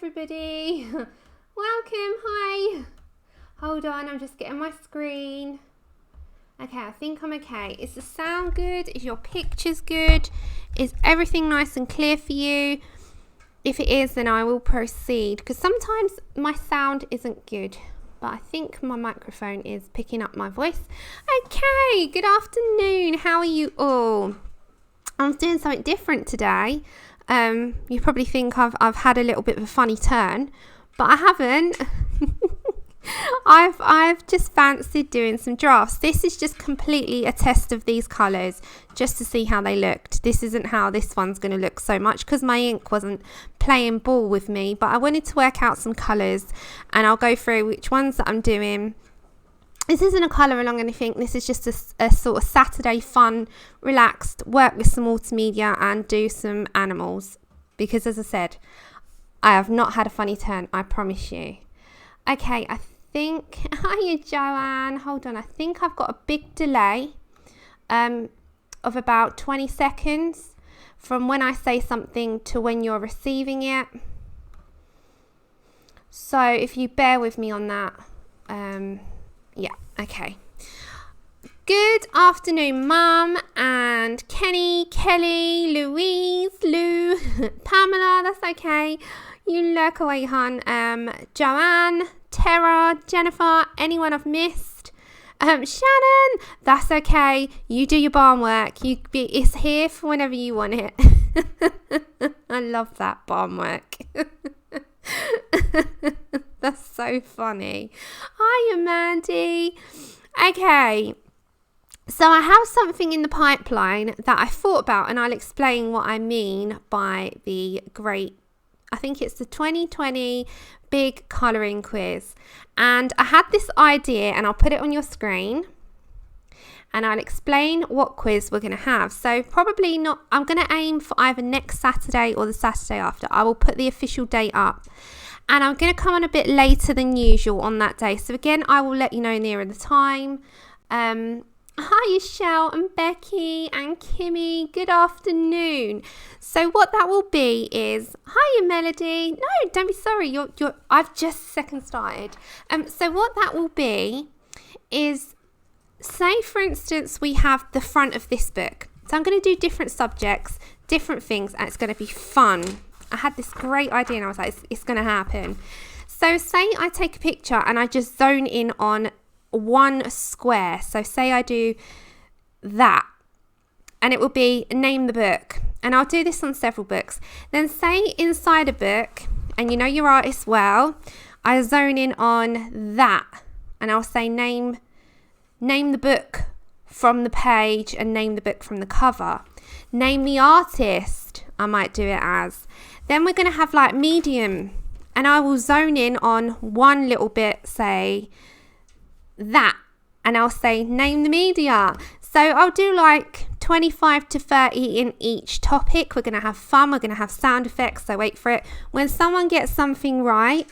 everybody. Welcome, hi. Hold on, I'm just getting my screen. Okay, I think I'm okay. Is the sound good? Is your pictures good? Is everything nice and clear for you? If it is, then I will proceed, because sometimes my sound isn't good, but I think my microphone is picking up my voice. Okay, good afternoon. How are you all? I'm doing something different today. You probably think I've had a little bit of a funny turn, but I haven't. I've just fancied doing some drafts. This is just completely a test of these colours, just to see how they looked. This isn't how this one's going to look so much, because my ink wasn't playing ball with me, but I wanted to work out some colours, and I'll go through which ones that I'm doing. This isn't a colour along anything. This is just a sort of Saturday fun, relaxed, work with some multimedia and do some animals, because as I said, I have not had a funny turn, I promise you. Okay, I think, hiya Joanne, hold on, I think I've got a big delay of about 20 seconds from when I say something to when you're receiving it. So if you bear with me on that, yeah, okay. Good afternoon, Mum, and Kenny, Kelly, Louise, Lou, Pamela, that's okay. You lurk away, hon. Joanne, Tara, Jennifer, anyone I've missed? Shannon, that's okay. You do your barn work. It's here for whenever you want it. I love that barn work. That's so funny. Hi, Mandy. Okay. So I have something in the pipeline that I thought about, and I'll explain what I mean by the great, I think it's the 2020 big colouring quiz. And I had this idea, and I'll put it on your screen, and I'll explain what quiz we're going to have. So probably not, I'm going to aim for either next Saturday or the Saturday after. I will put the official date up, and I'm going to come on a bit later than usual on that day. So again, I will let you know nearer the time. Hi, Michelle and Becky and Kimmy. Good afternoon. So what that will be is, hiya, Melody. No, don't be sorry. I've just second started. So what that will be is, say for instance, we have the front of this book. So I'm going to do different subjects, different things, and it's going to be fun. I had this great idea, and I was like, it's going to happen. So say I take a picture and I just zone in on one square. So say I do that, and it will be name the book, and I'll do this on several books. Then say inside a book, and you know your artist well, I zone in on that, and I'll say name the book from the page and name the book from the cover. Name the artist, I might do it as. Then we're going to have like medium, and I will zone in on one little bit, say that, and I'll say name the media. So I'll do like 25 to 30 in each topic. We're going to have fun, we're going to have sound effects, so wait for it. When someone gets something right,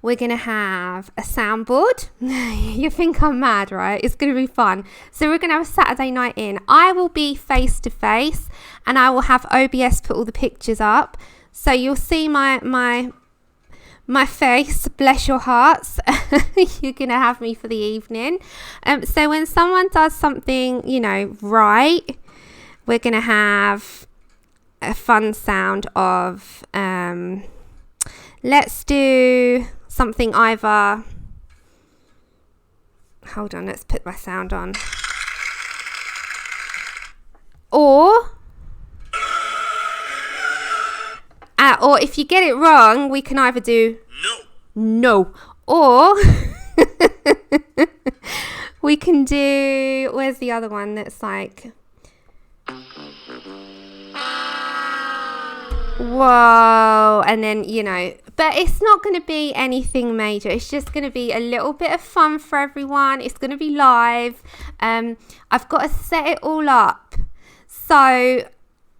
we're going to have a soundboard. You think I'm mad, right? It's going to be fun. So we're going to have a Saturday night in. I will be face to face, and I will have OBS put all the pictures up, so you'll see my face, bless your hearts. You're gonna have me for the evening. So when someone does something, right, we're gonna have a fun sound of let's do something either, hold on, let's put my sound on, or if you get it wrong, we can either do no, or we can do, where's the other one that's like, whoa, and then, but it's not going to be anything major. It's just going to be a little bit of fun for everyone. It's going to be live. I've got to set it all up. So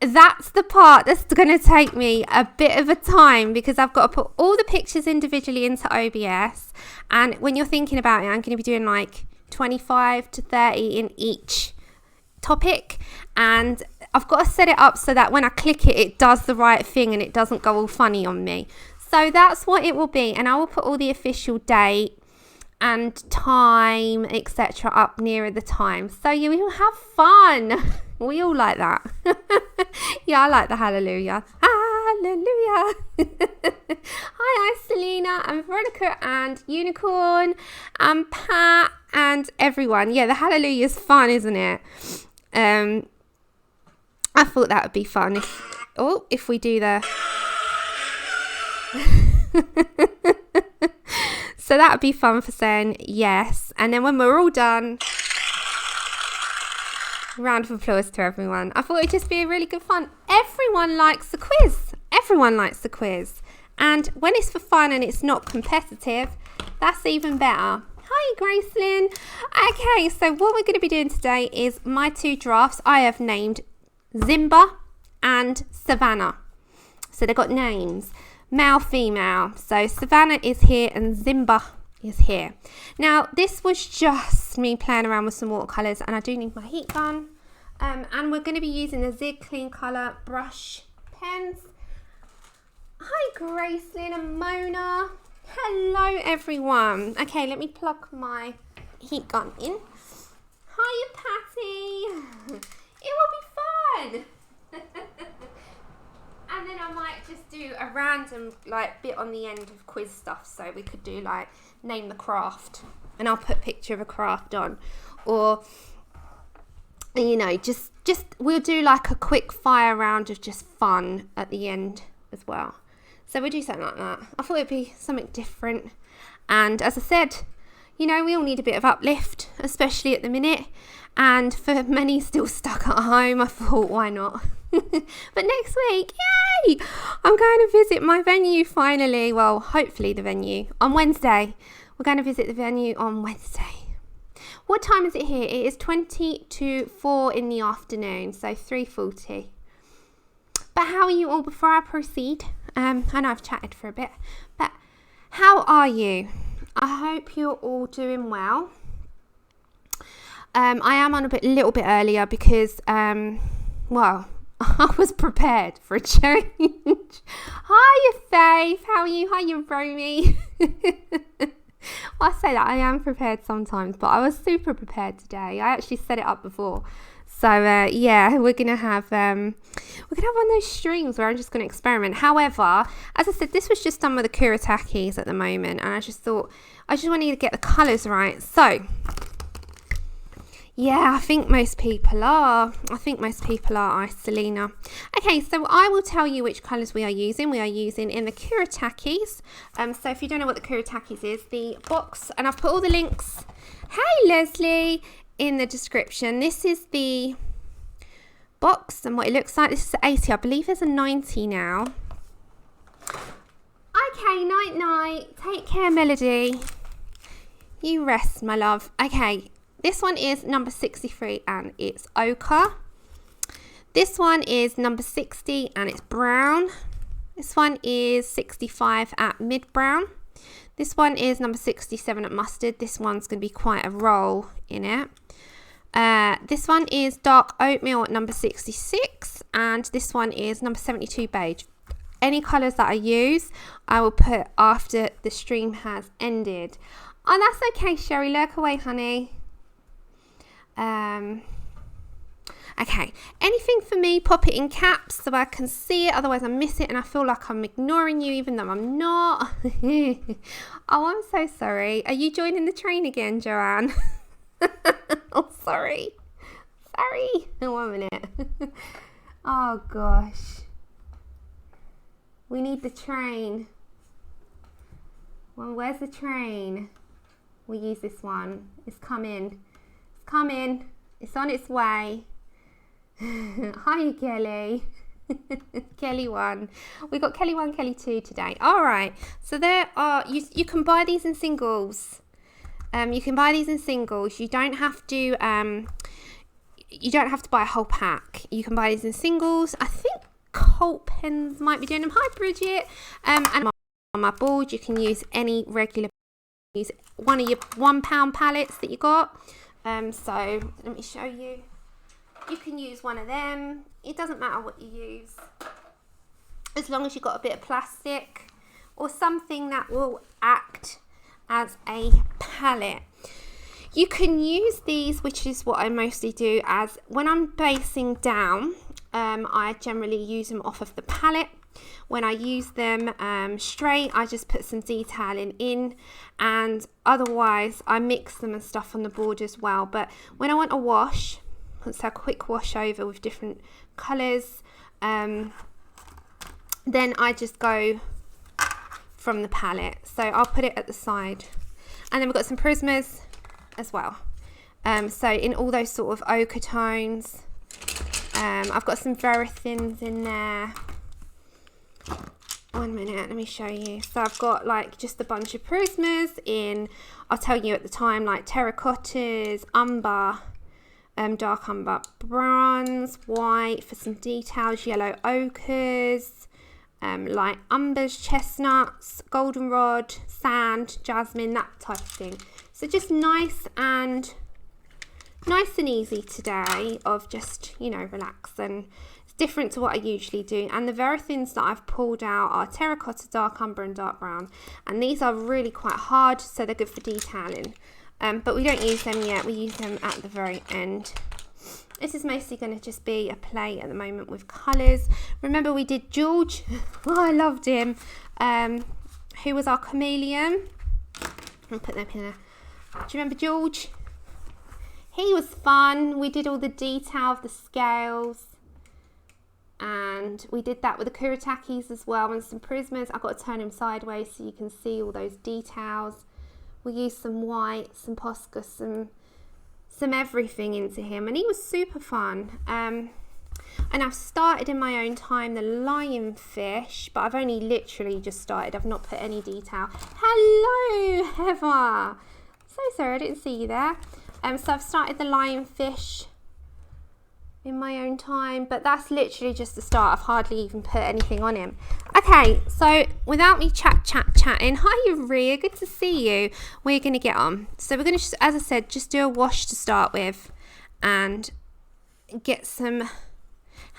that's the part that's going to take me a bit of a time, because I've got to put all the pictures individually into OBS. And when you're thinking about it, I'm going to be doing like 25 to 30 in each topic, and I've got to set it up so that when I click it, it does the right thing and it doesn't go all funny on me. So that's what it will be, and I will put all the official date and time, etc. up nearer the time. So you will have fun. We all like that. Yeah, I like the hallelujah. Hallelujah. Hi, Selena and Veronica and Unicorn and Pat and everyone. Yeah, the hallelujah is fun, isn't it? I thought that would be fun if we do the so that would be fun for saying yes. And then when we're all done, round of applause to everyone. I thought it'd just be a really good fun. Everyone likes the quiz. Everyone likes the quiz. And when it's for fun and it's not competitive, that's even better. Hi, Gracelyn. Okay, so what we're going to be doing today is my two giraffes I have named Zimba and Savannah. So they've got names, male, female. So Savannah is here and Zimba is here. Now, this was just me playing around with some watercolors, and I do need my heat gun. And we're going to be using the Zig Clean Color brush pens. Hi, Gracelyn and Mona. Hello, everyone. Okay, let me plug my heat gun in. Hiya, Patty. It will be fun. And then I might just do a random bit on the end of quiz stuff. So we could do name the craft, and I'll put a picture of a craft on, or just we'll do a quick fire round of just fun at the end as well. So we'll do something like that. I thought it'd be something different, and as I said, we all need a bit of uplift, especially at the minute. And for many still stuck at home, I thought, why not? But next week, yay! I'm going to visit my venue finally. Well, hopefully the venue on Wednesday. We're going to visit the venue on Wednesday. What time is it here? It is 20 to 4 in the afternoon, so 3:40. But how are you all before I proceed? I know I've chatted for a bit, but how are you? I hope you're all doing well. I am on a little bit earlier because, well, I was prepared for a change. Hiya, Faith. How are you? Hiya, Romy. Well, I say that I am prepared sometimes, but I was super prepared today. I actually set it up before. So, yeah, we're going to have one of those streams where I'm just going to experiment. However, as I said, this was just done with the Kuretakes at the moment, and I just wanted to get the colours right. So, yeah, I think most people are. Selena. Okay, so I will tell you which colours we are using. We are using in the Kuretakes. So if you don't know what the Kuretakes is, the box, and I've put all the links. Hey, Leslie, in the description. This is the box and what it looks like. This is 80. I believe there's a 90 now. Okay, night. Take care, Melody. You rest, my love. Okay. This one is number 63 and it's ochre. This one is number 60 and it's brown. This one is 65 at mid brown. This one is number 67 at mustard. This one's going to be quite a roll in it. This one is dark oatmeal at number 66, and this one is number 72 beige. Any colours that I use, I will put after the stream has ended. Oh, that's okay, Sherry. Lurk away, honey. Okay, anything for me, pop it in caps so I can see it, otherwise I miss it and I feel like I'm ignoring you even though I'm not. Oh, I'm so sorry. Are you joining the train again, Joanne? Oh, sorry. 1 minute. Oh gosh, we need the train. Well, where's the train? We use this one. It's coming. It's on its way. Hi, Kelly. Kelly 1. We got Kelly 1, Kelly 2 today. All right. So there are, you can buy these in singles. You can buy these in singles. You don't have to buy a whole pack. You can buy these in singles. I think Colt Pens might be doing them. Hi, Bridget. And on my board, you can use any regular, use one of your £1 palettes that you got. So let me show you. You can use one of them. It doesn't matter what you use, as long as you've got a bit of plastic or something that will act as a palette. You can use these, which is what I mostly do, as when I'm basing down, I generally use them off of the palette. When I use them straight, I just put some detailing in, and otherwise I mix them and stuff on the board as well. But when I want a wash, it's a quick wash over with different colours, then I just go from the palette. So I'll put it at the side. And then we've got some Prismas as well. So in all those sort of ochre tones. I've got some Verithins in there. 1 minute, let me show you. So I've got like just a bunch of Prismas in, I'll tell you at the time, like terracottas, umber, dark umber, bronze, white for some details, yellow ochres, light umbers, chestnuts, goldenrod, sand, jasmine, that type of thing. So just nice and easy today of just, you know, relax, and it's different to what I usually do. And the Verithins that I've pulled out are terracotta, dark umber and dark brown, and these are really quite hard, so they're good for detailing, but we don't use them yet. We use them at the very end. This is mostly going to just be a play at the moment with colours. Remember we did George. Oh, I loved him. Who was our chameleon. I'll put them here. Do you remember George? He was fun. We did all the detail of the scales. And we did that with the Kuretakes as well, and some Prismas. I've got to turn him sideways so you can see all those details. We used some white, some Posca, some everything into him, and he was super fun. And I've started in my own time the lionfish, but I've only literally just started. I've not put any detail. Hello, Heather. So sorry, I didn't see you there. So I've started the lionfish in my own time, but that's literally just the start. I've hardly even put anything on him. Okay, so without me chatting, hi Ria, good to see you. We're going to get on. So we're going to, as I said, just do a wash to start with and get some.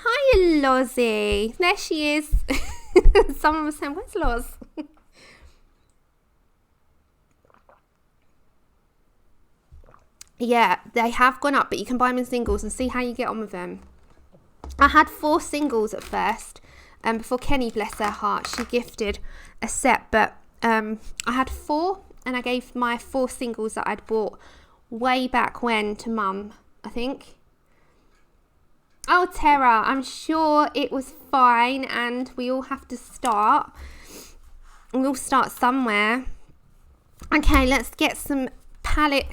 Hi Lozzie, there she is. Someone was saying, where's Loz? Yeah, they have gone up, but you can buy them in singles and see how you get on with them. I had 4 singles at first, before Kenny, bless her heart, she gifted a set, but I had 4, and I gave my 4 singles that I'd bought way back when to Mum, I think. Oh, Tara, I'm sure it was fine, and we all have to start. We'll start somewhere. Okay, let's get some palette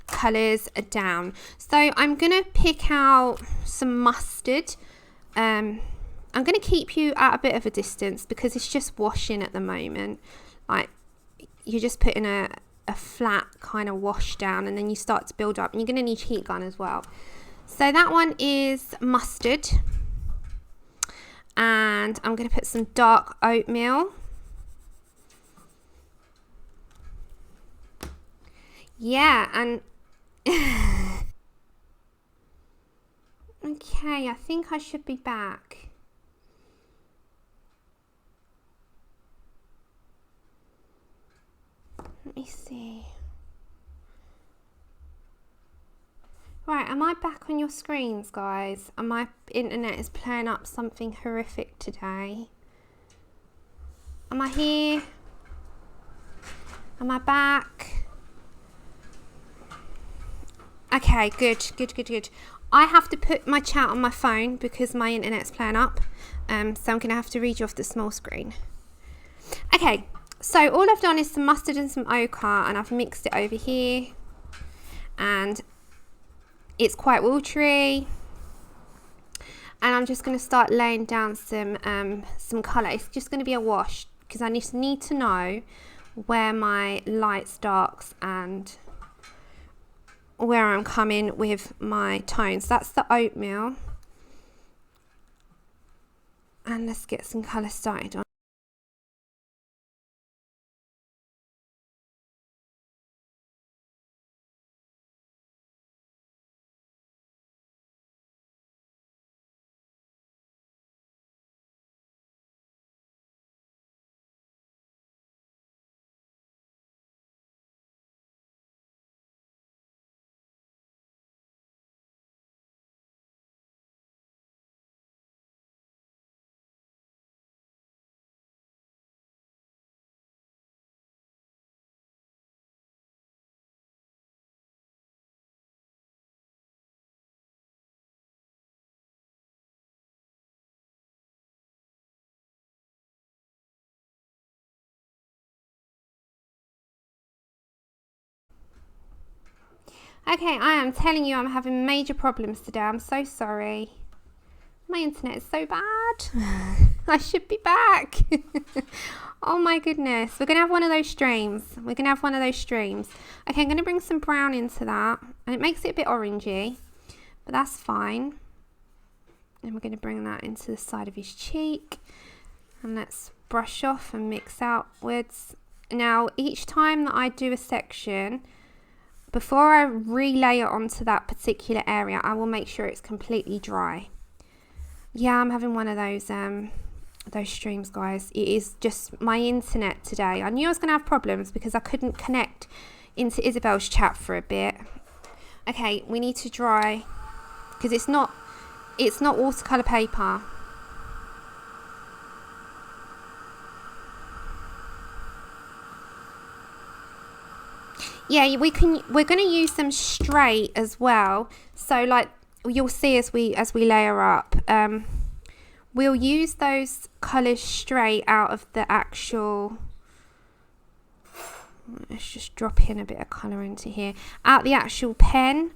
colours down. So I'm going to pick out some mustard. I'm going to keep you at a bit of a distance because it's just washing at the moment. Like, you're just putting a flat kind of wash down, and then you start to build up, and you're going to need heat gun as well. So that one is mustard, and I'm going to put some dark oatmeal. Yeah, and okay, I think I should be back. Let me see. Right, am I back on your screens, guys? And my internet is playing up something horrific today. Am I here? Am I back? Okay, good. I have to put my chat on my phone because my internet's playing up. So I'm going to have to read you off the small screen. Okay, so all I've done is some mustard and some ochre, and I've mixed it over here. And it's quite watery. And I'm just going to start laying down some colour. It's just going to be a wash because I just need to know where my lights, darks, and where I'm coming with my tones. That's the oatmeal, and let's get some colour started on. Okay, I am telling you, I'm having major problems today. I'm so sorry. My internet is so bad. I should be back. Oh my goodness. We're going to have one of those streams. We're going to have one of those streams. Okay, I'm going to bring some brown into that. And it makes it a bit orangey. But that's fine. And we're going to bring that into the side of his cheek. And let's brush off and mix outwards. Now, each time that I do a section, before I relay it onto that particular area, I will make sure it's completely dry. Yeah, I'm having one of those streams, guys. It is just my internet today. I knew I was going to have problems because I couldn't connect into Isabel's chat for a bit. Okay, we need to dry because it's not watercolor paper. Yeah, we're going to use them straight as well. So like you'll see as we layer up, we'll use those colours straight out of the actual, let's just drop in a bit of colour into here, out the actual pen,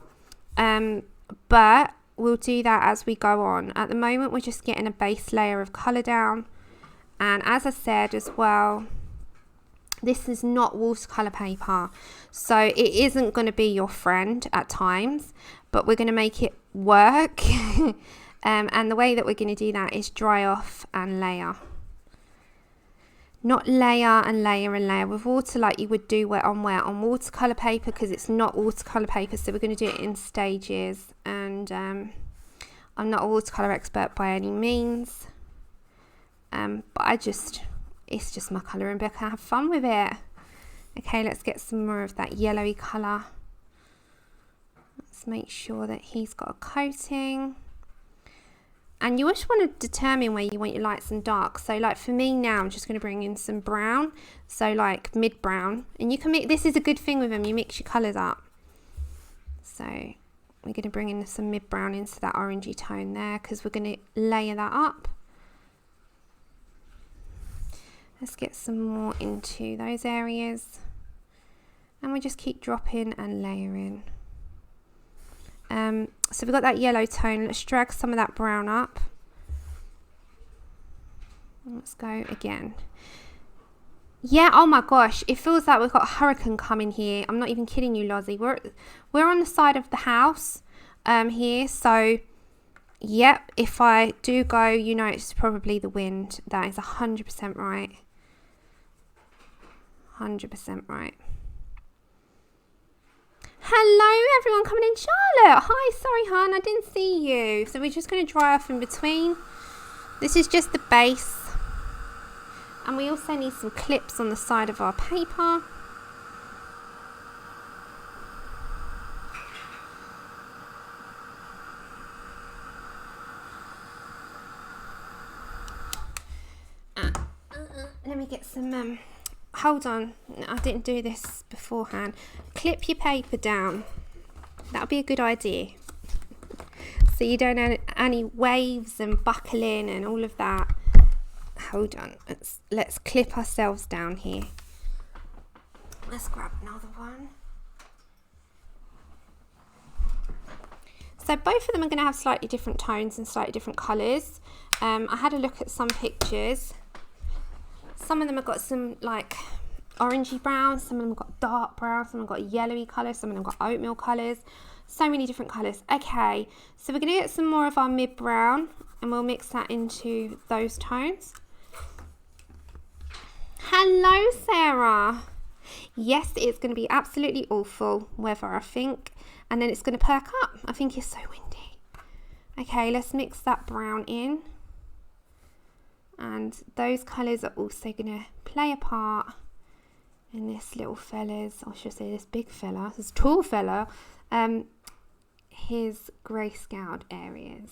but we'll do that as we go on. At the moment we're just getting a base layer of colour down, and as I said as well, this is not watercolor paper, so it isn't going to be your friend at times, but we're going to make it work. And the way that we're going to do that is dry off and layer, not layer and layer and layer with water like you would do wet on watercolor paper, because it's not watercolor paper. So we're going to do it in stages, and I'm not a watercolor expert by any means, but it's just my colouring book. I have fun with it. Okay, let's get some more of that yellowy colour. Let's make sure that he's got a coating. And you just want to determine where you want your lights and darks. So like for me now, I'm just going to bring in some brown. So like mid brown. And you can make, this is a good thing with them, you mix your colours up. So we're going to bring in some mid brown into that orangey tone there, because we're going to layer that up. Let's get some more into those areas, and we just keep dropping and layering. So we've got that yellow tone. Let's drag some of that brown up. Let's go again. Yeah, oh my gosh, it feels like we've got a hurricane coming here. I'm not even kidding you, Lozzie. We're on the side of the house here, so yep, if I do go, you know it's probably the wind. That is 100% right. 100% right. Hello everyone coming in. Charlotte, hi, sorry hon, I didn't see you. So we're just going to dry off in between. This is just the base, and we also need some clips on the side of our paper. Let me get some hold on, I didn't do this beforehand. Clip your paper down. That would be a good idea, so you don't have any waves and buckling and all of that. Hold on, let's clip ourselves down here. Let's grab another one. So both of them are going to have slightly different tones and slightly different colours. I had a look at some pictures. Some of them have got some like orangey brown, some of them have got dark brown, some of them have got yellowy colours, some of them have got oatmeal colours. So many different colours. Okay, so we're going to get some more of our mid brown, and we'll mix that into those tones. Hello Sarah. Yes, it's going to be absolutely awful weather, I think, and then it's going to perk up. I think it's so windy. Okay, let's mix that brown in. And those colours are also going to play a part in this little fella's, or should I say this big fella, this tall fella, his grey-scaled areas.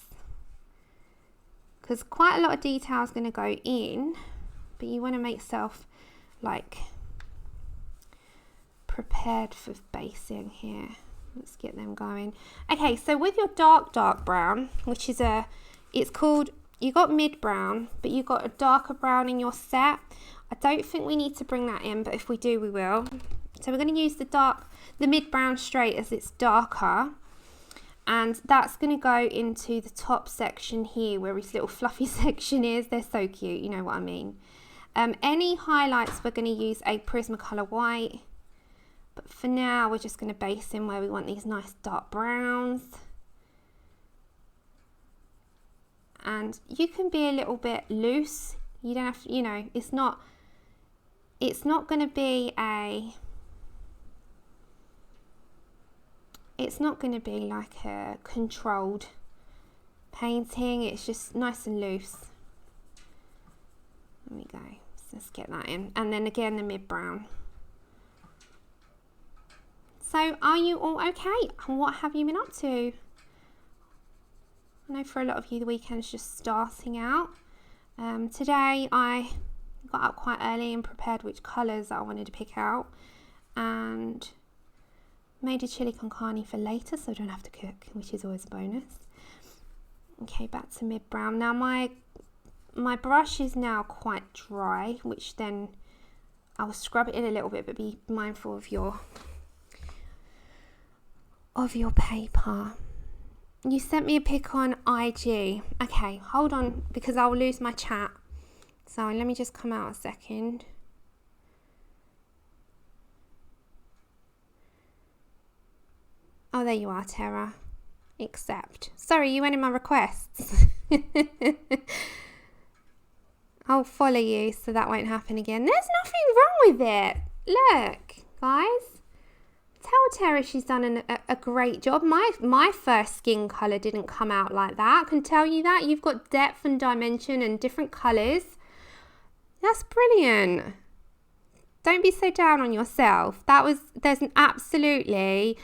Because quite a lot of detail is going to go in, but you want to make yourself like prepared for basing here. Let's get them going. Okay, so with your dark brown, which is it's called, you got mid brown, but you got a darker brown in your set. I don't think we need to bring that in, but if we do, we will. So we're going to use the mid brown straight as it's darker, and that's going to go into the top section here where his little fluffy section is. They're so cute, you know what I mean. Any highlights, we're going to use a Prismacolor white, but for now we're just going to base in where we want these nice dark browns. And you can be a little bit loose. You don't have to, you know, it's not going to be like a controlled painting. It's just nice and loose. There we go. So let's get that in. And then again, the mid brown. So are you all okay? And what have you been up to? I know for a lot of you the weekend's just starting out. Today I got up quite early and prepared which colours that I wanted to pick out, and made a chili con carne for later so I don't have to cook, which is always a bonus. Okay, back to mid brown. Now my brush is now quite dry, which then I'll scrub it in a little bit, but be mindful of your paper. You sent me a pic on IG. Okay, hold on, because I'll lose my chat. So let me just come out a second. Oh, there you are, Tara. Accept. Sorry, you went in my requests. I'll follow you so that won't happen again. There's nothing wrong with it. Look, guys. Tell Tara she's done a great job. My first skin colour didn't come out like that. I can tell you that. You've got depth and dimension and different colours. That's brilliant. Don't be so down on yourself. There's absolutely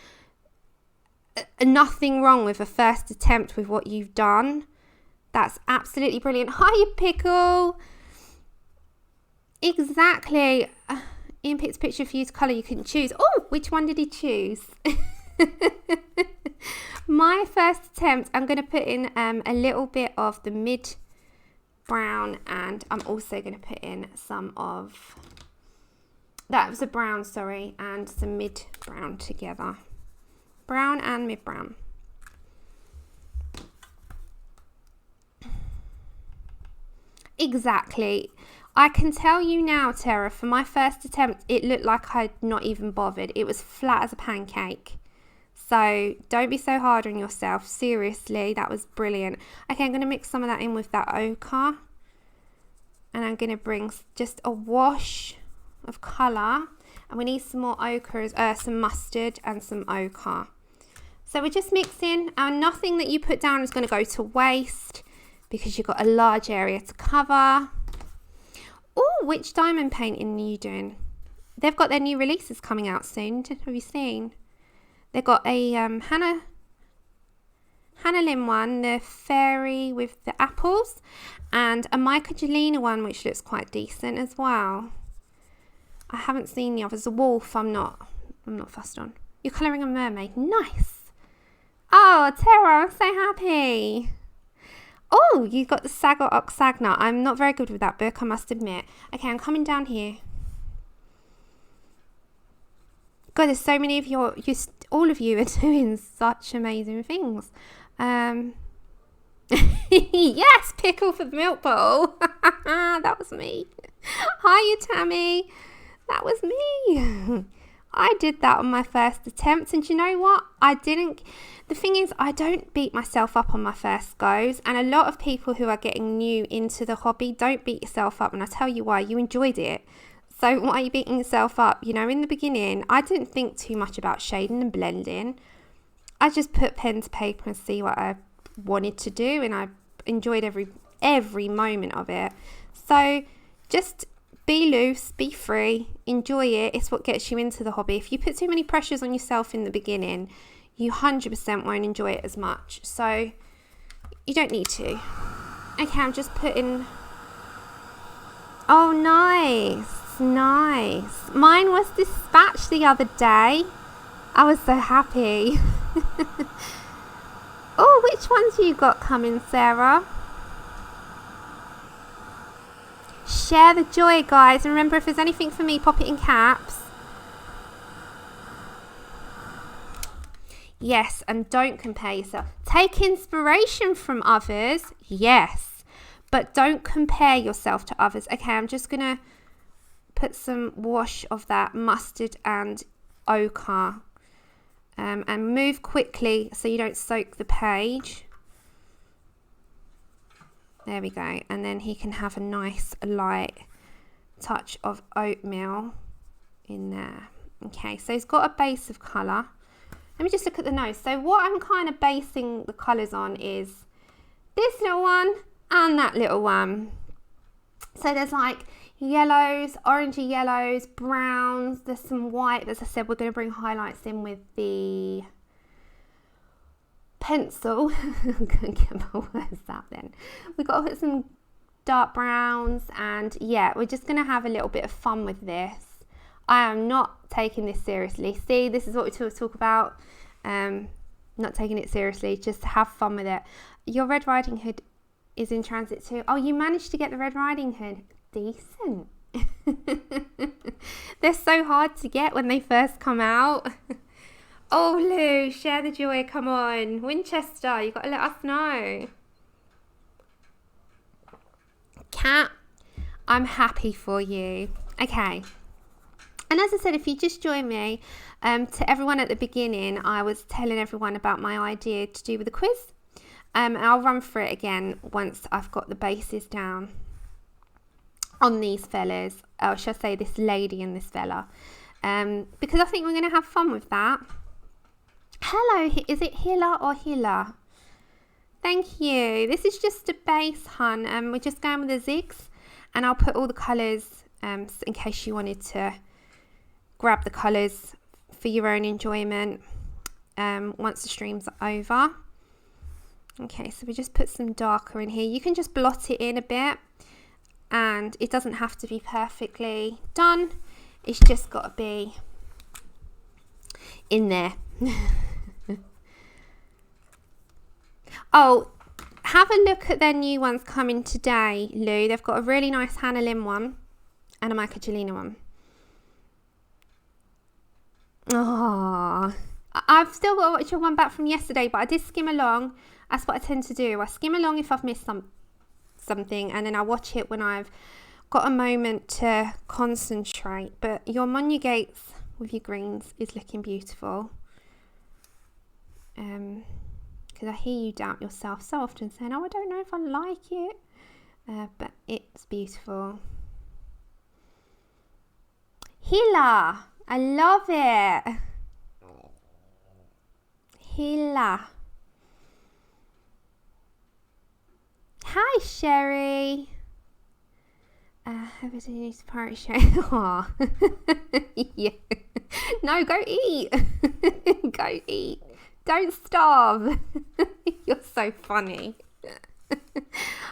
nothing wrong with a first attempt with what you've done. That's absolutely brilliant. Hiya, Pickle. Exactly. Ian picked a picture for you to colour you couldn't choose. Oh, which one did he choose? My first attempt, I'm going to put in a little bit of the mid brown, and I'm also going to put in some of, that was a brown, sorry, and some mid brown together. Brown and mid brown. Exactly. I can tell you now, Tara, for my first attempt, it looked like I'd not even bothered. It was flat as a pancake. So don't be so hard on yourself. Seriously, that was brilliant. Okay, I'm going to mix some of that in with that ochre. And I'm going to bring just a wash of colour. And we need some more ochre, some mustard and some ochre. So we're just mixing, and nothing that you put down is going to go to waste because you've got a large area to cover. Oh, which diamond painting are you doing? They've got their new releases coming out soon. Have you seen? They've got a Hannah Lynn one, the fairy with the apples, and a Michaelina one, which looks quite decent as well. I haven't seen the others. A wolf, I'm not fussed on. You're colouring a mermaid. Nice. Oh, Tara, I'm so happy. Oh, you got the Saga Oxagna. I'm not very good with that book, I must admit. Okay, I'm coming down here. God, there's so many of all of you are doing such amazing things. Yes, pickle for the milk bowl. That was me. Hiya, Tammy. That was me. I did that on my first attempt, and you know what? The thing is, I don't beat myself up on my first goes, and a lot of people who are getting new into the hobby, don't beat yourself up, and I'll tell you why. You enjoyed it. So why are you beating yourself up? You know, in the beginning, I didn't think too much about shading and blending. I just put pen to paper and see what I wanted to do, and I enjoyed every moment of it. So just be loose, be free, enjoy it. It's what gets you into the hobby. If you put too many pressures on yourself in the beginning, you 100% won't enjoy it as much. So you don't need to. Okay, I'm just putting... Oh, nice. Nice. Mine was dispatched the other day. I was so happy. Oh, which ones you got coming, Sarah? Share the joy, guys. And remember, if there's anything for me, pop it in caps. Yes, and don't compare yourself. Take inspiration from others, yes, but don't compare yourself to others. Okay, I'm just going to put some wash of that mustard and ochre and move quickly so you don't soak the page. There we go. And then he can have a nice light touch of oatmeal in there. Okay, so he's got a base of colour. Let me just look at the nose. So what I'm kind of basing the colours on is this little one and that little one. So there's like yellows, orangey yellows, browns, there's some white. As I said, we're going to bring highlights in with the pencil. I'm going to get my words out then. We've got to put some dark browns, and yeah, we're just going to have a little bit of fun with this. I am not taking this seriously. See, this is what we talk about. Not taking it seriously, just have fun with it. Your Red Riding Hood is in transit too. Oh, you managed to get the Red Riding Hood. Decent. They're so hard to get when they first come out. Oh, Lou, share the joy. Come on. Winchester, you got to let us know. Cat, I'm happy for you. Okay. And as I said, if you just join me, to everyone at the beginning, I was telling everyone about my idea to do with a quiz. And I'll run through it again once I've got the bases down on these fellas. Or should I say this lady and this fella. Because I think we're going to have fun with that. Hello, is it Hilla or Hilla? Thank you. This is just a base, hun. We're just going with the zigs. And I'll put all the colours in case you wanted to grab the colours for your own enjoyment once the streams are over. Okay, so we just put some darker in here. You can just blot it in a bit, and it doesn't have to be perfectly done. It's just got to be in there. Oh, have a look at their new ones coming today, Lou. They've got a really nice Hannah Lynn one and a Michaelina one. Oh, I've still got to watch your one back from yesterday, but I did skim along. That's what I tend to do. I skim along if I've missed something, and then I watch it when I've got a moment to concentrate. But your Monya Gates with your greens is looking beautiful. Because I hear you doubt yourself so often, saying, oh, I don't know if I like it. But it's beautiful. Hila, I love it. Hila. Hi, Sherry. Everybody needs to pirate show. Yeah. No, go eat. Go eat. Don't starve. You're so funny.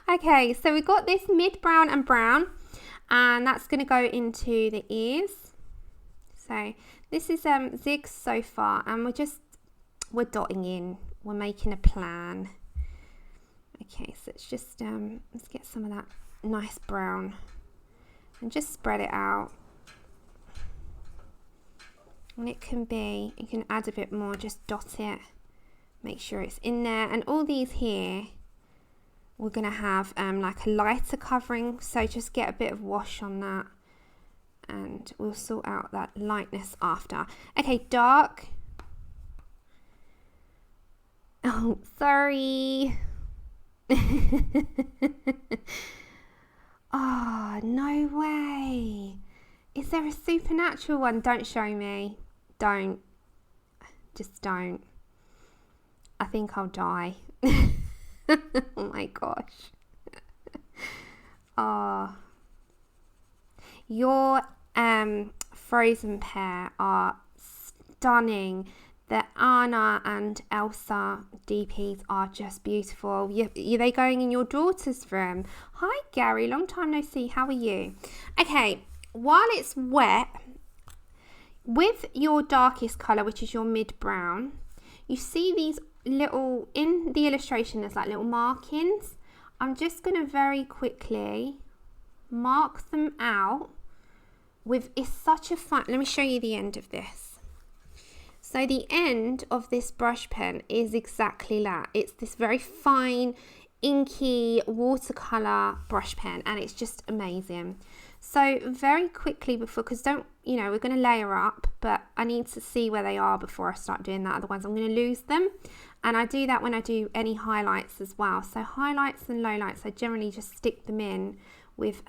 Okay, so we've got this mid brown and brown, and that's going to go into the ears. So this is zigs so far, and we're dotting in. We're making a plan. Okay, so it's just let's get some of that nice brown and just spread it out. And it can be, you can add a bit more, just dot it, make sure it's in there. And all these here, we're going to have like a lighter covering, so just get a bit of wash on that and we'll sort out that lightness after. Okay, dark. Oh, sorry. Oh, no way. Is there a supernatural one? Don't show me. Don't. Just don't. I think I'll die. Oh my gosh. Oh. Your frozen pair are stunning. The Anna and Elsa DPs are just beautiful. Are they going in your daughter's room? Hi Gary, long time no see. How are you? Okay, while it's wet, with your darkest colour, which is your mid brown, you see these little, in the illustration there's like little markings. I'm just going to very quickly mark them out with, it's such a fun, let me show you the end of this. So the end of this brush pen is exactly that. It's this very fine, inky watercolor brush pen, and it's just amazing. So very quickly before, because we're going to layer up, but I need to see where they are before I start doing that, otherwise I'm going to lose them. And I do that when I do any highlights as well. So highlights and lowlights, I generally just stick them in with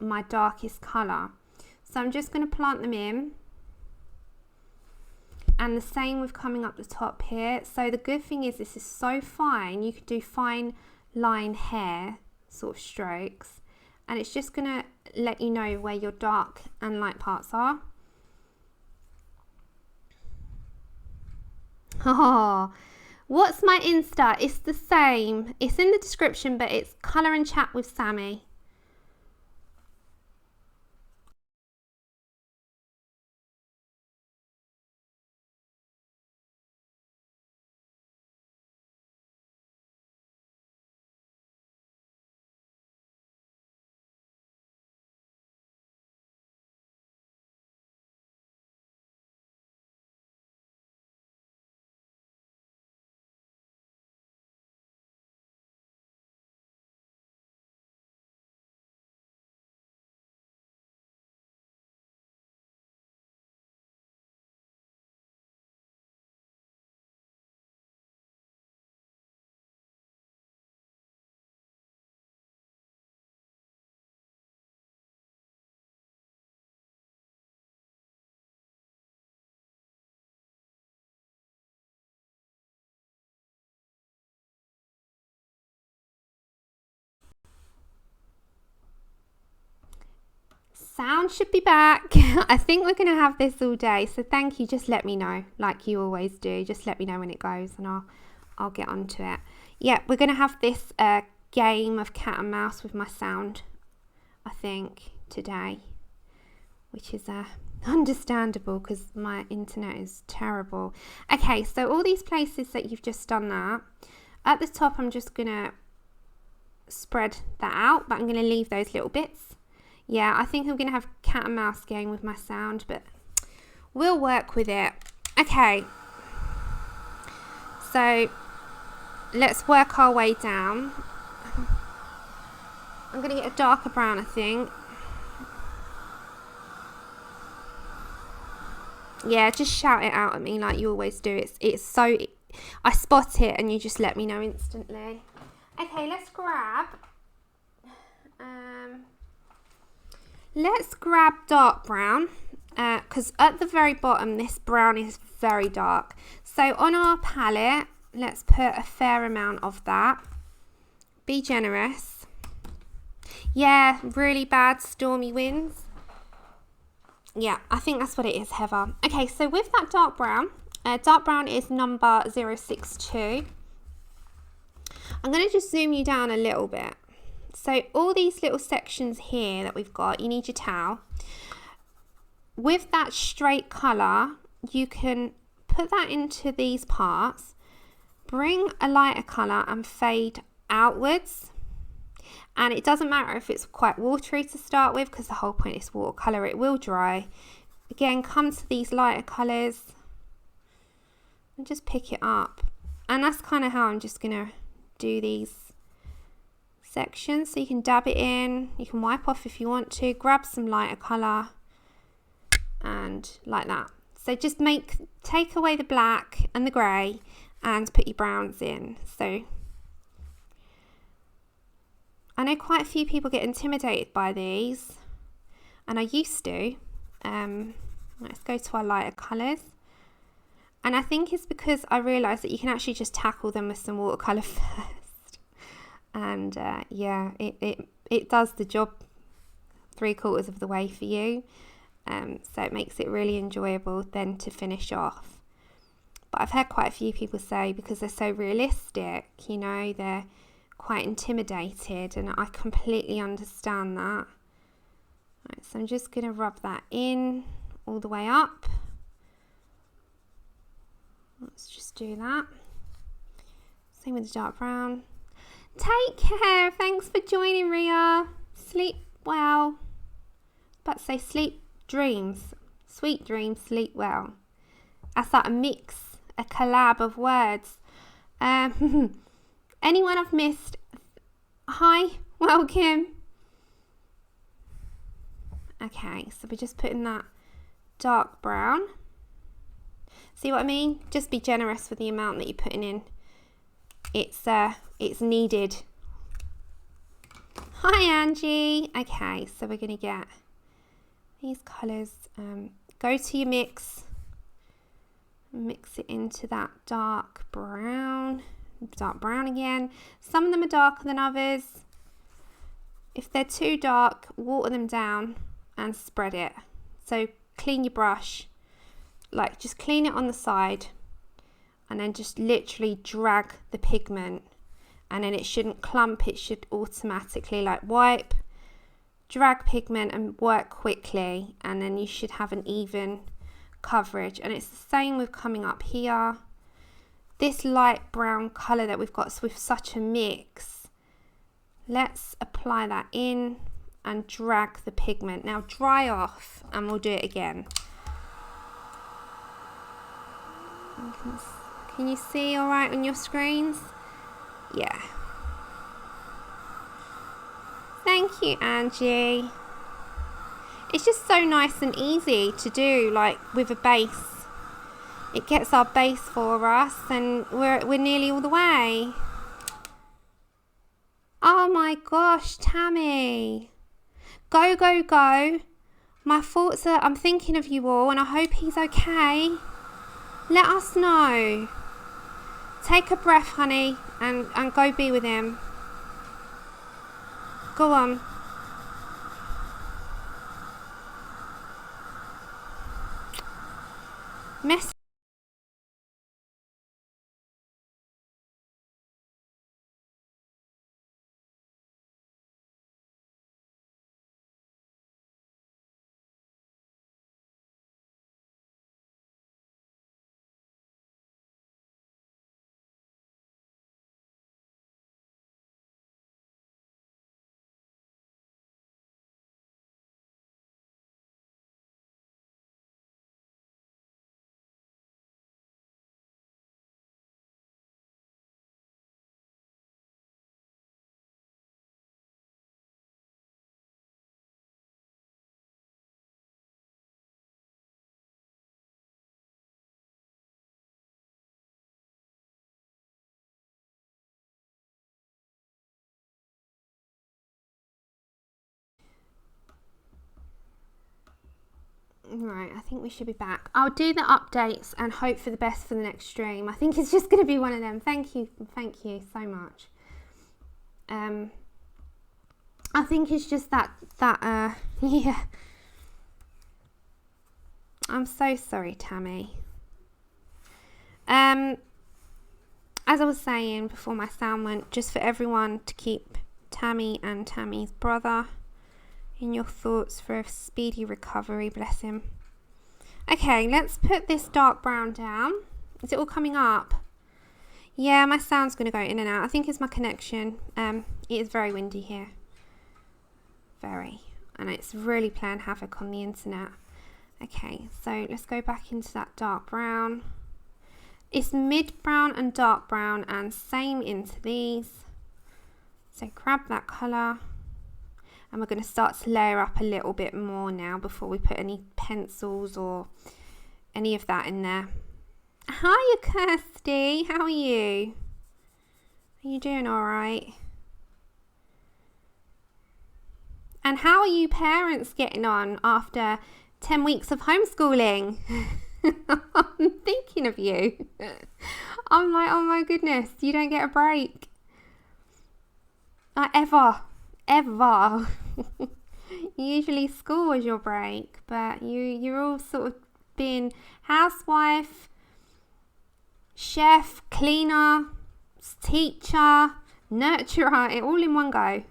my darkest color. So I'm just going to plant them in. And the same with coming up the top here. So the good thing is this is so fine, you could do fine line hair sort of strokes, and it's just going to let you know where your dark and light parts are. Oh, what's my Insta? It's the same. It's in the description, but it's Colour and Chat with Sammy. Sound should be back. I think we're going to have this all day, so thank you. Just let me know, like you always do. Just let me know when it goes and I'll get onto it. Yeah, we're going to have this game of cat and mouse with my sound, I think, today, which is understandable because my internet is terrible. Okay, so all these places that you've just done that, at the top I'm just going to spread that out, but I'm going to leave those little bits. Yeah, I think I'm going to have cat and mouse game with my sound, but we'll work with it. Okay, so let's work our way down. I'm going to get a darker brown, I think. Yeah, just shout it out at me like you always do. It's so, I spot it and you just let me know instantly. Okay, let's grab dark brown, because at the very bottom this brown is very dark. So on our palette, let's put a fair amount of that. Be generous. Yeah, really bad stormy winds. Yeah, I think that's what it is, Heather. Okay, so with that dark brown is number 062. I'm going to just zoom you down a little bit. So all these little sections here that we've got, you need your towel. With that straight colour, you can put that into these parts, bring a lighter colour and fade outwards. And it doesn't matter if it's quite watery to start with, because the whole point is watercolour, it will dry. Again, come to these lighter colours and just pick it up. And that's kind of how I'm just going to do these sections. So you can dab it in, you can wipe off if you want to, grab some lighter colour and like that. So just take away the black and the grey and put your browns in. So I know quite a few people get intimidated by these, and I used to. Let's go to our lighter colours. And I think it's because I realised that you can actually just tackle them with some watercolour first. And yeah, it does the job 3/4 of the way for you. So it makes it really enjoyable then to finish off. But I've heard quite a few people say, because they're so realistic, you know, they're quite intimidated, and I completely understand that. Right, so I'm just going to rub that in all the way up. Let's just do that. Same with the dark brown. Take care. Thanks for joining, Ria. Sleep well. About to say sleep dreams. Sweet dreams, sleep well. That's like a mix, a collab of words. Anyone I've missed? Hi, welcome. Okay, so we're just putting that dark brown. See what I mean? Just be generous with the amount that you're putting in. It's needed. Hi Angie. Okay, so we're gonna get these colours. Go to your mix. Mix it into that dark brown again. Some of them are darker than others. If they're too dark, water them down and spread it. So clean your brush, like just clean it on the side and then just literally drag the pigment, and then it shouldn't clump, it should automatically like wipe, drag pigment and work quickly, and then you should have an even coverage. And it's the same with coming up here. This light brown colour that we've got with such a mix, let's apply that in and drag the pigment. Now dry off and we'll do it again. Can you see all right on your screens? Yeah. Thank you, Angie. It's just so nice and easy to do, like with a base. It gets our base for us and we're nearly all the way. Oh my gosh, Tammy. Go, go, go. My thoughts are, I'm thinking of you all and I hope he's okay. Let us know. Take a breath, honey, and go be with him. Go on. Mess. Right, I think we should be back. I'll do the updates and hope for the best for the next stream. I think it's just going to be one of them. Thank you so much. I think it's just that yeah. I'm so sorry, Tammy. As I was saying before my sound went, just for everyone to keep Tammy and Tammy's brother in your thoughts for a speedy recovery, bless him. Okay, let's put this dark brown down. Is it all coming up? Yeah, my sound's going to go in and out. I think it's my connection. It is very windy here. Very. And it's really playing havoc on the internet. Okay, so let's go back into that dark brown. It's mid brown and dark brown and same into these. So grab that colour. And we're going to start to layer up a little bit more now before we put any pencils or any of that in there. Hiya, Kirsty. How are you? Are you doing all right? And how are you parents getting on after 10 weeks of homeschooling? I'm thinking of you. I'm like, oh my goodness, you don't get a break. Ever. Usually school is your break, but you're all sort of being housewife, chef, cleaner, teacher, nurturer, it all in one go,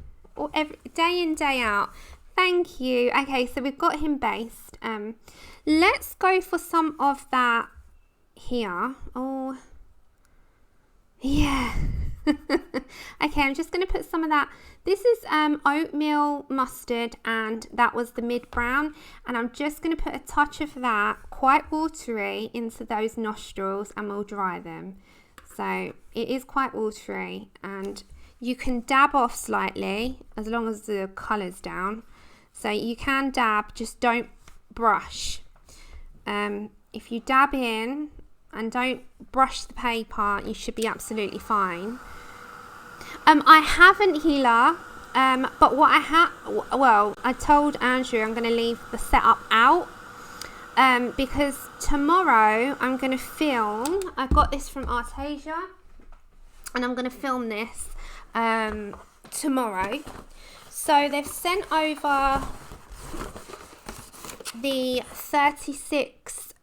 every day in, day out. Thank you. Okay, so we've got him based. Let's go for some of that here. Oh yeah. Okay, I'm just going to put some of that. This is oatmeal mustard, and that was the mid brown, and I'm just going to put a touch of that, quite watery, into those nostrils, and we'll dry them. So it is quite watery, and you can dab off slightly as long as the colour's down. So you can dab, just don't brush. If you dab in and don't brush the paper, you should be absolutely fine. I haven't healer, but what I told Andrew I'm going to leave the setup out, because tomorrow I'm going to film. I got this from Artasia, and I'm going to film this tomorrow. So they've sent over the 36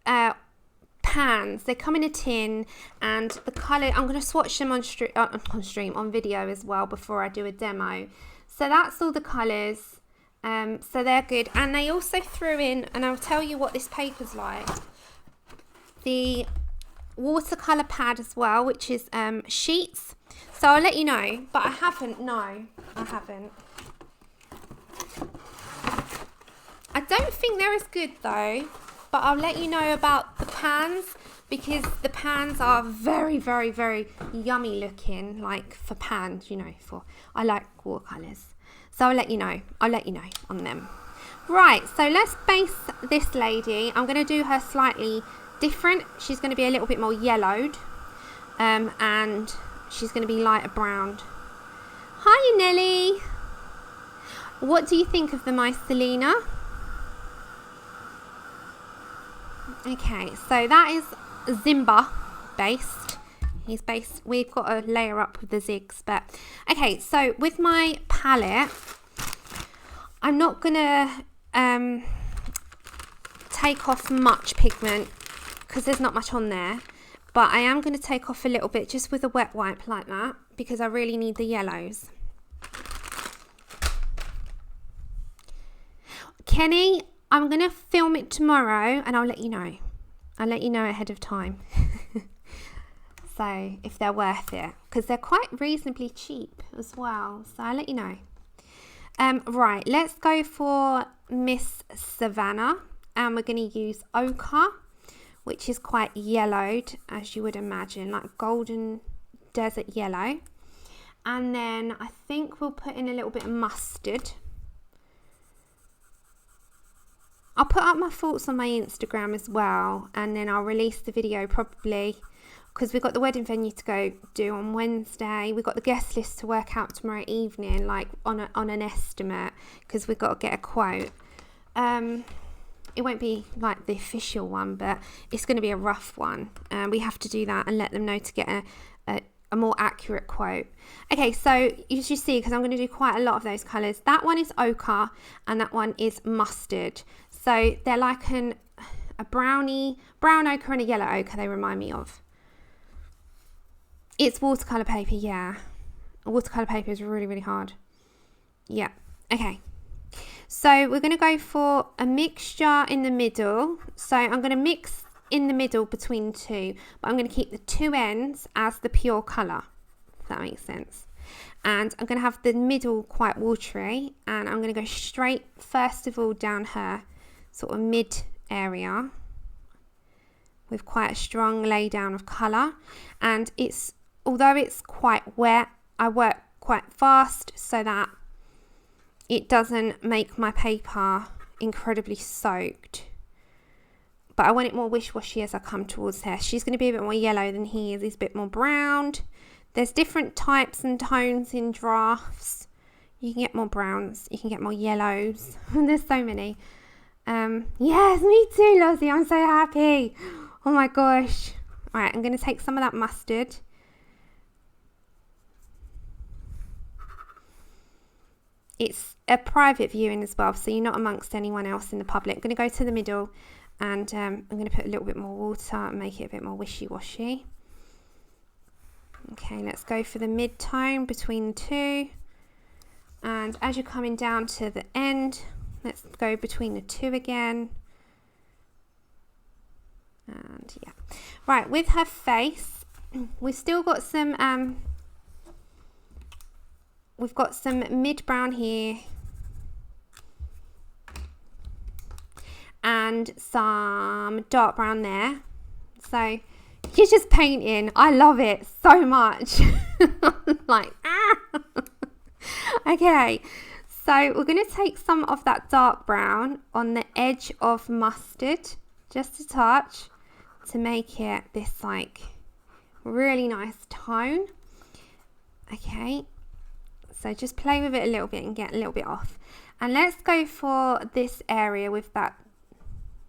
pans. They come in a tin, and the colour, I'm going to swatch them on video as well before I do a demo. So that's all the colours, so they're good. And they also threw in, and I'll tell you what this paper's like, the watercolor pad as well, which is sheets. So I'll let you know, but I haven't. I don't think they're as good though, but I'll let you know about the pans, because the pans are very, very, very yummy looking, like for pans, you know, I like watercolors. So I'll let you know on them. Right, so let's base this lady. I'm going to do her slightly different. She's going to be a little bit more yellowed, and she's going to be lighter browned. Hi Nelly. What do you think of the mycelina? Okay, so that is Zimba based. We've got to layer up with the zigs, but okay, so with my palette, I'm not gonna take off much pigment because there's not much on there, but I am going to take off a little bit just with a wet wipe like that, because I really need the yellows. Kenny, I'm going to film it tomorrow and I'll let you know. I'll let you know ahead of time. So if they're worth it, because they're quite reasonably cheap as well. So I'll let you know. Right, let's go for Miss Savannah. And we're going to use ochre, which is quite yellowed, as you would imagine, like golden desert yellow. And then I think we'll put in a little bit of mustard. I'll put up my thoughts on my Instagram as well, and then I'll release the video probably, because we've got the wedding venue to go do on Wednesday. We've got the guest list to work out tomorrow evening, like on an estimate, because we've got to get a quote. It won't be like the official one, but it's going to be a rough one. We have to do that and let them know to get a more accurate quote. Okay, so you should see, because I'm going to do quite a lot of those colours. That one is ochre and that one is mustard. So they're like a brown ochre and a yellow ochre, they remind me of. It's watercolour paper, yeah. Watercolour paper is really, really hard. Yeah, okay. So we're going to go for a mixture in the middle. So I'm going to mix in the middle between two, but I'm going to keep the two ends as the pure colour, if that makes sense. And I'm going to have the middle quite watery, and I'm going to go straight, first of all, down her sort of mid area with quite a strong lay down of colour. And although it's quite wet, I work quite fast so that it doesn't make my paper incredibly soaked. But I want it more wish-washy as I come towards her. She's going to be a bit more yellow than he is. He's a bit more browned. There's different types and tones in Giraffes. You can get more browns. You can get more yellows. There's so many. Yes, me too, Lozzie. I'm so happy. Oh my gosh. All right, I'm going to take some of that mustard. It's a private viewing as well, so you're not amongst anyone else in the public. I'm going to go to the middle, and I'm going to put a little bit more water and make it a bit more wishy-washy. Okay, let's go for the mid-tone between the two. And as you're coming down to the end, let's go between the two again. And yeah. Right, with her face, we've still got some we've got some mid brown here and some dark brown there. So you're just painting. I love it so much. Like, okay, so we're going to take some of that dark brown on the edge of mustard, just a touch, to make it this like really nice tone. Okay, so just play with it a little bit and get a little bit off. And let's go for this area with that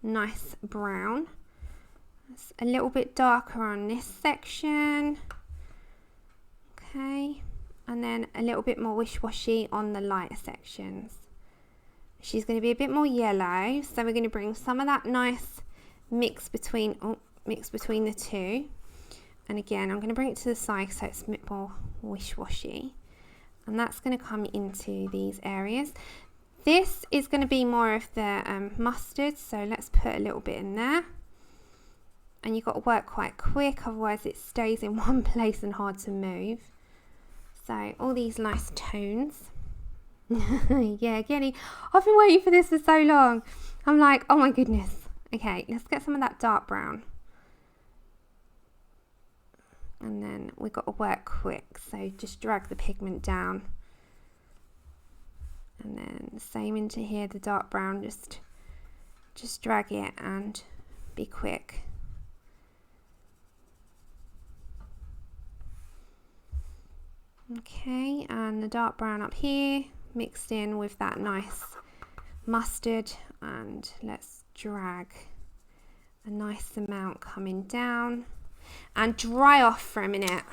nice brown. It's a little bit darker on this section. Okay, and then a little bit more wish-washy on the lighter sections. She's going to be a bit more yellow, so we're going to bring some of that nice mix between the two. And again, I'm going to bring it to the side so it's a bit more wish-washy. And that's going to come into these areas. This is going to be more of the mustard, so let's put a little bit in there. And you've got to work quite quick, otherwise it stays in one place and hard to move. So all these nice tones. Yeah, Jenny, I've been waiting for this for so long. I'm like, oh my goodness. Okay, let's get some of that dark brown. And then we've got to work quick, so just drag the pigment down. And then same into here, the dark brown, just drag it and be quick. Okay, and the dark brown up here mixed in with that nice mustard, and let's drag a nice amount coming down and dry off for a minute.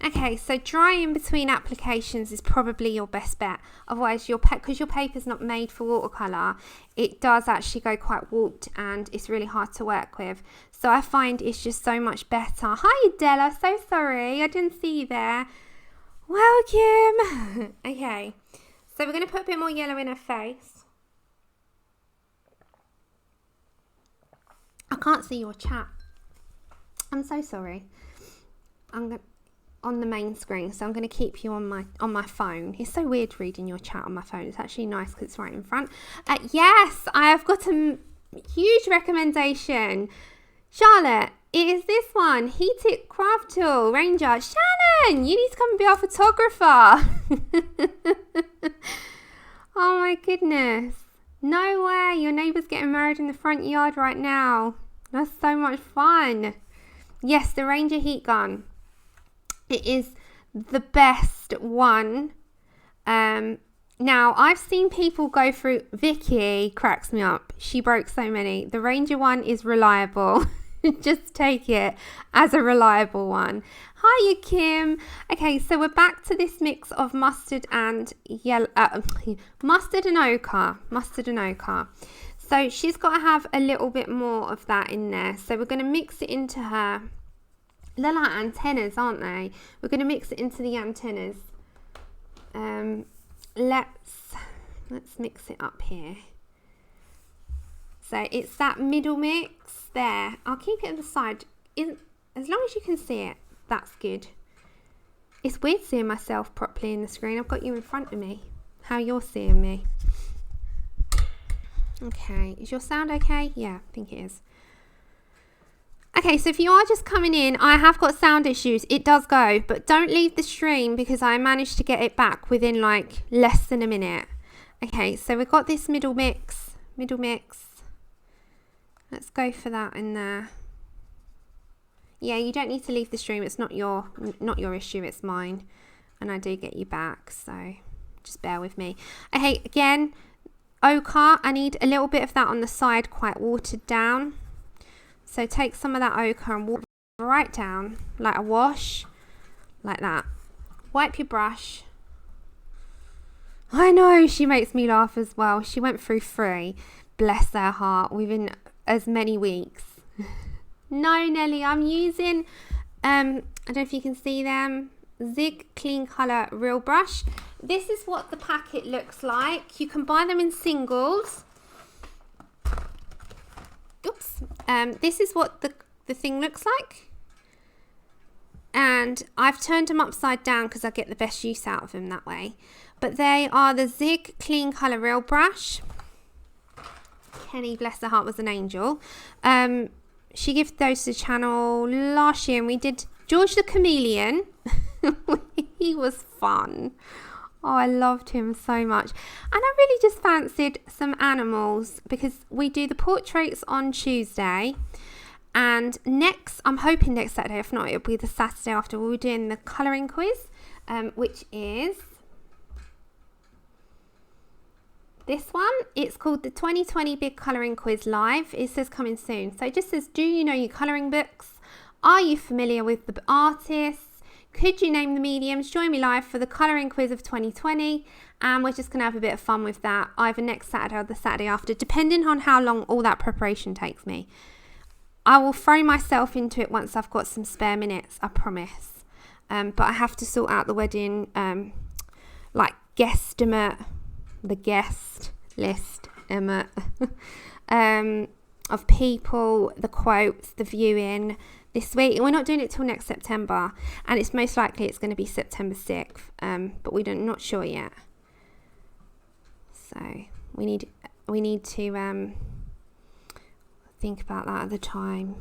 Okay, so drying between applications is probably your best bet. Otherwise, because your paper's not made for watercolor, it does actually go quite warped and it's really hard to work with. So I find it's just so much better. Hi Adela, so sorry, I didn't see you there. Welcome. Okay, so we're going to put a bit more yellow in her face. I can't see your chat. I'm so sorry. I'm on the main screen, so I'm going to keep you on my phone. It's so weird reading your chat on my phone. It's actually nice because it's right in front. Yes, I have got a huge recommendation. Charlotte, it is this one, Heated Craft Tool Ranger. Shannon, you need to come and be our photographer. Oh my goodness, no way, your neighbour's getting married in the front yard right now. That's so much fun. Yes, the Ranger heat gun. It is the best one. Now, I've seen people go through... Vicky cracks me up. She broke so many. The Ranger one is reliable. Just take it as a reliable one. Hiya, Kim. Okay, so we're back to this mix of mustard and yellow... mustard and ochre. Mustard and ochre. So she's got to have a little bit more of that in there. So we're going to mix it into her... They're like antennas, aren't they? We're going to mix it into the antennas. Let's mix it up here. So it's that middle mix there. I'll keep it on the side. As long as you can see it, that's good. It's weird seeing myself properly in the screen. I've got you in front of me. How you're seeing me. Okay, is your sound okay? Yeah, I think it is. Okay, so if you are just coming in, I have got sound issues. It does go, but don't leave the stream because I managed to get it back within like less than a minute. Okay, so we've got this middle mix. Let's go for that in there. Yeah, you don't need to leave the stream. It's not your issue, it's mine. And I do get you back, so just bear with me. Okay, again, ochre. I need a little bit of that on the side, quite watered down. So take some of that ochre and water right down, like a wash, like that. Wipe your brush. I know, she makes me laugh as well. She went through 3, bless her heart, within as many weeks. No, Nelly, I'm using, I don't know if you can see them, Zig Clean Colour Real Brush. This is what the packet looks like. You can buy them in singles. Oops. This is what the thing looks like. And I've turned them upside down because I get the best use out of them that way. But they are the Zig Clean Colour Real Brush. Kenny, bless her heart, was an angel. She gifted those to the channel last year, and we did George the Chameleon. He was fun. Oh, I loved him so much. And I really just fancied some animals because we do the portraits on Tuesday. And next, I'm hoping next Saturday, if not, it'll be the Saturday after, we'll be doing the colouring quiz, which is this one. It's called the 2020 Big Colouring Quiz Live. It says coming soon. So it just says, do you know your colouring books? Are you familiar with the artists? Could you name the mediums? Join me live for the colouring quiz of 2020. And we're just going to have a bit of fun with that, either next Saturday or the Saturday after, depending on how long all that preparation takes me. I will throw myself into it once I've got some spare minutes, I promise. But I have to sort out the wedding, like guesstimate, the guest list, of people, the quotes, the viewing this week. We're not doing it till next September, and it's most likely it's going to be September 6th, but we're not sure yet. So we need to think about that at the time.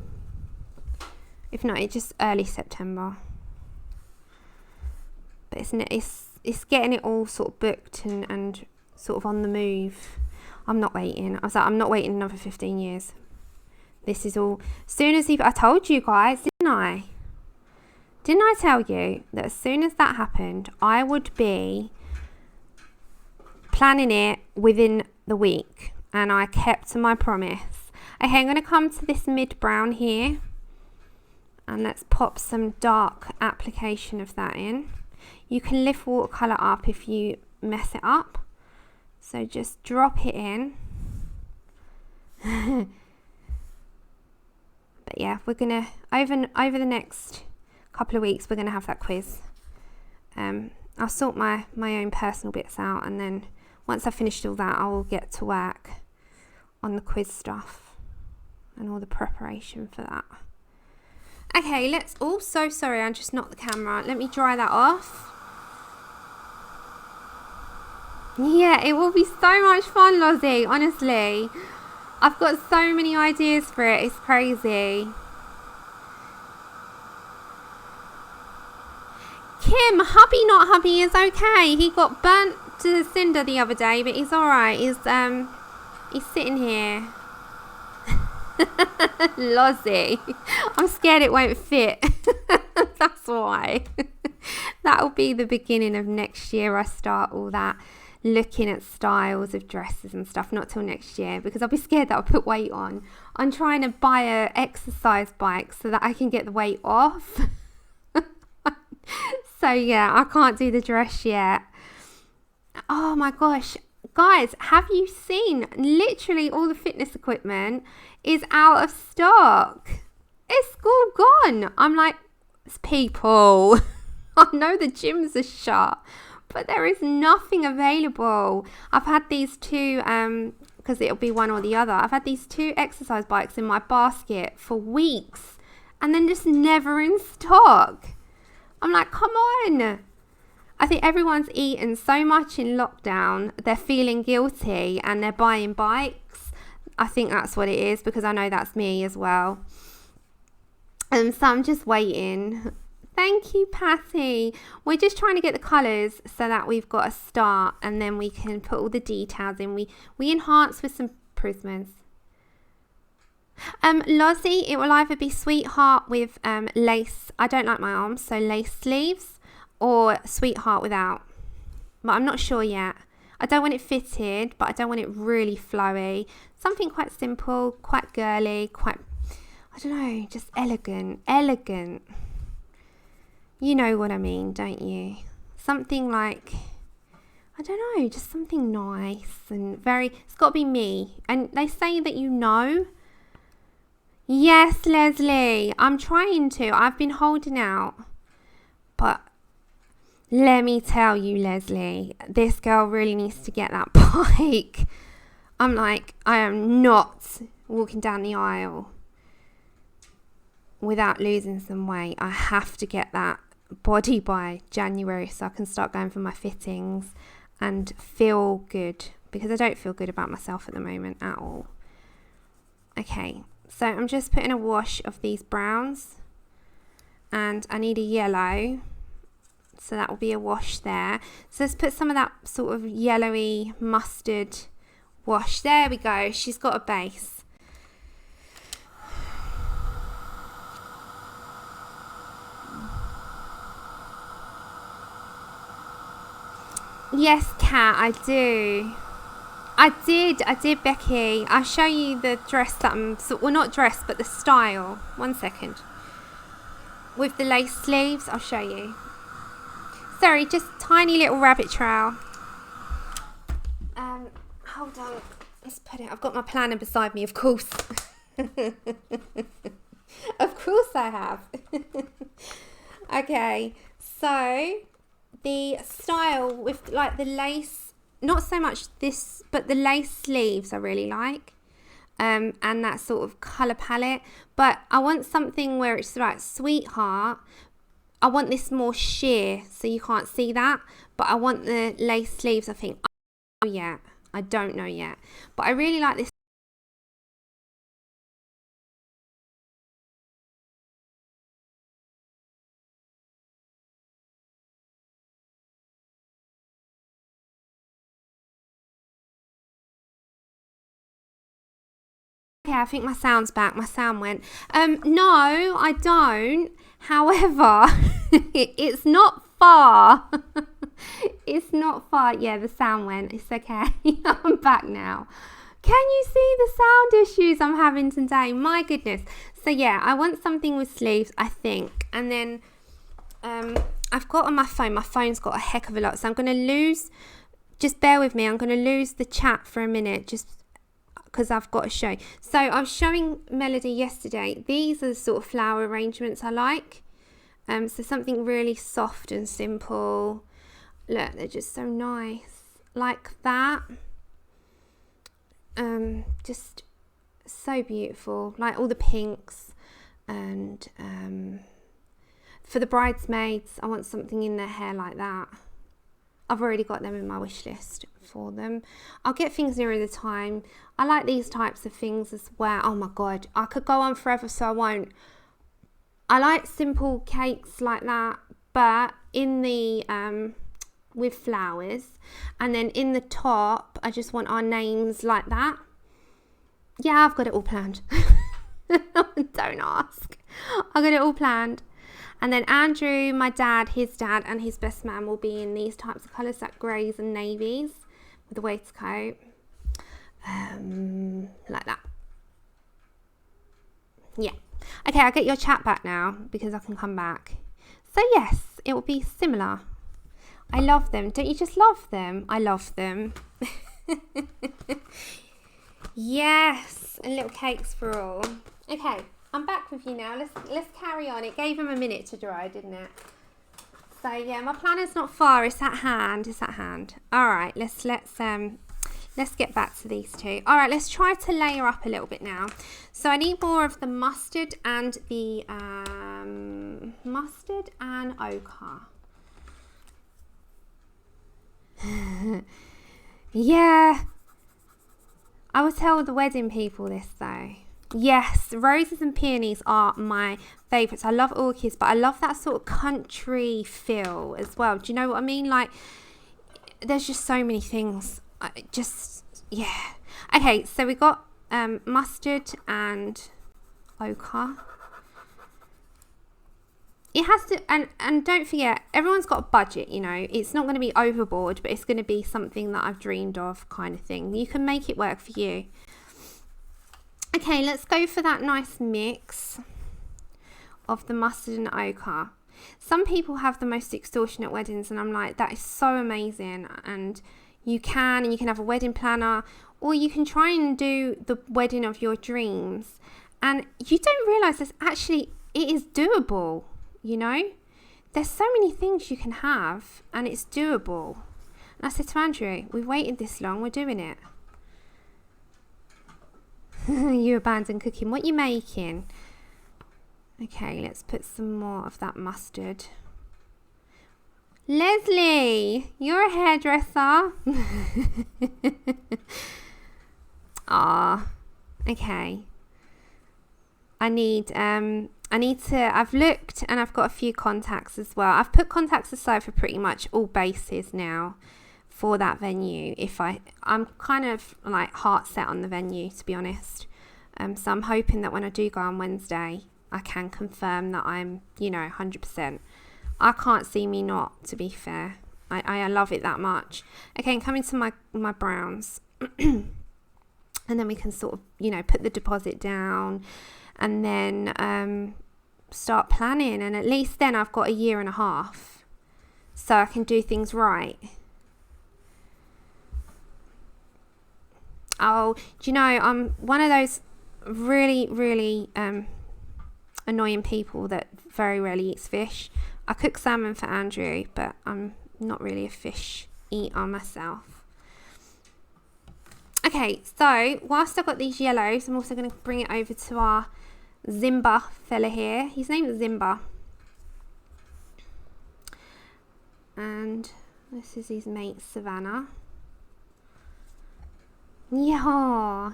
If not, it's just early September. But it's getting it all sort of booked and sort of on the move. I'm not waiting. I'm not waiting another 15 years. This is all, soon as I told you guys, didn't I? Didn't I tell you that as soon as that happened, I would be planning it within the week, and I kept to my promise. Okay, I'm going to come to this mid brown here, and let's pop some dark application of that in. You can lift watercolor up if you mess it up, so just drop it in. But yeah, we're gonna over the next couple of weeks we're gonna have that quiz. I'll sort my own personal bits out, and then once I've finished all that, I will get to work on the quiz stuff and all the preparation for that. Okay, let's. Oh, so sorry, I just knocked the camera. Let me dry that off. Yeah, it will be so much fun, Lozzie. Honestly, I've got so many ideas for it. It's crazy. Kim, hubby not hubby is okay. He got burnt to cinder the other day, but he's alright. He's sitting here. Lozzie, I'm scared it won't fit. That's why. That'll be the beginning of next year. I start all that looking at styles of dresses and stuff. Not till next year, because I'll be scared that I'll put weight on. I'm trying to buy a exercise bike so that I can get the weight off. So yeah, I can't do the dress yet. Oh my gosh, guys, have you seen literally all the fitness equipment is out of stock? It's all gone. I'm like, it's people. I know the gyms are shut, but there is nothing available. I've had these two, because it'll be one or the other. I've had these two exercise bikes in my basket for weeks, and then just never in stock. I'm like, come on. I think everyone's eaten so much in lockdown, they're feeling guilty and they're buying bikes. I think that's what it is, because I know that's me as well. And so I'm just waiting. Thank you, Patty. We're just trying to get the colours so that we've got a start, and then we can put all the details in. We enhance with some prismas. Lozzie, it will either be Sweetheart with lace. I don't like my arms, so lace sleeves, or Sweetheart without. But I'm not sure yet. I don't want it fitted, but I don't want it really flowy. Something quite simple, quite girly, quite, I don't know, just elegant. You know what I mean, don't you? Something like, I don't know, just something nice and very, it's got to be me. And they say that you know Yes, Leslie, I'm trying to. I've been holding out. But let me tell you, Leslie, this girl really needs to get that bike. I'm like, I am not walking down the aisle without losing some weight. I have to get that body by January so I can start going for my fittings and feel good, because I don't feel good about myself at the moment at all. Okay, so I'm just putting a wash of these browns, and I need a yellow, so that will be a wash there. So let's put some of that sort of yellowy mustard wash. There we go, she's got a base. Yes, Kat, I do. I did, Becky. I'll show you the dress that I'm, well, not dress, but the style. 1 second. With the lace sleeves, I'll show you. Sorry, just tiny little rabbit trail. Hold on. Let's put it, I've got my planner beside me, of course. Of course I have. Okay, so the style with like the lace, not so much this, but the lace sleeves I really like, and that sort of colour palette. But I want something where it's like sweetheart. I want this more sheer, so you can't see that, but I want the lace sleeves. I think, oh yeah, I don't know yet, but I really like this. Okay, I think my sound's back. My sound went. No, I don't. However, it's not far. It's not far. Yeah, the sound went. It's okay. I'm back now. Can you see the sound issues I'm having today? My goodness. So yeah, I want something with sleeves, I think. And then I've got on my phone's got a heck of a lot. So I'm going to lose, just bear with me. I'm going to lose the chat for a minute, just because I've got to show. So I was showing Melody yesterday. These are the sort of flower arrangements I like. So something really soft and simple. Look, they're just so nice. Like that. Just so beautiful. Like all the pinks. And for the bridesmaids, I want something in their hair like that. I've already got them in my wish list for them. I'll get things nearer the time. I like these types of things as well. Oh my god, I could go on forever, so I won't. I like simple cakes like that, but in the with flowers, and then in the top I just want our names like that. Yeah, I've got it all planned. Don't ask. I've got it all planned. And then Andrew, my dad, his dad and his best man will be in these types of colours, like greys and navies with the waistcoat. Like that. Yeah. Okay, I'll get your chat back now because I can come back. So yes, it will be similar. I love them. Don't you just love them? I love them. Yes, and little cakes for all. Okay. I'm back with you now. Let's carry on. It gave him a minute to dry, didn't it? So yeah, my planner's not far. It's at hand. It's at hand. All right. Let's get back to these two. All right. Let's try to layer up a little bit now. So I need more of the mustard and the mustard and ochre. Yeah. I will tell the wedding people this though. Yes, roses and peonies are my favourites. I love orchids, but I love that sort of country feel as well. Do you know what I mean? Like, there's just so many things. Yeah. Okay, so we got mustard and ochre. It has to, and don't forget, everyone's got a budget, you know. It's not going to be overboard, but it's going to be something that I've dreamed of kind of thing. You can make it work for you. Okay, let's go for that nice mix of the mustard and ochre. Some people have the most extortionate weddings, and I'm like, that is so amazing. And you can have a wedding planner, or you can try and do the wedding of your dreams And you don't realise this actually, it is doable, you know. There's so many things you can have and it's doable. And I said to Andrew, we've waited this long, we're doing it. You abandoned cooking. What are you making? Okay, let's put some more of that mustard. Leslie, you're a hairdresser. Ah, okay. I've looked and I've got a few contacts as well. I've put contacts aside for pretty much all bases now for that venue. I'm kind of like heart set on the venue, to be honest. So I'm hoping that when I do go on Wednesday, I can confirm that I'm, 100%. I can't see me not, to be fair. I love it that much. Okay, and coming to my browns. And then we can sort of, put the deposit down and then start planning. And at least then I've got a year and a half. So I can do things right. Oh, do you know, I'm one of those really, really annoying people that very rarely eats fish. I cook salmon for Andrew, but I'm not really a fish eater myself. Okay, so whilst I've got these yellows, I'm also going to bring it over to our Zimba fella here. His name is Zimba. And this is his mate, Savannah. Yeah.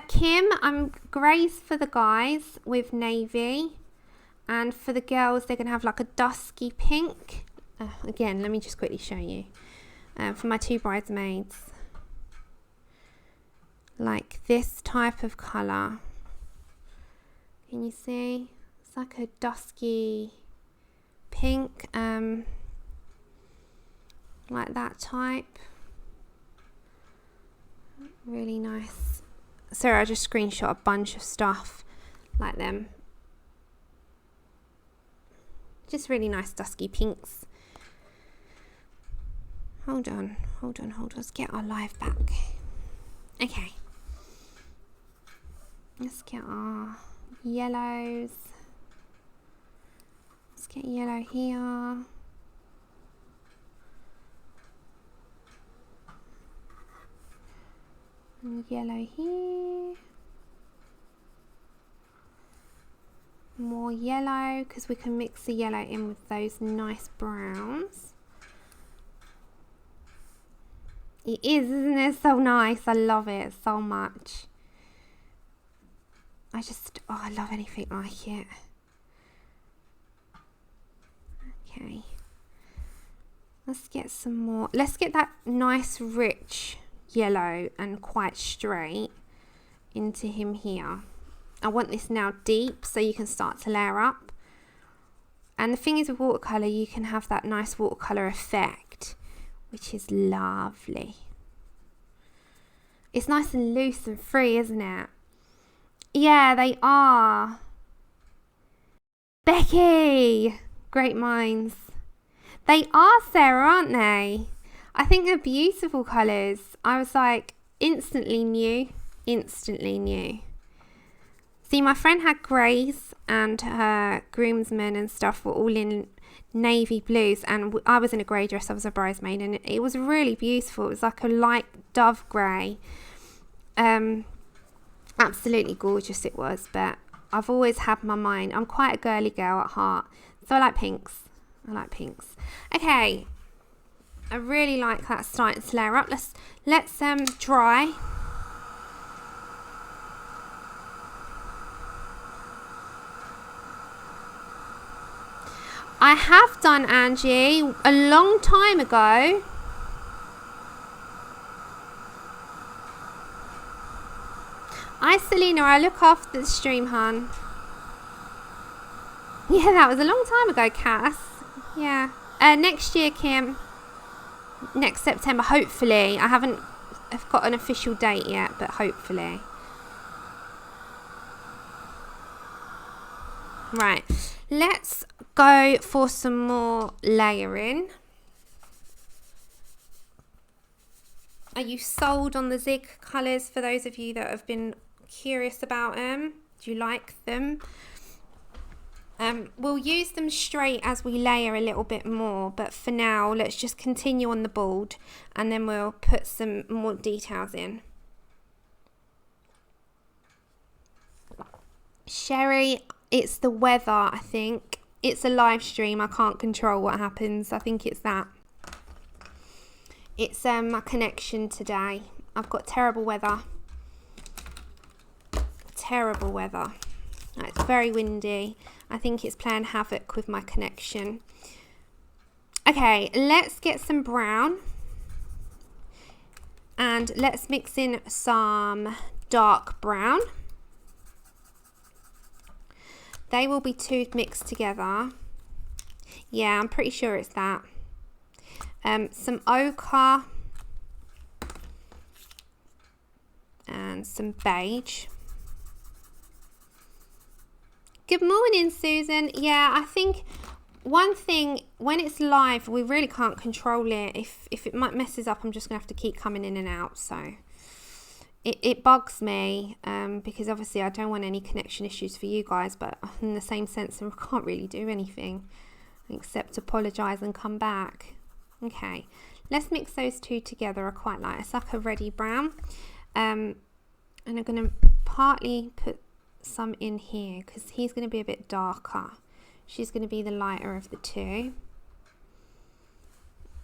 Kim, I'm greys for the guys with navy. And for the girls, they're going to have like a dusky pink. Again, let me just quickly show you. For my two bridesmaids. Like this type of colour. Can you see? It's like a dusky pink. Like that type. Really nice. Sorry, I just screenshot a bunch of stuff like them. Just really nice dusky pinks. Hold on. Let's get our live back. Okay. Let's get our yellows. Let's get yellow here. And yellow here. More yellow, because we can mix the yellow in with those nice browns. It is, isn't it? So nice. I love it so much. I love anything like it. Okay. Let's get some more. Let's get that nice rich yellow and quite straight into him here. I want this now deep so you can start to layer up. And the thing is with watercolor, you can have that nice watercolor effect, which is lovely. It's nice and loose and free, isn't it? Yeah, they are. Becky! Great minds. They are, Sarah, aren't they? I think they're beautiful colours. I was like, instantly knew. See, my friend had greys and her groomsmen and stuff were all in navy blues, and I was in a grey dress. I was a bridesmaid, and it was really beautiful. It was like a light dove grey. Absolutely gorgeous it was, but I've always had my mind. I'm quite a girly girl at heart, so I like pinks. Okay, I really like that starting to layer up. Let's dry. I have done, Angie, a long time ago. Hi, Selena. I look after the stream, hun. Yeah, that was a long time ago, Cass. Yeah. Next year, Kim. Next September, hopefully. I've got an official date yet, but hopefully. Right. Let's go for some more layering. Are you sold on the Zig colours, for those of you that have been curious about them? Do you like them? We'll use them straight as we layer a little bit more, but for now let's just continue on the board and then we'll put some more details in. Sherry, it's the weather, I think. It's a live stream, I can't control what happens. I think it's that. It's my connection today. I've got terrible weather. Terrible weather. It's very windy. I think it's playing havoc with my connection. Okay, let's get some brown. And let's mix in some dark brown. They will be two mixed together. Yeah, I'm pretty sure it's that. Some ochre. And some beige. Good morning, Susan. Yeah, I think one thing, when it's live, we really can't control it. If it might messes up, I'm just going to have to keep coming in and out. So it bugs me because obviously I don't want any connection issues for you guys. But in the same sense, I can't really do anything except apologise and come back. Okay, let's mix those two together. I quite like it. It's like a reddy brown. And I'm going to partly put some in here because he's going to be a bit darker. She's going to be the lighter of the two.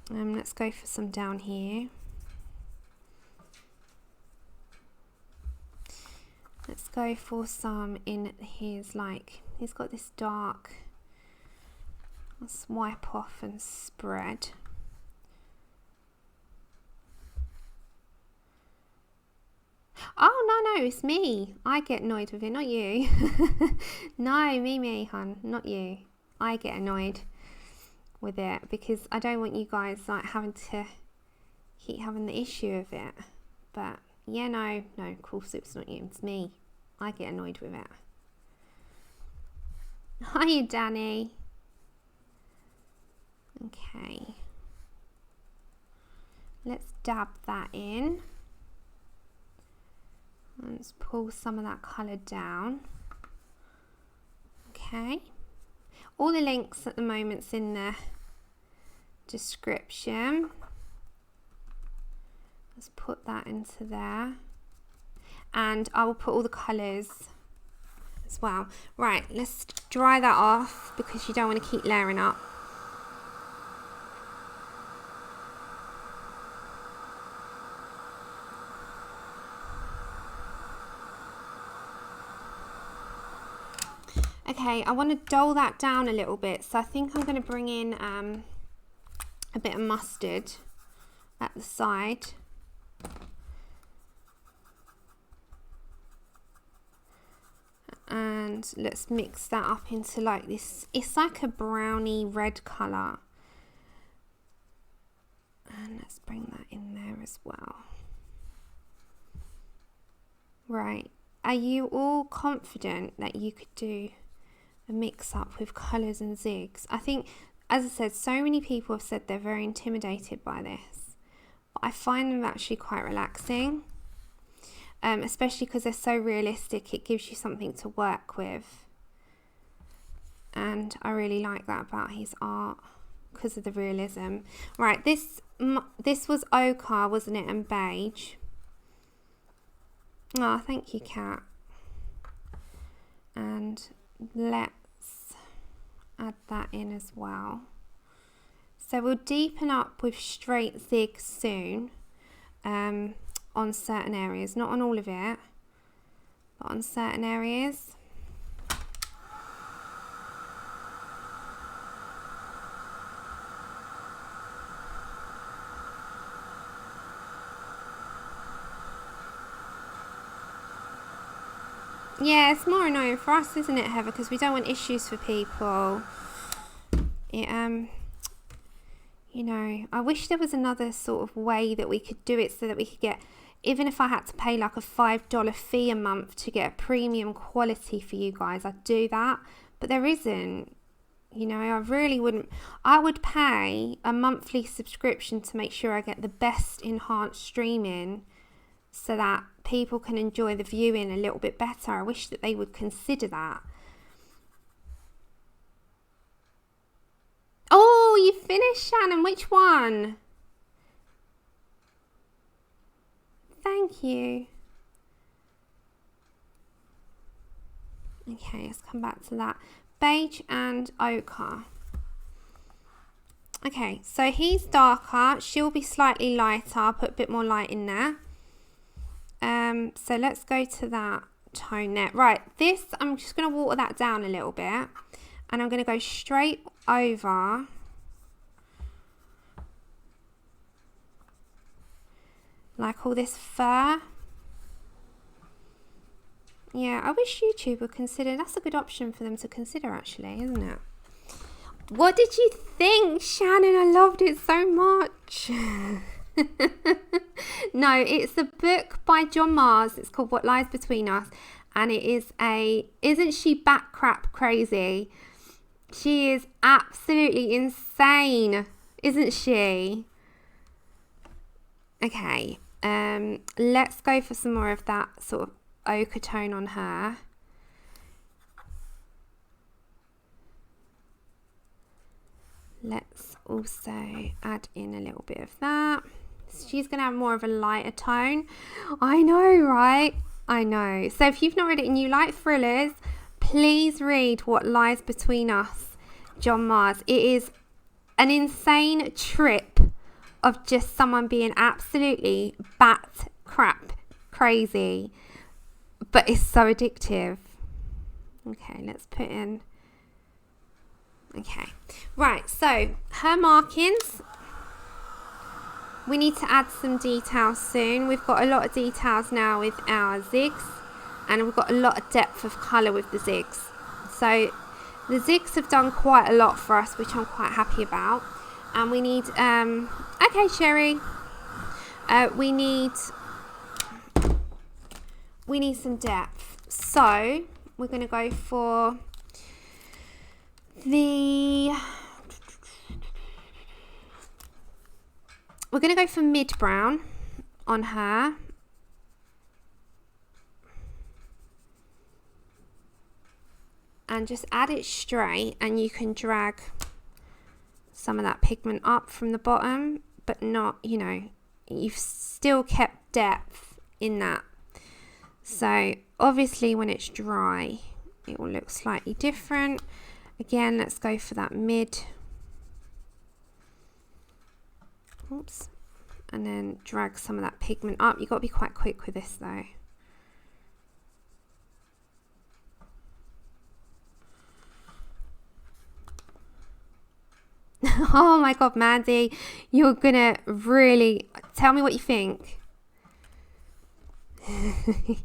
Let's go for some down here. Let's go for some in his, like, he's got this dark. Let's wipe off and spread. Oh, no, it's me. I get annoyed with it, not you. No, me, hun, not you. I get annoyed with it because I don't want you guys like having to keep having the issue of it. But yeah, no, of course it's not you, it's me. I get annoyed with it. Hiya, Danny. Okay. Let's dab that in. Let's pull some of that colour down. Okay. All the links at the moment's in the description. Let's put that into there. And I will put all the colours as well. Right, let's dry that off because you don't want to keep layering up. Okay, I want to dull that down a little bit, so I think I'm going to bring in a bit of mustard at the side. And let's mix that up into like this, it's like a browny red colour. And let's bring that in there as well. Right, are you all confident that you could do a mix up with colours and zigs? I think, as I said, so many people have said they're very intimidated by this, but I find them actually quite relaxing, especially because they're so realistic. It gives you something to work with, and I really like that about his art because of the realism. Right, this was ochre, wasn't it, and beige. Oh, thank you, Kat. And let's add that in as well. So we'll deepen up with straight zig soon on certain areas, not on all of it, but on certain areas. Yeah, it's more annoying for us, isn't it, Heather? Because we don't want issues for people. It, you know, I wish there was another sort of way that we could do it so that we could get, even if I had to pay like a $5 fee a month to get a premium quality for you guys, I'd do that. But there isn't. You know, I really wouldn't. I would pay a monthly subscription to make sure I get the best enhanced streaming so that people can enjoy the viewing a little bit better. I wish that they would consider that. Oh, you finished, Shannon. Which one? Thank you. Okay, let's come back to that. Beige and ochre. Okay, so he's darker. She'll be slightly lighter. I'll put a bit more light in there. So let's go to that tone there. Right, this, I'm just going to water that down a little bit. And I'm going to go straight over like all this fur. Yeah, I wish YouTube would consider, that's a good option for them to consider actually, isn't it? What did you think, Shannon? I loved it so much. No, it's a book by John Mars. It's called What Lies Between Us. And it is isn't she bat crap crazy? She is absolutely insane, isn't she? Okay, let's go for some more of that sort of ochre tone on her. Let's also add in a little bit of that. She's going to have more of a lighter tone. I know, right? I know. So if you've not read it and you like thrillers, please read What Lies Between Us, John Mars. It is an insane trip of just someone being absolutely bat crap crazy, but it's so addictive. Okay, let's put in. Okay, right, so her markings. We need to add some details soon. We've got a lot of details now with our zigs, and we've got a lot of depth of colour with the zigs. So the zigs have done quite a lot for us, which I'm quite happy about. And we need, okay, Sherry, we need some depth. So we're going to go for we're going to go for mid brown on her. And just add it straight, and you can drag some of that pigment up from the bottom, but not, you know, you've still kept depth in that. So obviously when it's dry, it will look slightly different. Again, let's go for that mid. Oops. And then drag some of that pigment up. You've got to be quite quick with this though. Oh my God, Mandy, you're gonna really tell me what you think.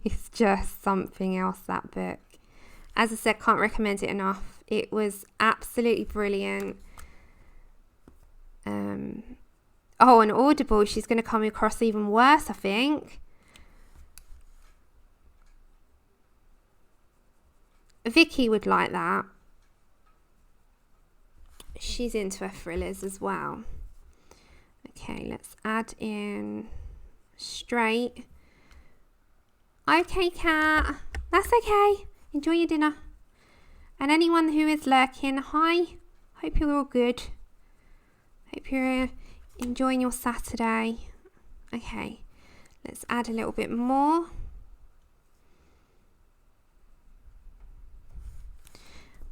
It's just something else, that book. As I said, can't recommend it enough. It was absolutely brilliant. Oh, and Audible, she's going to come across even worse, I think. Vicky would like that. She's into her thrillers as well. Okay, let's add in straight. Okay, Kat, that's okay. Enjoy your dinner. And anyone who is lurking, hi. Hope you're all good. Hope you're enjoying your Saturday. Okay, let's add a little bit more.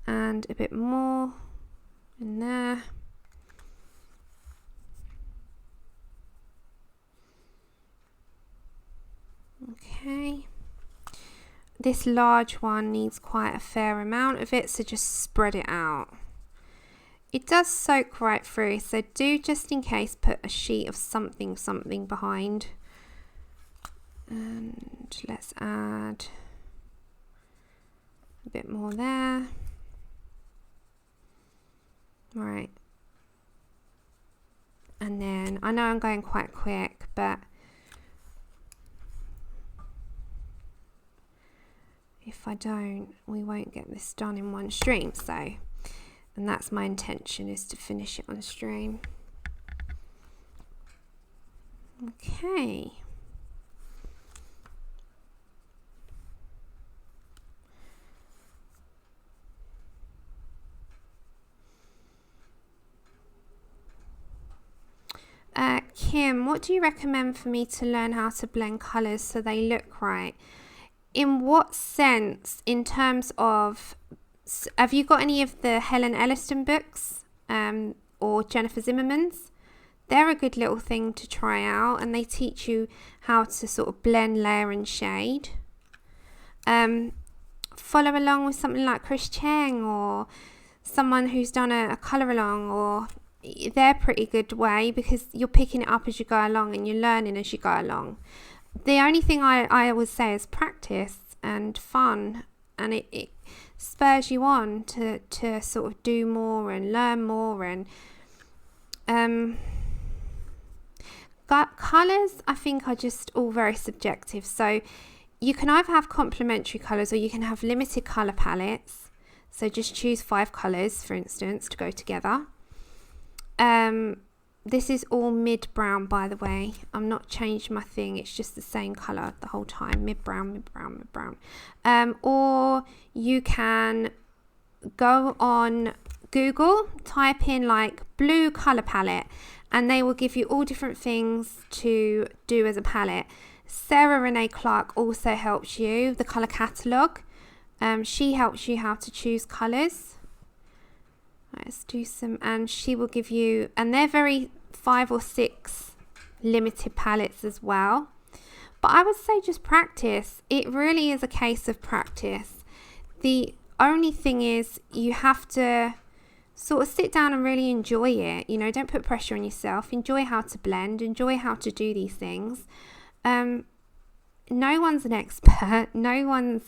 And a bit more in there. Okay. This large one needs quite a fair amount of it, so just spread it out. It does soak right through, so do, just in case, put a sheet of something behind. And let's add a bit more there. Right. And then, I know I'm going quite quick, but if I don't, we won't get this done in one stream, so, and that's my intention, is to finish it on stream. Tim, what do you recommend for me to learn how to blend colours so they look right? In what sense? In terms of, have you got any of the Helen Elliston books or Jennifer Zimmerman's? They're a good little thing to try out, and they teach you how to sort of blend, layer and shade. Follow along with something like Chris Cheng or someone who's done a colour along, or they're pretty good way because you're picking it up as you go along and you're learning as you go along. The only thing I always say is practice and fun, and it spurs you on to sort of do more and learn more. And colours, I think, are just all very subjective. So you can either have complementary colours or you can have limited colour palettes. So just choose 5 colours, for instance, to go together. This is all mid brown, by the way. I'm not changed my thing. It's just the same colour the whole time. Mid brown, mid brown, mid brown. Or you can go on Google, type in like blue colour palette, and they will give you all different things to do as a palette. Sarah Renee Clark also helps you, the colour catalogue. She helps you how to choose colours. Let's do some, and she will give you, and they're very 5 or 6 limited palettes as well. But I would say just practice. It really is a case of practice. The only thing is you have to sort of sit down and really enjoy it. You know, don't put pressure on yourself. Enjoy how to blend, enjoy how to do these things. No one's an expert. No one's,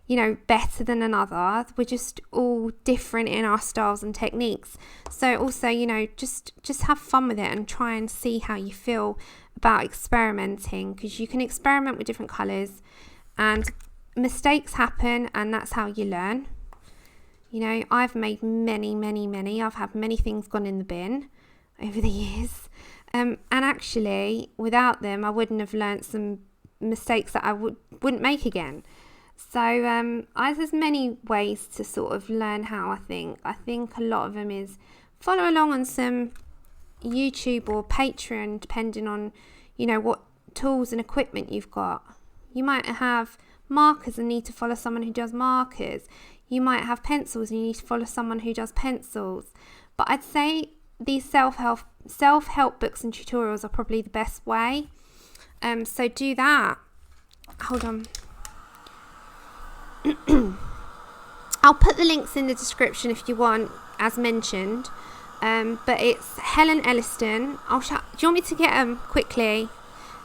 you know, better than another. We're just all different in our styles and techniques. So also, you know, just have fun with it and try and see how you feel about experimenting, because you can experiment with different colours and mistakes happen, and that's how you learn. You know, I've made many. I've had many things gone in the bin over the years. And actually, without them, I wouldn't have learnt some mistakes that I wouldn't make again. So there's many ways to sort of learn how. I think a lot of them is follow along on some YouTube or Patreon, depending on, you know, what tools and equipment you've got. You might have markers and need to follow someone who does markers. You might have pencils and you need to follow someone who does pencils. But I'd say these self-help books and tutorials are probably the best way. So do that. Hold on. I'll put the links in the description if you want, as mentioned. But it's Helen Elliston. Do you want me to get them quickly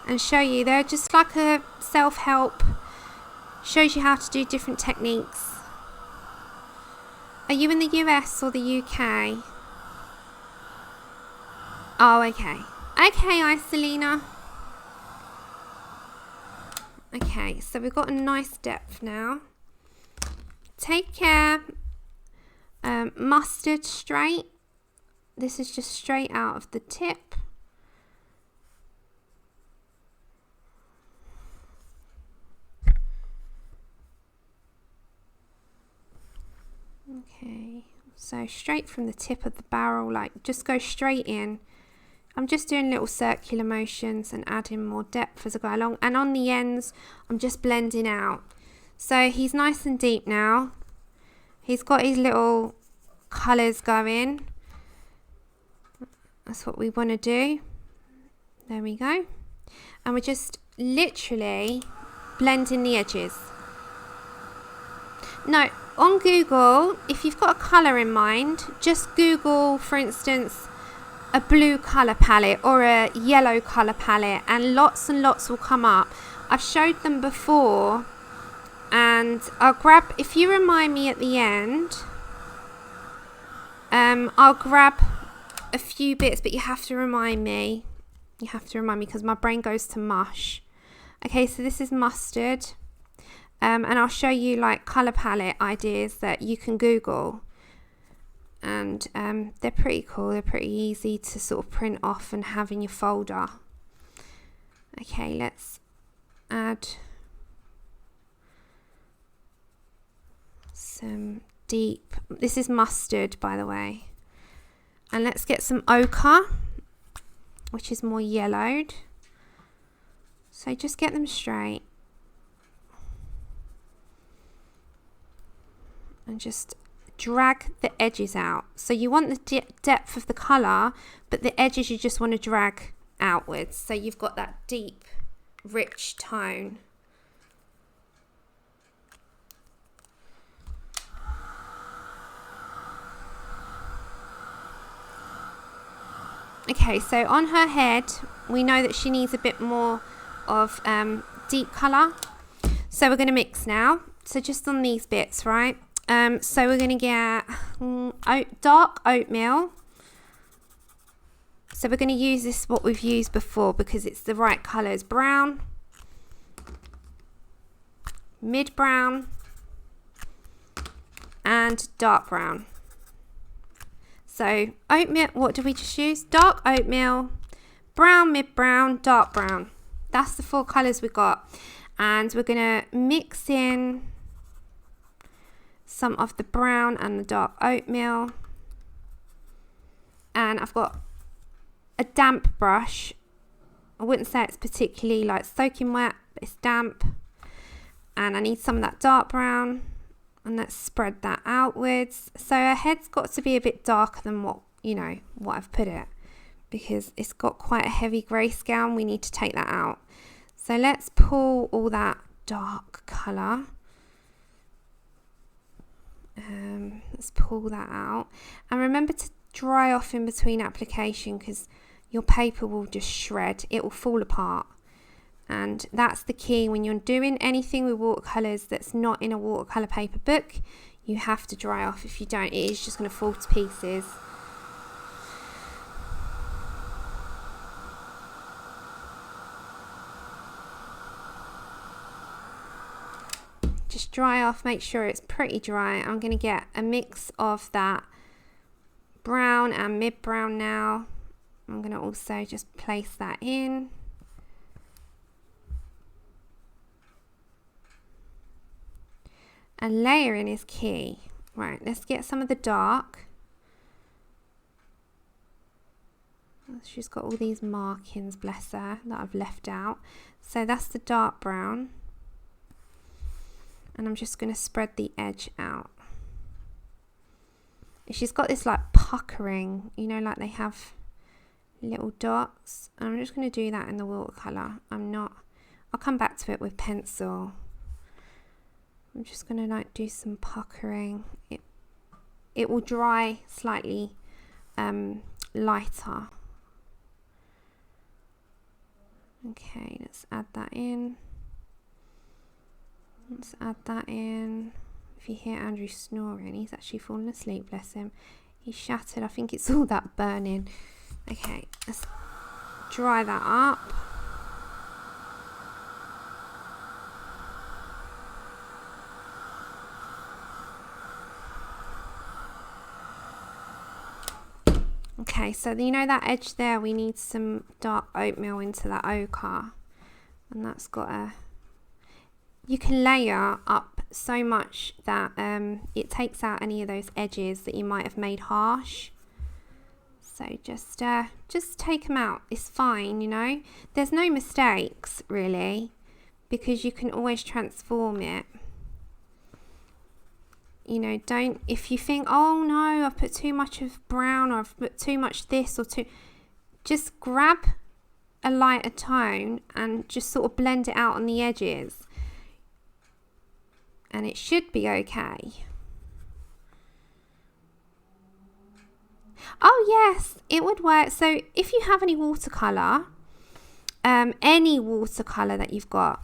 and show you? They're just like a self-help. Shows you how to do different techniques. Are you in the US or the UK? Oh, okay. Okay, Isolina. Okay, so we've got a nice depth now. Take care. Mustard straight. This is just straight out of the tip. Okay, so straight from the tip of the barrel, like just go straight in. I'm just doing little circular motions and adding more depth as I go along, and on the ends I'm just blending out. So he's nice and deep now. He's got his little colours going. That's what we want to do. There we go. And we're just literally blending the edges. No, on Google, if you've got a colour in mind, just Google, for instance, a blue colour palette or a yellow colour palette, and lots will come up. I've showed them before, and I'll grab, if you remind me at the end, I'll grab a few bits, but you have to remind me. You have to remind me because my brain goes to mush. Okay, so this is mustard. And I'll show you like colour palette ideas that you can Google. And they're pretty cool. They're pretty easy to sort of print off and have in your folder. Okay, let's add some deep. This is mustard, by the way. And let's get some ochre. which is more yellowed. So just get them straight. And just drag the edges out. So you want the depth of the colour, but the edges you just want to drag outwards. So you've got that deep, rich tone. Okay, so on her head, we know that she needs a bit more of deep colour. So we're going to mix now. So just on these bits, right? So we're going to get dark oatmeal. So we're going to use this, what we've used before, because it's the right colours. Brown, mid brown, and dark brown. So oatmeal, what did we just use? Dark oatmeal, brown, mid brown, dark brown. That's the 4 colours we got. And we're going to mix in some of the brown and the dark oatmeal. And I've got a damp brush. I wouldn't say it's particularly like soaking wet, but it's damp. And I need some of that dark brown. And let's spread that outwards. So her head's got to be a bit darker than what, you know, what I've put it, because it's got quite a heavy grayscale and we need to take that out. So let's pull all that dark colour. Let's pull that out. And remember to dry off in between application, because your paper will just shred. It will fall apart. And that's the key when you're doing anything with watercolours that's not in a watercolour paper book. You have to dry off. If you don't, it is just going to fall to pieces. Just dry off, make sure it's pretty dry. I'm going to get a mix of that brown and mid brown now. I'm going to also just place that in. And layering is key. Right, let's get some of the dark. She's got all these markings, bless her, that I've left out. So that's the dark brown. And I'm just going to spread the edge out. She's got this like puckering, you know, like they have little dots. And I'm just going to do that in the watercolour. I'll come back to it with pencil. I'm just going to like do some puckering. It will dry slightly lighter. Okay, let's add that in. Let's add that in. If you hear Andrew snoring, he's actually fallen asleep, bless him. He's shattered. I think it's all that burning. Okay, let's dry that up. Okay, so you know that edge there, we need some dark oatmeal into that ochre. And that's got a... You can layer up so much that it takes out any of those edges that you might have made harsh. So just take them out. It's fine, you know. There's no mistakes, really, because you can always transform it. You know, don't, if you think, oh no, I've put too much of brown, or I've put too much this, or just grab a lighter tone and just sort of blend it out on the edges. And it should be okay. Oh yes, it would work. So if you have any watercolour that you've got,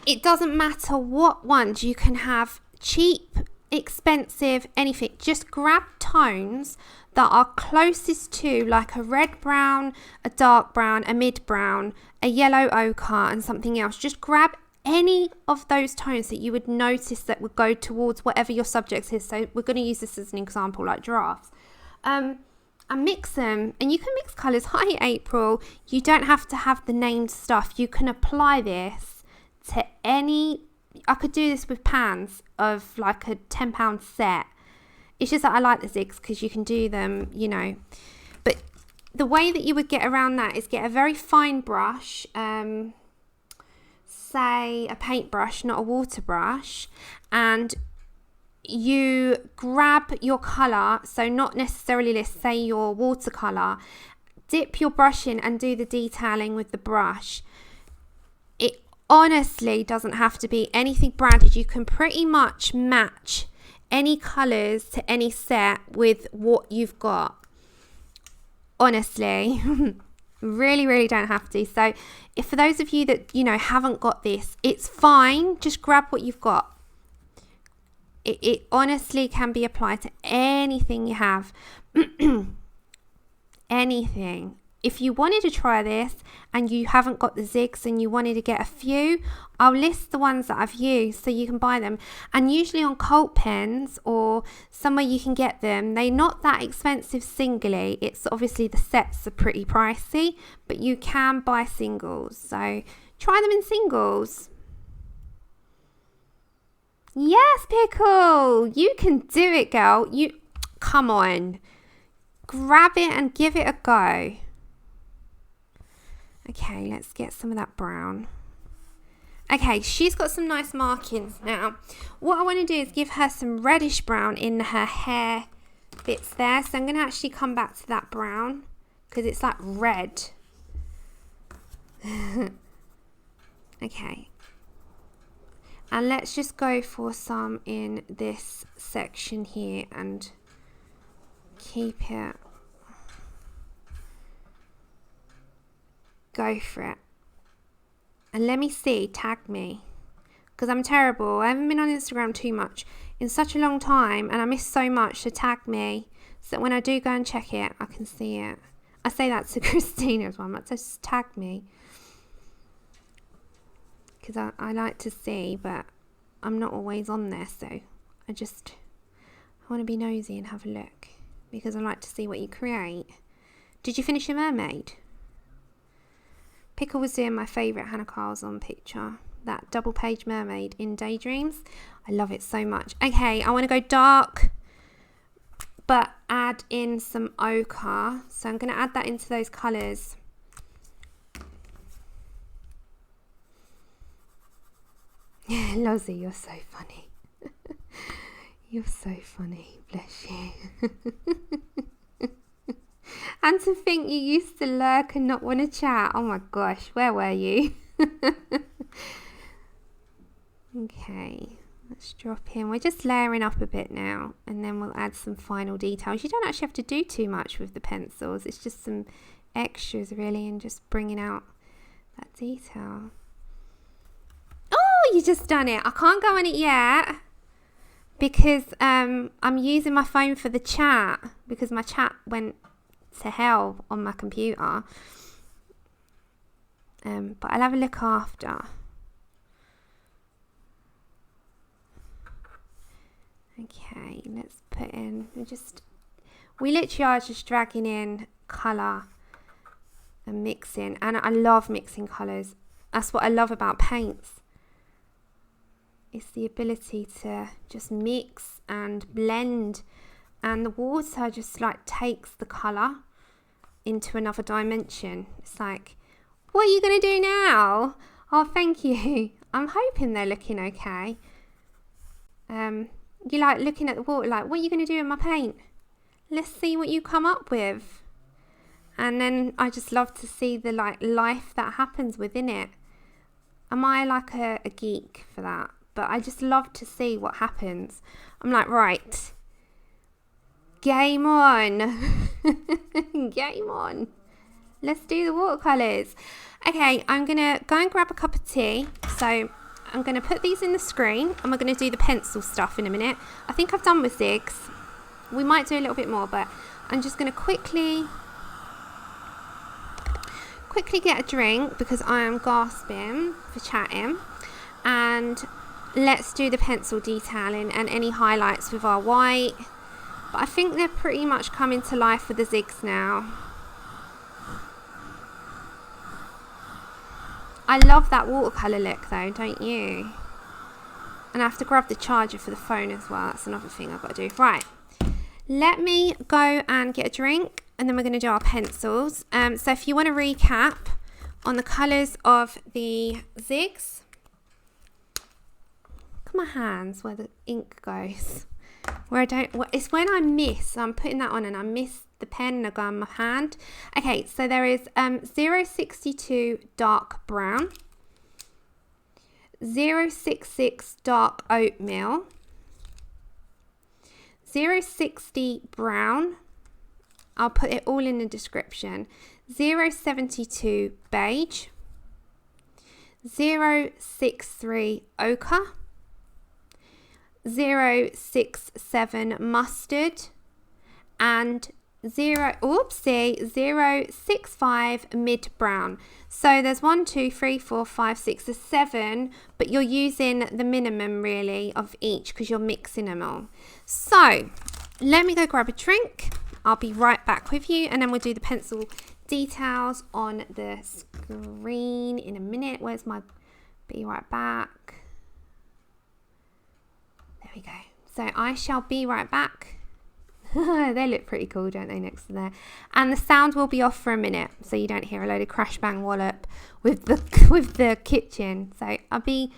it doesn't matter what ones. You can have cheap, expensive, anything. Just grab tones that are closest to like a red brown, a dark brown, a mid brown, a yellow ochre, and something else. Just grab any of those tones that you would notice that would go towards whatever your subject is. So we're going to use this as an example, like giraffes. And mix them. And you can mix colours. Hi, April. You don't have to have the named stuff. You can apply this to any... I could do this with pans of like a £10 set. It's just that I like the zigs because you can do them, you know. But the way that you would get around that is get a very fine brush, say a paintbrush, not a water brush, and you grab your colour, so not necessarily, let's say your watercolour, dip your brush in and do the detailing with the brush. It honestly doesn't have to be anything branded. You can pretty much match any colours to any set with what you've got. Honestly, really don't have to. So if for those of you that, you know, haven't got this, it's fine. Just grab what you've got. It honestly can be applied to anything you have. Anything. If you wanted to try this and you haven't got the zigs and you wanted to get a few, I'll list the ones that I've used so you can buy them. And usually on Cult Pens or somewhere you can get them, they're not that expensive singly. It's obviously the sets are pretty pricey, but you can buy singles. So try them in singles. Yes, Pickle, you can do it, girl. You come on. Grab it and give it a go. Okay, let's get some of that brown. Okay, she's got some nice markings now. What I want to do is give her some reddish brown in her hair bits there. So I'm going to actually come back to that brown because it's like red. Okay. And let's just go for some in this section here and keep it. Go for it. And let me see, tag me. Because I'm terrible. I haven't been on Instagram too much in such a long time and I miss so much, so tag me. So that when I do go and check it, I can see it. I say that to Christina as well. I'm like, just tag me. Because I like to see, but I'm not always on there. So I want to be nosy and have a look. Because I like to see what you create. Did you finish your mermaid? Pickle was doing my favourite Hannah Carlson picture, that double page mermaid in Daydreams. I love it so much. Okay, I want to go dark, but add in some ochre. So I'm going to add that into those colours. Lozzie, you're so funny. You're so funny, bless you. And to think you used to lurk and not want to chat. Oh my gosh, where were you? Okay, let's drop in. We're just layering up a bit now and then we'll add some final details. You don't actually have to do too much with the pencils. It's just some extras really and just bringing out that detail. Oh, you just done it. I can't go on it yet because I'm using my phone for the chat because my chat went to hell on my computer, but I'll have a look after. Okay, let's put in, we literally are just dragging in colour and mixing, and I love mixing colours. That's what I love about paints. It's the ability to just mix and blend, and the water just like takes the colour into another dimension. It's like, what are you going to do now? Oh, thank you. I'm hoping they're looking okay. You like looking at the water like, what are you going to do in my paint? Let's see what you come up with. And then I just love to see the like life that happens within it. Am I like a geek for that? But I just love to see what happens. I'm like, right, game on. Game on. Let's do the watercolours. Okay, I'm going to go and grab a cup of tea. So I'm going to put these in the screen and we're going to do the pencil stuff in a minute. I think I've done with zigs. We might do a little bit more, but I'm just going to quickly get a drink because I am gasping for chatting. And let's do the pencil detailing and any highlights with our white. But I think they're pretty much coming to life with the zigs now. I love that watercolour look though, don't you? And I have to grab the charger for the phone as well. That's another thing I've got to do. Right, Let me go and get a drink and then we're going to do our pencils. So if you want to recap on the colours of the zigs, look at my hands where the ink goes. Where I don't, it's when I miss, so I'm putting that on and I miss the pen and I go on my hand. Okay, so there is 062 dark brown, 066 dark oatmeal, 060 brown, I'll put it all in the description, 072 beige, 063 ochre, 067 mustard, and 065 mid brown. So there's 1, 2, 3, 4, 5, 6, there's 7, but you're using the minimum really of each because you're mixing them all. So let me go grab a drink. I'll be right back with you and then we'll do the pencil details on the screen in a minute. Where's my be right back? There we go. So I shall be right back. They look pretty cool, don't they, next to there? And the sound will be off for a minute, so you don't hear a load of crash bang wallop with the kitchen. So I'll be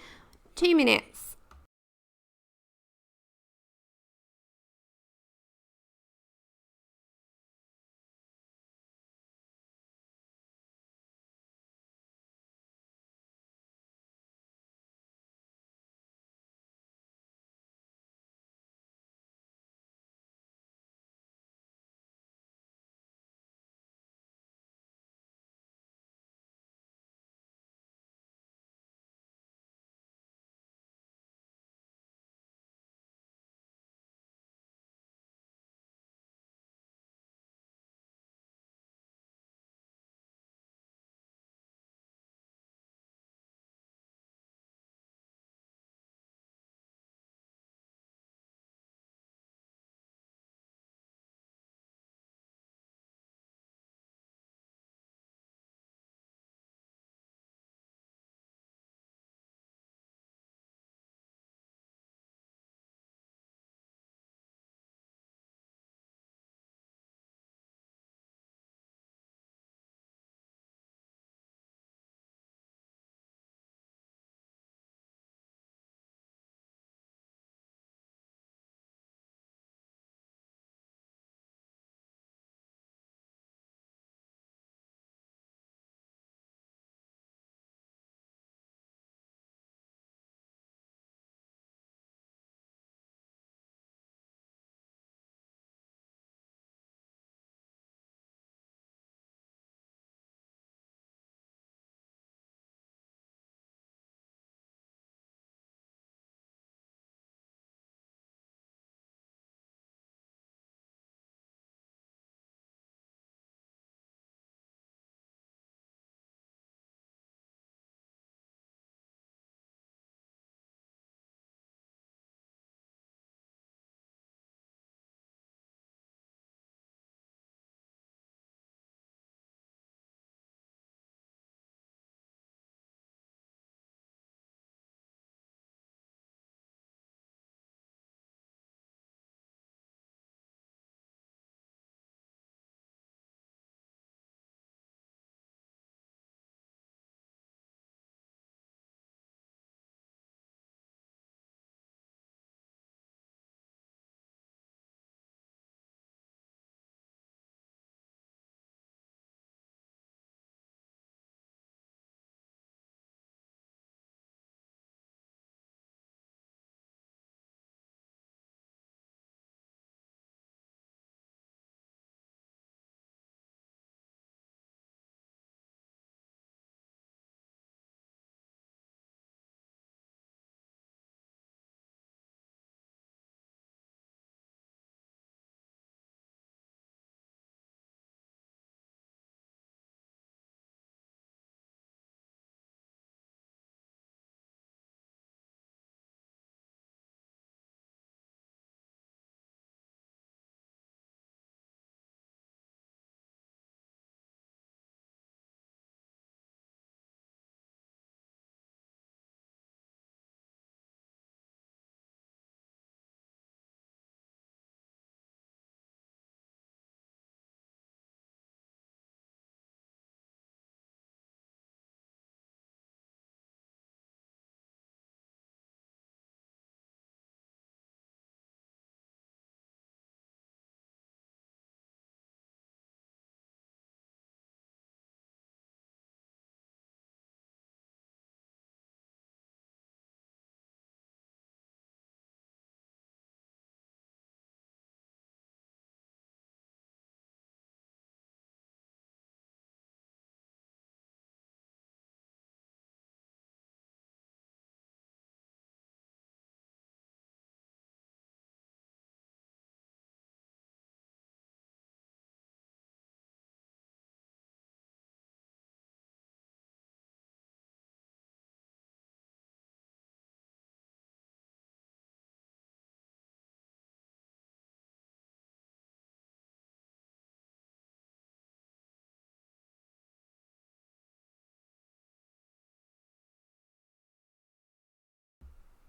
2 minutes.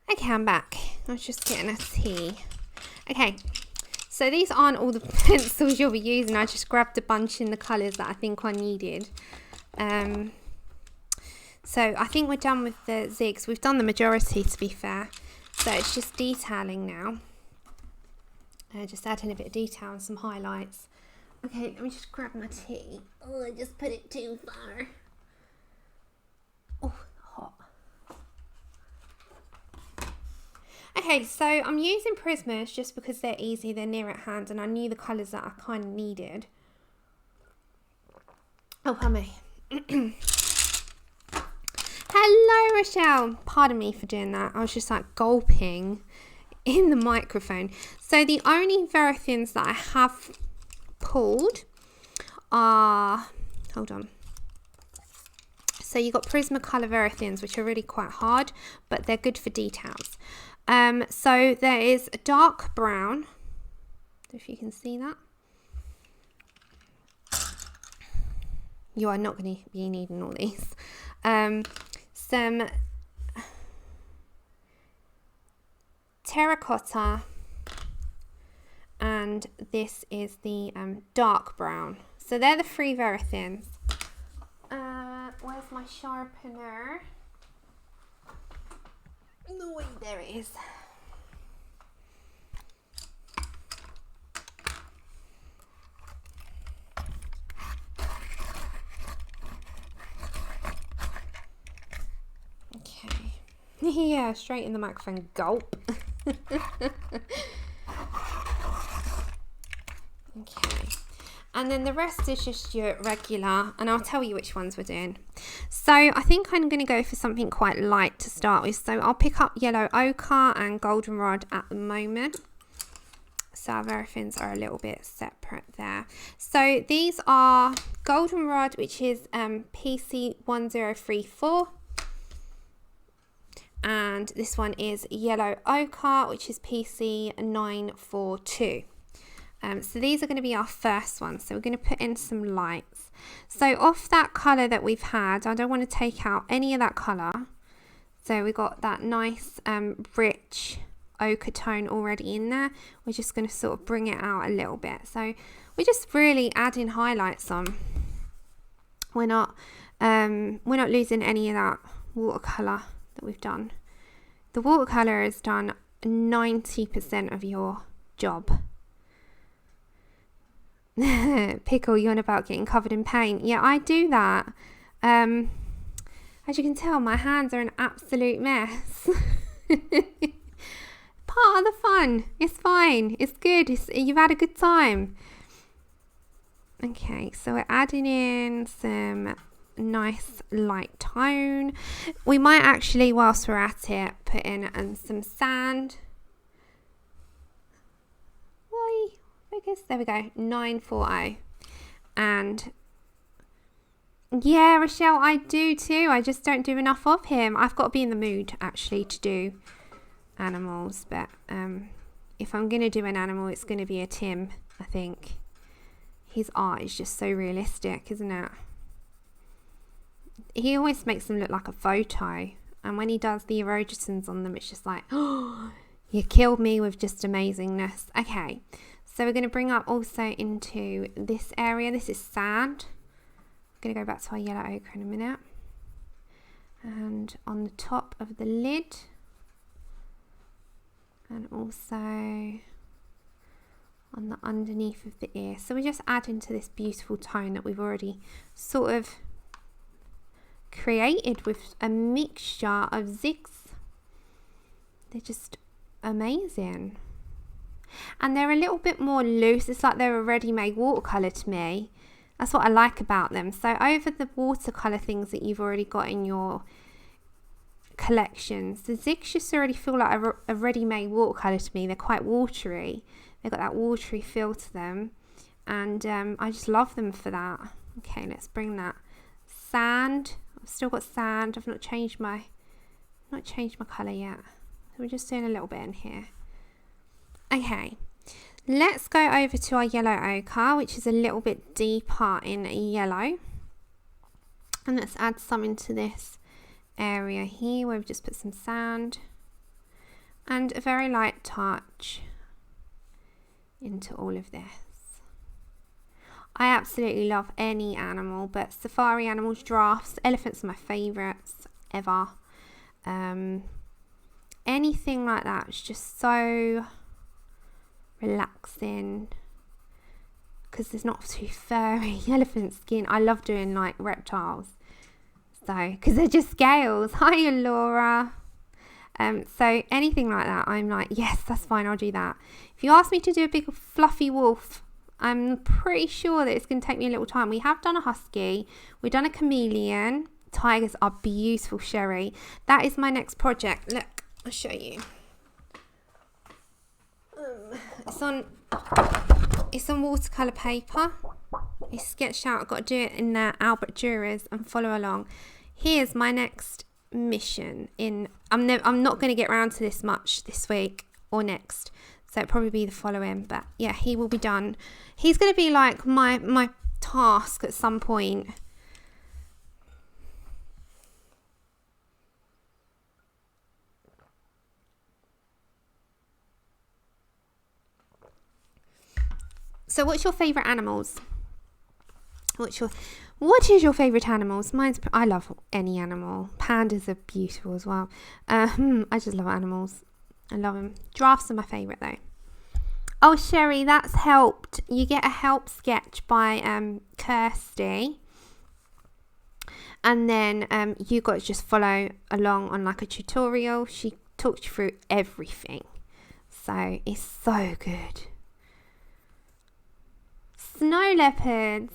Okay, I'm back. I was just getting a tea. Okay, so these aren't all the pencils you'll be using. I just grabbed a bunch in the colours that I think I needed. So I think we're done with the zigs. We've done the majority, to be fair. So it's just detailing now. Just adding a bit of detail and some highlights. Okay, let me just grab my tea. Oh, I just put it too far. Oh, hot. Okay, so I'm using Prismas just because they're easy, they're near at hand, and I knew the colours that I kind of needed. Oh, hummy. Hello, Rochelle. Pardon me for doing that. I was just like gulping in the microphone. So the only very thins that I have pulled are, hold on. So you got Prismacolor very thins, which are really quite hard, but they're good for details. So there is a dark brown, if you can see that. You are not going to be needing all these. Some terracotta, and this is the dark brown. So they're the three very thins. Where's my sharpener? No, wait, there it is. Okay. Yeah, straight in the microphone. Gulp. Okay. And then the rest is just your regular, and I'll tell you which ones we're doing. So I think I'm going to go for something quite light to start with. So I'll pick up yellow ochre and goldenrod at the moment. So our very thins are a little bit separate there. So these are goldenrod, which is PC1034. And this one is yellow ochre, which is PC942. So these are going to be our first ones. So we're going to put in some lights. So off that colour that we've had, I don't want to take out any of that colour. So we got that nice rich ochre tone already in there. We're just going to sort of bring it out a little bit. So we're just really adding highlights on. We're not losing any of that watercolour that we've done. The watercolor has done 90% of your job. Pickle, you're on about getting covered in paint. Yeah, I do that. As you can tell, my hands are an absolute mess. Part of the fun. It's fine. It's good. You've had a good time. Okay, so we're adding in some nice light tone. We might actually, whilst we're at it, put in some sand. Why? Focus. There we go. 940. And yeah, Rochelle, I do too. I just don't do enough of him. I've got to be in the mood actually to do animals, but if I'm going to do an animal, it's going to be a Tim, I think. His art is just so realistic, isn't it? He always makes them look like a photo, and when he does the erotisms on them, it's just like, oh, you killed me with just amazingness. Okay, so we're going to bring up also into this area. This is sand. I'm going to go back to our yellow ochre in a minute. And on the top of the lid, and also on the underneath of the ear. So we just add into this beautiful tone that we've already sort of created with a mixture of zigs. They're just amazing, and they're a little bit more loose. It's like they're a ready-made watercolor to me. That's what I like about them. So over the watercolor things that you've already got in your collections, the zigs just already feel like a ready-made watercolor to me. They're quite watery. They've got that watery feel to them, and I just love them for that. Okay, let's bring that sand. I've still got sand. I've not changed my colour yet. So we're just doing a little bit in here. Okay, let's go over to our yellow ochre, which is a little bit deeper in yellow. And let's add some into this area here where we've just put some sand. And a very light touch into all of this. I absolutely love any animal, but safari animals, giraffes, elephants are my favourites ever. Anything like that is just so relaxing because there's not too furry. Elephant skin, I love doing like reptiles, so because they're just scales. Hiya Laura. So anything like that, I'm like, yes, that's fine, I'll do that. If you ask me to do a big fluffy wolf, I'm pretty sure that it's going to take me a little time. We have done a husky, we've done a chameleon. Tigers are beautiful, Sherry. That is my next project. Look, I'll show you. It's on watercolor paper. It's sketched out. I've got to do it in Albert Durers and follow along. Here's my next mission. I'm not going to get around to this much this week or next, so it'll probably be the following. But yeah, he will be done. He's going to be like my task at some point. So what's your favourite animals? What is your favourite animals? I love any animal. Pandas are beautiful as well. I just love animals. I love them. Giraffes are my favourite though. Oh, Sherry, that's helped. You get a help sketch by Kirsty. And then you got to just follow along on like a tutorial. She talks you through everything. So it's so good. Snow leopards.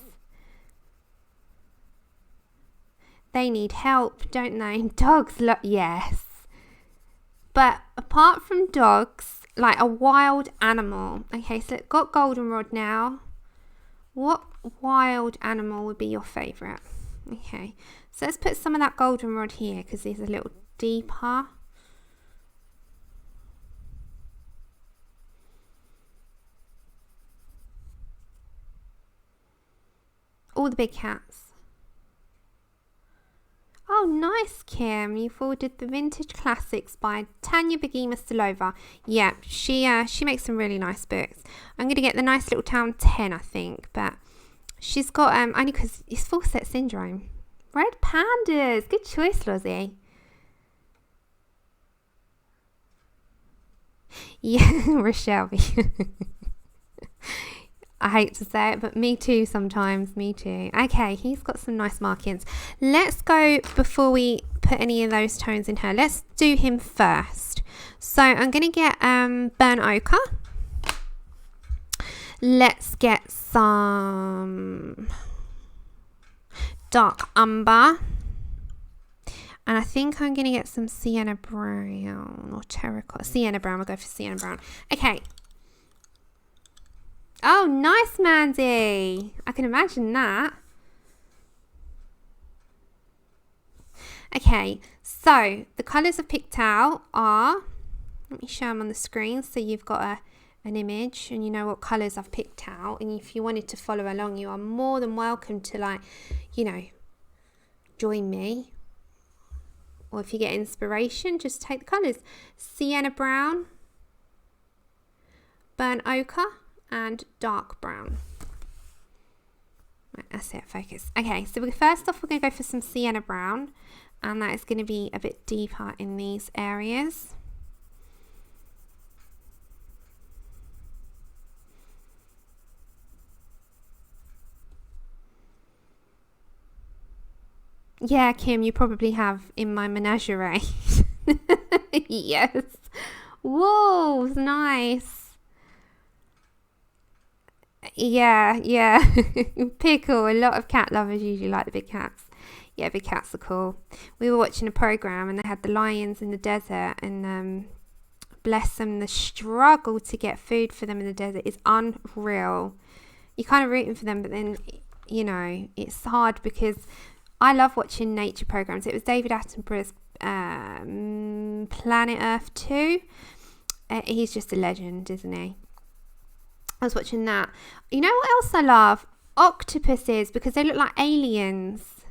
They need help, don't they? Dogs, yes. But apart from dogs, like a wild animal. Okay, so it's got goldenrod now. What wild animal would be your favourite? Okay, so let's put some of that goldenrod here because it's a little deeper. All the big cats. Oh, nice, Kim. You forwarded the Vintage Classics by Tanya Begima-Stilova. Yeah, she makes some really nice books. I'm going to get the Nice Little Town 10, I think. But she's got, only because it's full set syndrome. Red pandas. Good choice, Lozzie. Yeah, Rochelle. I hate to say it, but me too sometimes. Me too. Okay, he's got some nice markings. Let's go, before we put any of those tones in her, let's do him first. So I'm going to get burnt ochre. Let's get some dark umber. And I think I'm going to get some sienna brown or terracotta. Sienna brown. We'll go for sienna brown. Okay. Oh, nice, Mandy. I can imagine that. Okay, so the colours I've picked out are, let me show them on the screen so you've got an image and you know what colours I've picked out. And if you wanted to follow along, you are more than welcome to, like, you know, join me. Or if you get inspiration, just take the colours. Sienna brown, burnt ochre, and dark brown. Right, that's it, focus. Okay, so first off we're going to go for some sienna brown, and that is going to be a bit deeper in these areas. Yeah, Kim, you probably have in my menagerie. Yes. Whoa, nice. Yeah. Pickle. A lot of cat lovers usually like the big cats. Yeah, big cats are cool. We were watching a program and they had the lions in the desert, and bless them, the struggle to get food for them in the desert is unreal. You're kind of rooting for them, but then, you know, it's hard because I love watching nature programs. It was David Attenborough's Planet Earth 2. He's just a legend, isn't he? I was watching that. You know what else I love? Octopuses, because they look like aliens.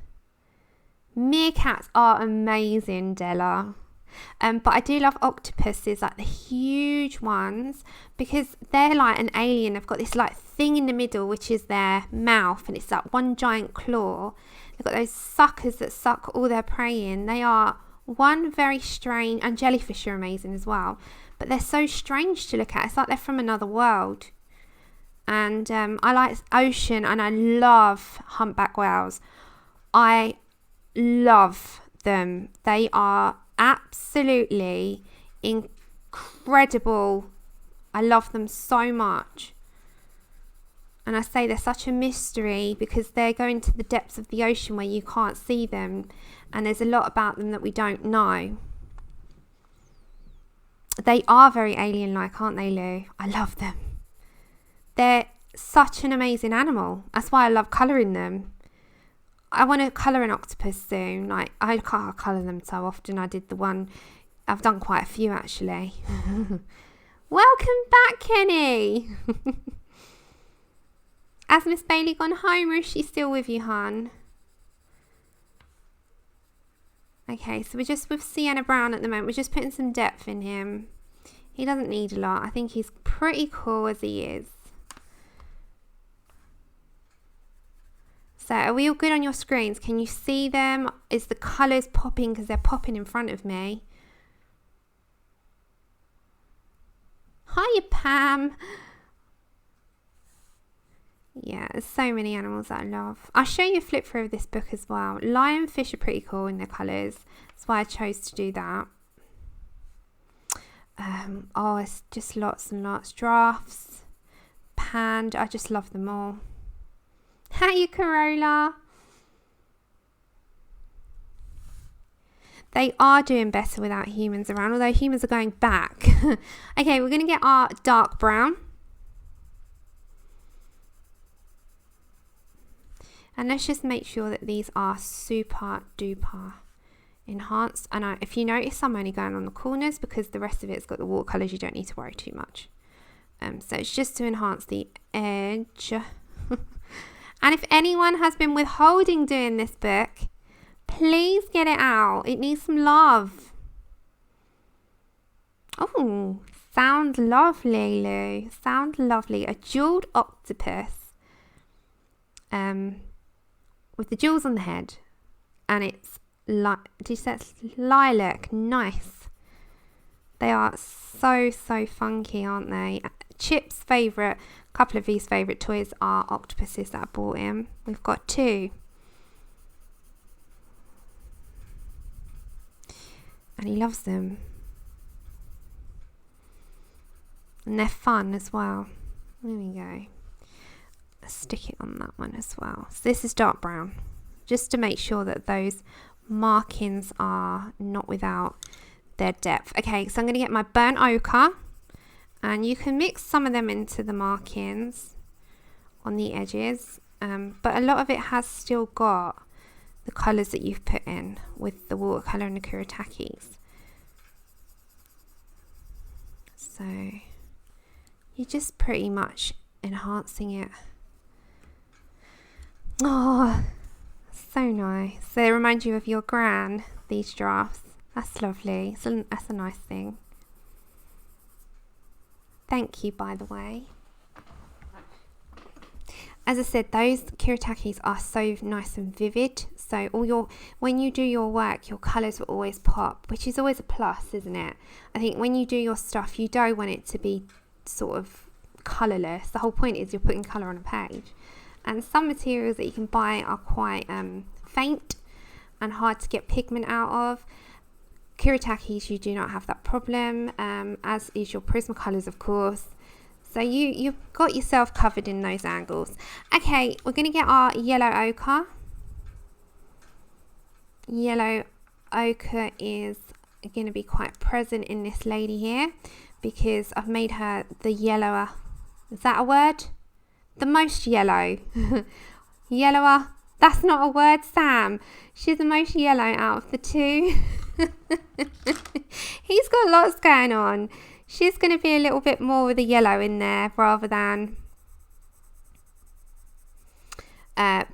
Meerkats are amazing, Della. But I do love octopuses, like the huge ones, because they're like an alien. They've got this like thing in the middle, which is their mouth, and it's like one giant claw. They've got those suckers that suck all their prey in. They are one very strange, and jellyfish are amazing as well, but they're so strange to look at. It's like they're from another world. And I like ocean, and I love humpback whales. I love them. They are absolutely incredible. I love them so much. And I say they're such a mystery because they're going to the depths of the ocean where you can't see them, and there's a lot about them that we don't know. They are very alien-like, aren't they, Lou? I love them. They're such an amazing animal. That's why I love colouring them. I want to colour an octopus soon. Like, I can't colour them so often. I did the one, I've done quite a few actually. Welcome back, Kenny. Has Miss Bailey gone home, or is she still with you, hon? Okay, so we're just with Sienna Brown at the moment. We're just putting some depth in him. He doesn't need a lot. I think he's pretty cool as he is. So are we all good on your screens? Can you see them? Is the colours popping? Because they're popping in front of me. Hiya, Pam. Yeah, there's so many animals that I love. I'll show you a flip through of this book as well. Lionfish are pretty cool in their colours. That's why I chose to do that. Oh, it's just lots and lots. Giraffes, panda, I just love them all. Hiya, Corolla. They are doing better without humans around, although humans are going back. Okay, we're going to get our dark brown. And let's just make sure that these are super duper enhanced. And if you notice, I'm only going on the corners because the rest of it's got the watercolors. You don't need to worry too much. So it's just to enhance the edge. And if anyone has been withholding doing this book, please get it out. It needs some love. Oh, sounds lovely, Lou. Sounds lovely. A jeweled octopus. With the jewels on the head. And it's like, did you say it's lilac? Nice. They are so funky, aren't they? Chip's favourite, a couple of his favourite toys are octopuses that I bought him. We've got 2. And he loves them. And they're fun as well. There we go. Let's stick it on that one as well. So this is dark brown. Just to make sure that those markings are not without their depth. Okay, so I'm going to get my burnt ochre. And you can mix some of them into the markings on the edges. But a lot of it has still got the colours that you've put in with the watercolour and the Kuretakes. So you're just pretty much enhancing it. Oh, so nice. So they remind you of your gran, these giraffes. That's lovely. So that's a nice thing. Thank you, by the way. As I said, those Kuretakes are so nice and vivid. So when you do your work, your colours will always pop, which is always a plus, isn't it? I think when you do your stuff, you don't want it to be sort of colourless. The whole point is you're putting colour on a page. And some materials that you can buy are quite faint and hard to get pigment out of. Kuretakes, you do not have that problem, as is your Prismacolors, of course. So you've got yourself covered in those angles. Okay, we're going to get our yellow ochre. Yellow ochre is going to be quite present in this lady here because I've made her the yellower. Is that a word? The most yellow. Yellower. That's not a word, Sam. She's the most yellow out of the 2. He's got lots going on. She's going to be a little bit more with the yellow in there rather than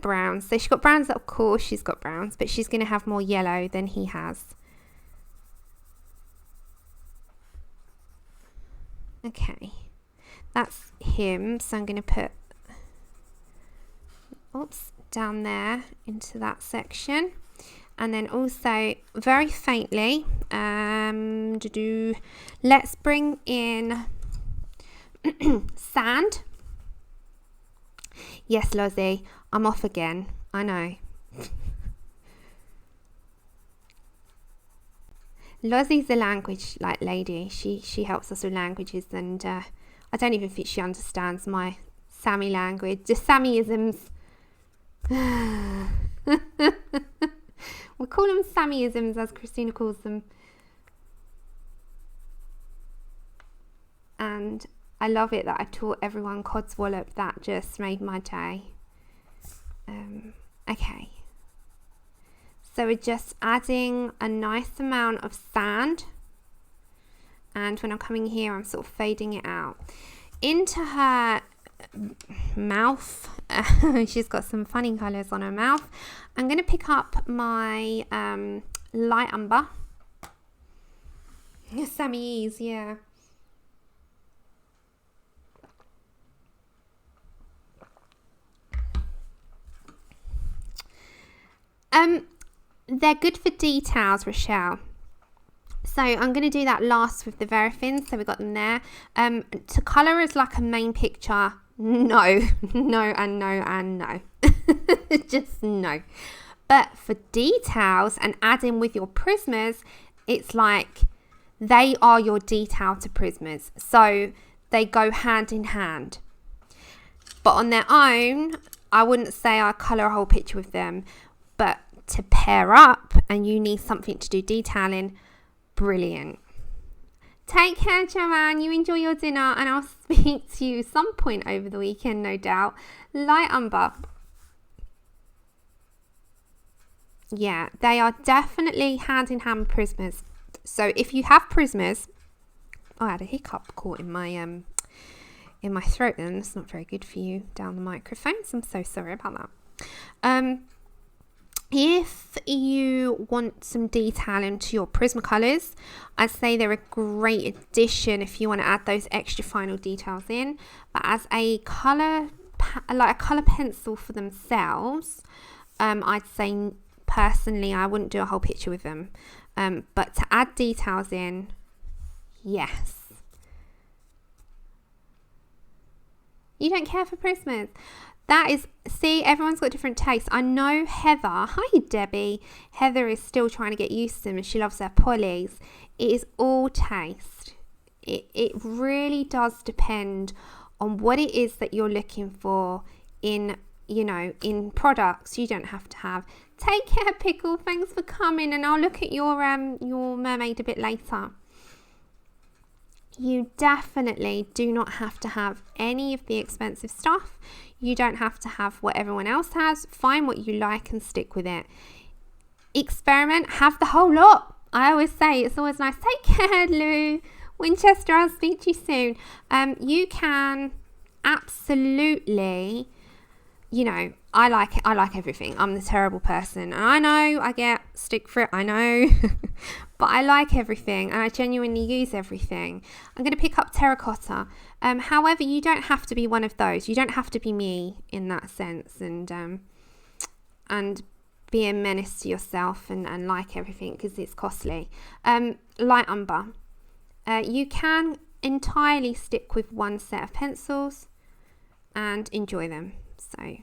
browns. So she's got browns, of course she's got browns, but she's going to have more yellow than he has. Okay, that's him. So I'm going to put, oops, down there into that section. And then also very faintly, let's bring in sand. Yes, Lozzie, I'm off again. I know. Lozzie's a language lady. She helps us with languages, and I don't even think she understands my Sammy language. Just Sammyisms. We call them Sammyisms, as Christina calls them. And I love it that I taught everyone codswallop. That just made my day. Okay. So we're just adding a nice amount of sand. And when I'm coming here, I'm sort of fading it out. Into her mouth, she's got some funny colours on her mouth. I'm going to pick up my light umber. Sammy's, yeah. They're good for details, Rochelle. So I'm going to do that last with the Verifins. So we've got them there. To colour as like a main picture, no, no, and no, and no. Just no. But for details and adding with your Prismas, it's like they are your detail to Prismas. So they go hand in hand. But on their own, I wouldn't say I colour a whole picture with them. But to pair up and you need something to do detailing, brilliant. Take care, Joanne. You enjoy your dinner, and I'll speak to you some point over the weekend, no doubt. Light umber. Yeah, they are definitely hand in hand Prismas. So if you have Prismas, I had a hiccup caught in my throat then. That's not very good for you down the microphone, so I'm so sorry about that. If you want some detail into your Prismacolors, I'd say they're a great addition if you want to add those extra final details in. But as a colour, like a colour pencil for themselves, I'd say personally I wouldn't do a whole picture with them. But to add details in, yes. You don't care for Prismas? That is, see, everyone's got different tastes. I know Heather, hi Debbie, Heather is still trying to get used to them and she loves her polys. It is all taste. It really does depend on what it is that you're looking for in, you know, in products. You don't have to have. Take care, Pickle, thanks for coming, and I'll look at your mermaid a bit later. You definitely do not have to have any of the expensive stuff. You don't have to have what everyone else has. Find what you like and stick with it. Experiment, have the whole lot. I always say it's always nice. Take care, Lou. Winchester, I'll speak to you soon. You can absolutely, you know, I like everything. I'm the terrible person. And I know I get stick for it. I know. But I like everything and I genuinely use everything. I'm going to pick up terracotta. However, you don't have to be one of those. You don't have to be me in that sense and be a menace to yourself and like everything because it's costly. Light umber. You can entirely stick with one set of pencils and enjoy them. So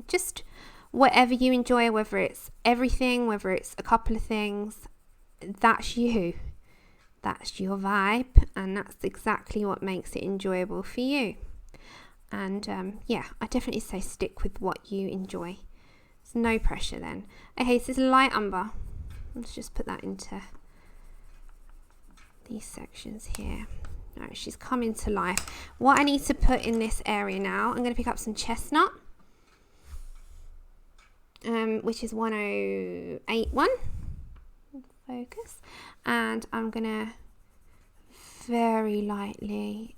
just whatever you enjoy, whether it's everything, whether it's a couple of things, that's you. That's your vibe, and that's exactly what makes it enjoyable for you. And yeah, I definitely say stick with what you enjoy. There's no pressure then. Okay, so this is light umber. Let's just put that into these sections here. Right, she's coming to life. What I need to put in this area now, I'm going to pick up some chestnut, which is 1081. Focus, and I'm gonna very lightly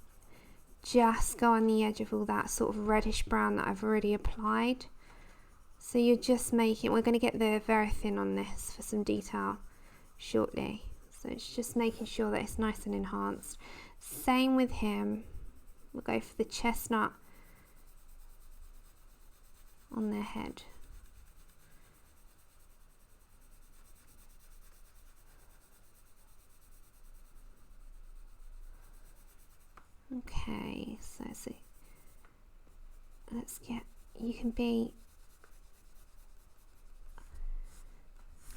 just go on the edge of all that sort of reddish brown that I've already applied. So you're just making, we're going to get the very thin on this for some detail shortly. So it's just making sure that it's nice and enhanced. Same with him. We'll go for the chestnut on their head. Okay, so let's get, you can be,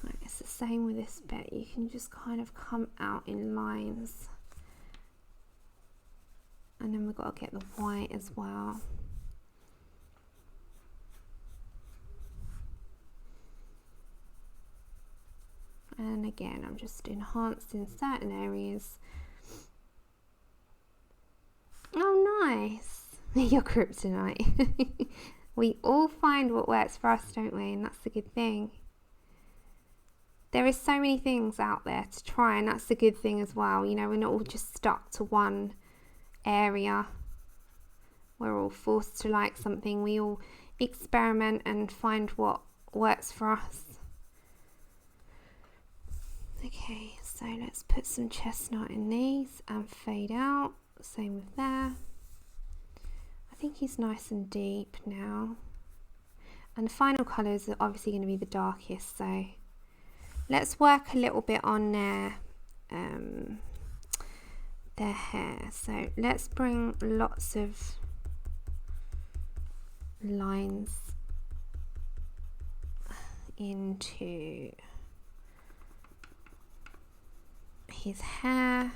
right, it's the same with this bit, you can just kind of come out in lines. And then we've got to get the white as well. And again, I'm just enhancing certain areas. Oh, nice. Your kryptonite. We all find what works for us, don't we? And that's the good thing. There is so many things out there to try, and that's the good thing as well. You know, we're not all just stuck to one area. We're all forced to like something. We all experiment and find what works for us. Okay, so let's put some chestnut in these and fade out. Same with there. I think he's nice and deep now. And the final colours are obviously going to be the darkest, so let's work a little bit on their hair. So let's bring lots of lines into his hair.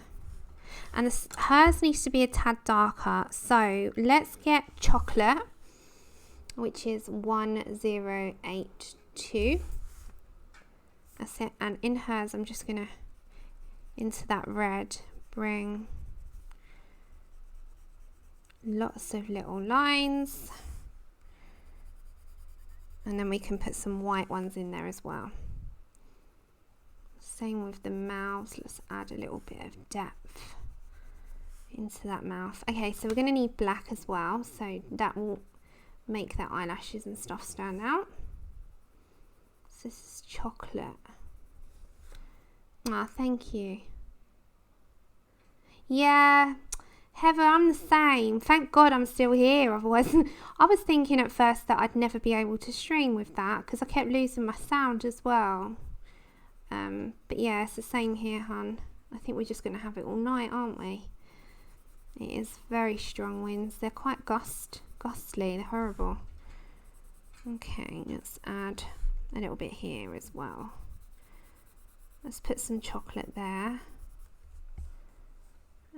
And hers needs to be a tad darker, so let's get chocolate, which is 1082. That's it. And in hers, I'm just gonna, into that red, bring lots of little lines, and then we can put some white ones in there as well. Same with the mouth. Let's add a little bit of depth into that mouth. Okay, so we're going to need black as well, so that will make their eyelashes and stuff stand out. So this is chocolate. Ah, thank you. Yeah, Heather, I'm the same. Thank God I'm still here. Otherwise, I was thinking at first that I'd never be able to stream with that because I kept losing my sound as well. But yeah, it's the same here, hun. I think we're just going to have it all night, aren't we? It is very strong winds. They're quite gustly. They're horrible. Okay, let's add a little bit here as well. Let's put some chocolate there.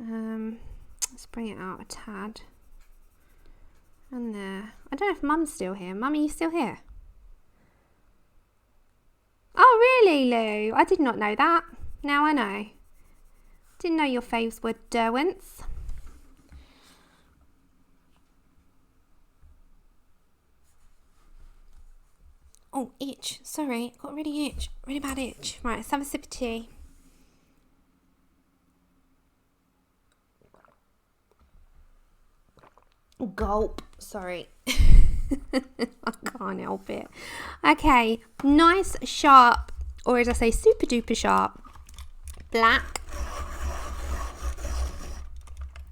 Let's bring it out a tad. And there. I don't know if Mum's still here. Mum, are you still here? Oh, really, Lou? I did not know that. Now I know. Didn't know your faves were Derwents. Oh, itch. Sorry, got really itch. Really bad itch. Right, let's have a sip of tea. Gulp. Sorry. I can't help it. Okay, nice, sharp, or as I say, super duper sharp black.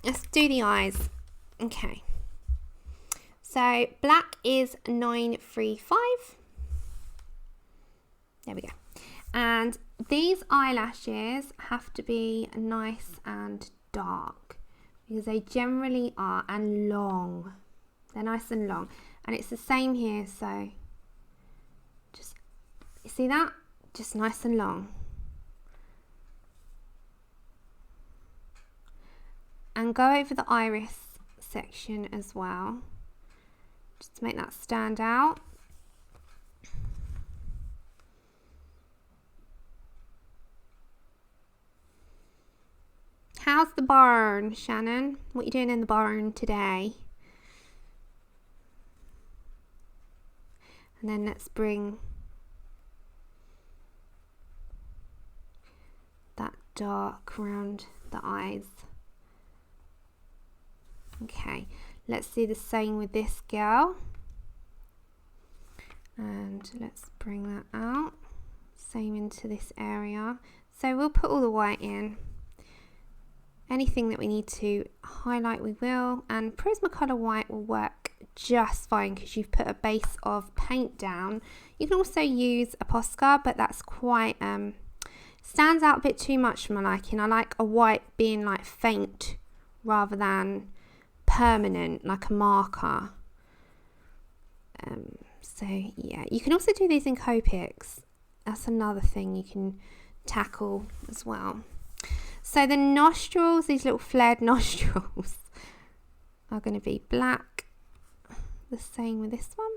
Let's do the eyes. Okay. So black is 935. There we go. And these eyelashes have to be nice and dark because they generally are, and long. They're nice and long. And it's the same here, so just, you see that? Just nice and long. And go over the iris section as well, just to make that stand out. How's the barn, Shannon? What are you doing in the barn today? And then let's bring that dark around the eyes. Okay, let's do the same with this girl. And let's bring that out. Same into this area. So we'll put all the white in. Anything that we need to highlight, we will. And Prismacolor white will work just fine because you've put a base of paint down. You can also use a Posca, but that's quite stands out a bit too much for my liking. I like a white being like faint rather than permanent, like a marker. So yeah, you can also do these in Copics. That's another thing you can tackle as well. So the nostrils, these little flared nostrils, are going to be black. The same with this one.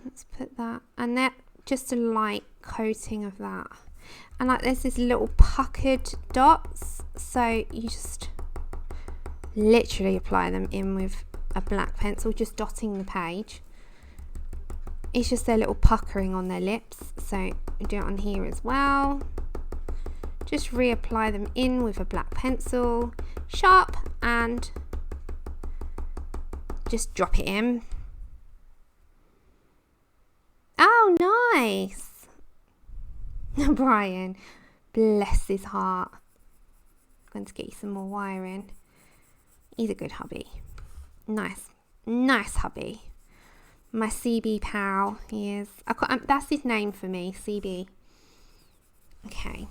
Let's put that, and they're just a light coating of that. And like there's these little puckered dots, so you just literally apply them in with a black pencil, just dotting the page. It's just their little puckering on their lips, so you do it on here as well. Just reapply them in with a black pencil, sharp, and just drop it in. Oh, nice. Brian, bless his heart. I'm going to get you some more wiring. He's a good hubby. Nice, nice hubby. My CB pal, he is. That's his name for me, CB. Okay.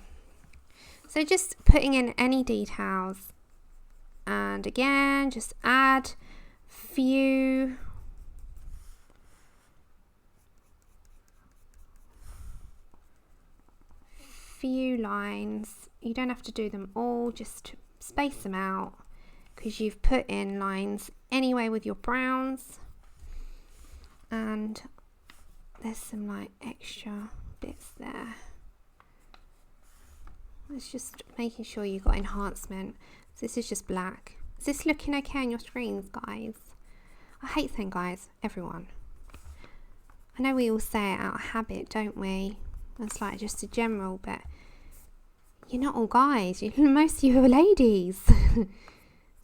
So just putting in any details, and again, just add few lines. You don't have to do them all, just space them out because you've put in lines anyway with your browns. And there's some like extra bits there. It's just making sure you've got enhancement. So this is just black. Is this looking okay on your screens, guys? I hate saying guys, everyone. I know we all say it out of habit, don't we? It's like just a general, but you're not all guys. Most of you are ladies.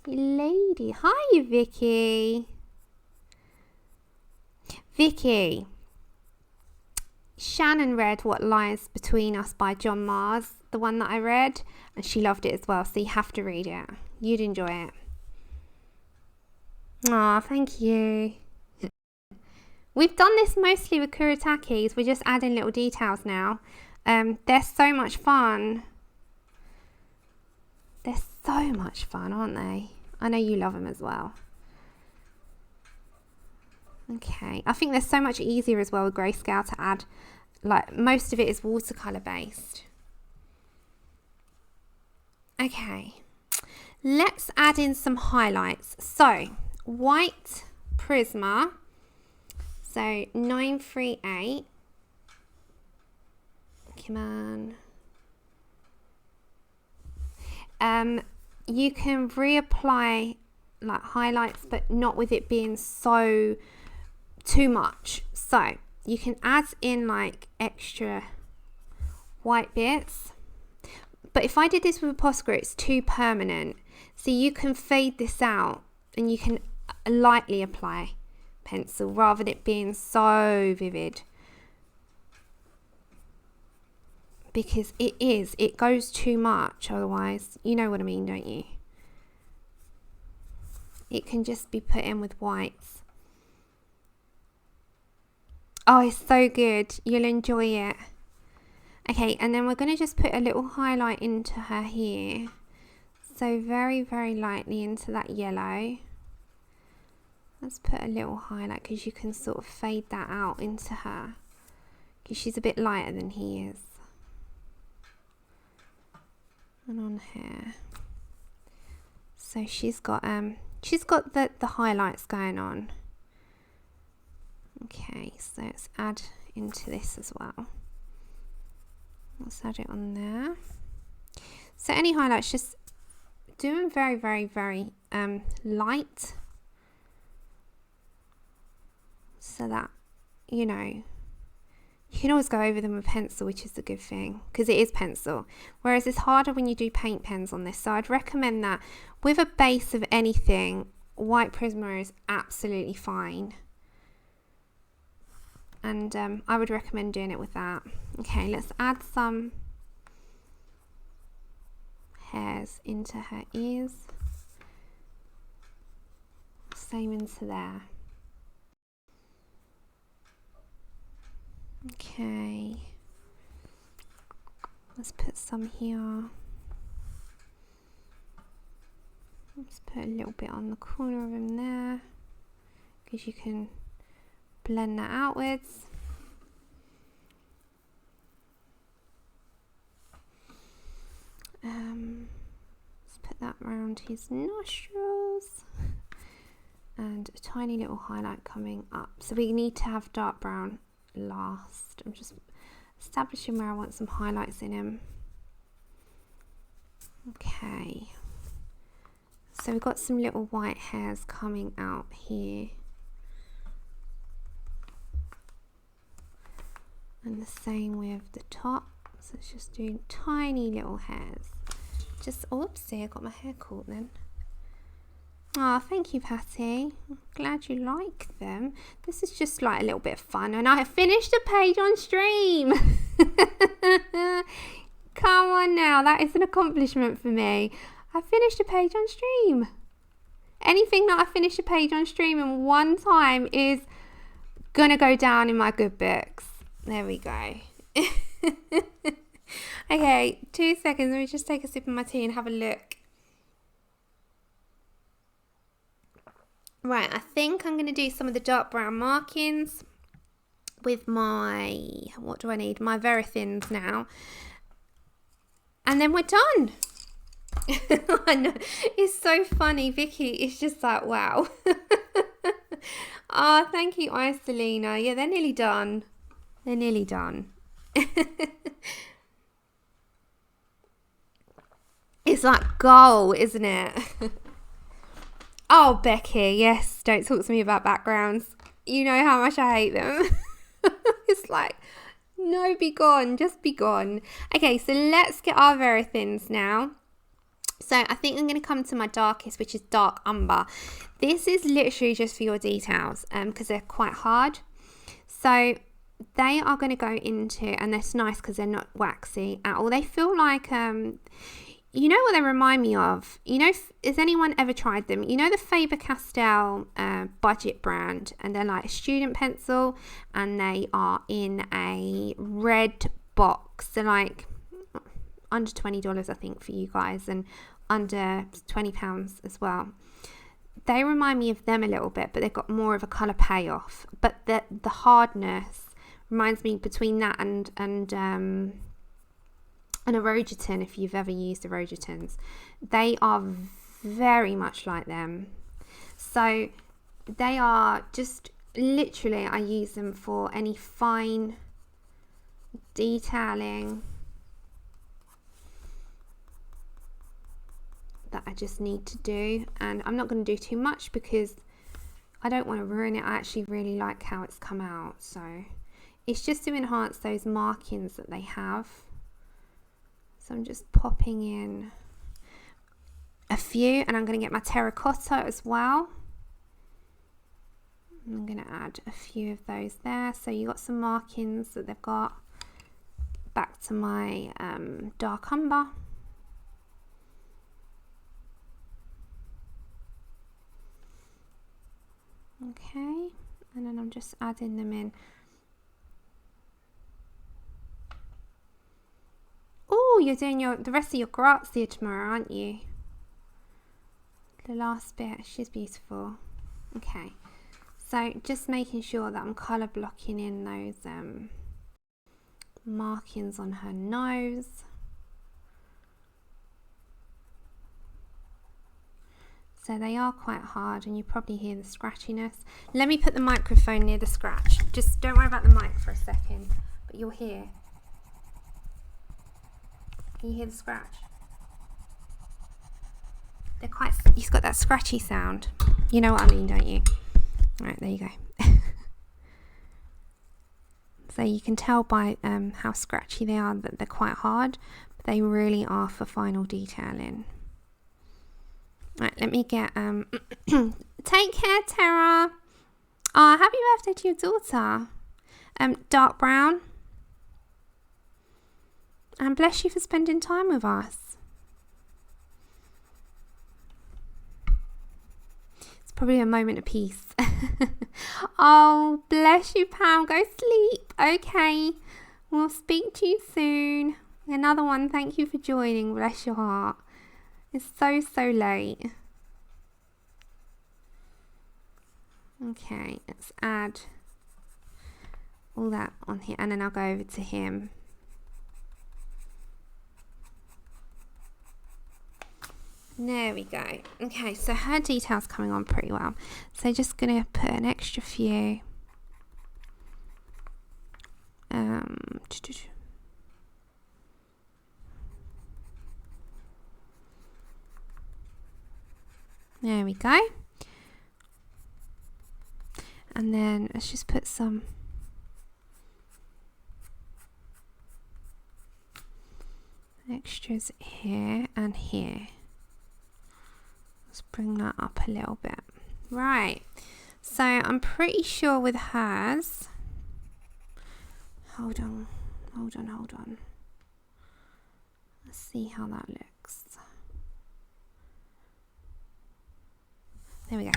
Lady. Hi, Vicky. Vicky. Shannon read What Lies Between Us by John Mars, the one that I read, and she loved it as well, so you have to read it. You'd enjoy it. Aw, thank you. We've done this mostly with Kuretakes. We're just adding little details now. They're so much fun. They're so much fun, aren't they? I know you love them as well. Okay, I think they're so much easier as well with grayscale to add. Like, most of it is watercolor based. Okay, let's add in some highlights. So, white Prisma. So, 938. Come on. You can reapply like highlights, but not with it being so too much. So you can add in like extra white bits, but if I did this with a Posca, it's too permanent, so you can fade this out and you can lightly apply pencil rather than it being so vivid, because it goes too much otherwise. You know what I mean, don't you? It can just be put in with whites. Oh, it's so good. You'll enjoy it. Okay, and then we're going to just put a little highlight into her here. So very, very lightly into that yellow. Let's put a little highlight because you can sort of fade that out into her, because she's a bit lighter than he is. And on here. So she's got the highlights going on. Okay, so let's add into this as well. Let's add it on there. So any highlights, just do them very, very, very light, so that, you know, you can always go over them with pencil, which is a good thing because it is pencil, whereas it's harder when you do paint pens on this. So I'd recommend that with a base of anything, white Prisma is absolutely fine. and I would recommend doing it with that. Okay, let's add some hairs into her ears. Same into there. Okay, let's put some here. Let's put a little bit on the corner of him there, because you can blend that outwards. Let's put that around his nostrils, and a tiny little highlight coming up. So we need to have dark brown last. I'm just establishing where I want some highlights in him. Okay, so we've got some little white hairs coming out here, and the same with the top. So let's just do tiny little hairs. Just, oopsie, I got my hair caught then. Oh, thank you, Patty. I'm glad you like them. This is just like a little bit of fun, and I have finished a page on stream. Come on now, that is an accomplishment for me. I finished a page on stream. Anything that I finish a page on stream in one time is gonna go down in my good books. There we go. Okay, 2 seconds. Let me just take a sip of my tea and have a look. Right, I think I'm going to do some of the dark brown markings with my, what do I need? My very thins now. And then we're done. I know, it's so funny. Vicky is just like, wow. Oh, thank you, Isolina. Yeah, they're nearly done. They're nearly done. It's like gold, isn't it? Oh, Becky, yes, don't talk to me about backgrounds. You know how much I hate them. It's like, no, be gone, just be gone. Okay, so let's get our very thins now. So I think I'm going to come to my darkest, which is dark umber. This is literally just for your details, because they're quite hard. So they are going to go into, and that's nice because they're not waxy at all. They feel like, you know what they remind me of? You know, has anyone ever tried them? You know the Faber-Castell budget brand, and they're like a student pencil, and they are in a red box. They're like under $20, I think, for you guys, and under £20 as well. They remind me of them a little bit, but they've got more of a colour payoff. But the hardness reminds me between that and a Rogeton, if you've ever used the Rogetons. They are very much like them. So they are just literally, I use them for any fine detailing that I just need to do. And I'm not going to do too much because I don't want to ruin it. I actually really like how it's come out. So it's just to enhance those markings that they have. So I'm just popping in a few, and I'm going to get my terracotta as well. I'm going to add a few of those there. So you got some markings that they've got. Back to my dark umber. Okay, and then I'm just adding them in. Oh, you're doing the rest of your grazia tomorrow, aren't you? The last bit, she's beautiful. Okay, so just making sure that I'm colour blocking in those markings on her nose. So they are quite hard, and you probably hear the scratchiness. Let me put the microphone near the scratch. Just don't worry about the mic for a second, but you'll hear. Can you hear the scratch? They're quite, you've got that scratchy sound. You know what I mean, don't you? Right, there you go. So you can tell by how scratchy they are that they're quite hard, but they really are for final detailing. Right, let me get, take care, Tara. Oh, happy birthday to your daughter. dark brown. And bless you for spending time with us. It's probably a moment of peace. Oh, bless you, Pam. Go sleep. Okay. We'll speak to you soon. Another one. Thank you for joining. Bless your heart. It's so, so late. Okay. Let's add all that on here. And then I'll go over to him. There we go. Okay, so her detail's coming on pretty well. So just gonna put an extra few. There we go. And then let's just put some extras here and here. Let's bring that up a little bit. Right, so I'm pretty sure with hers, hold on. Let's see how that looks. There we go.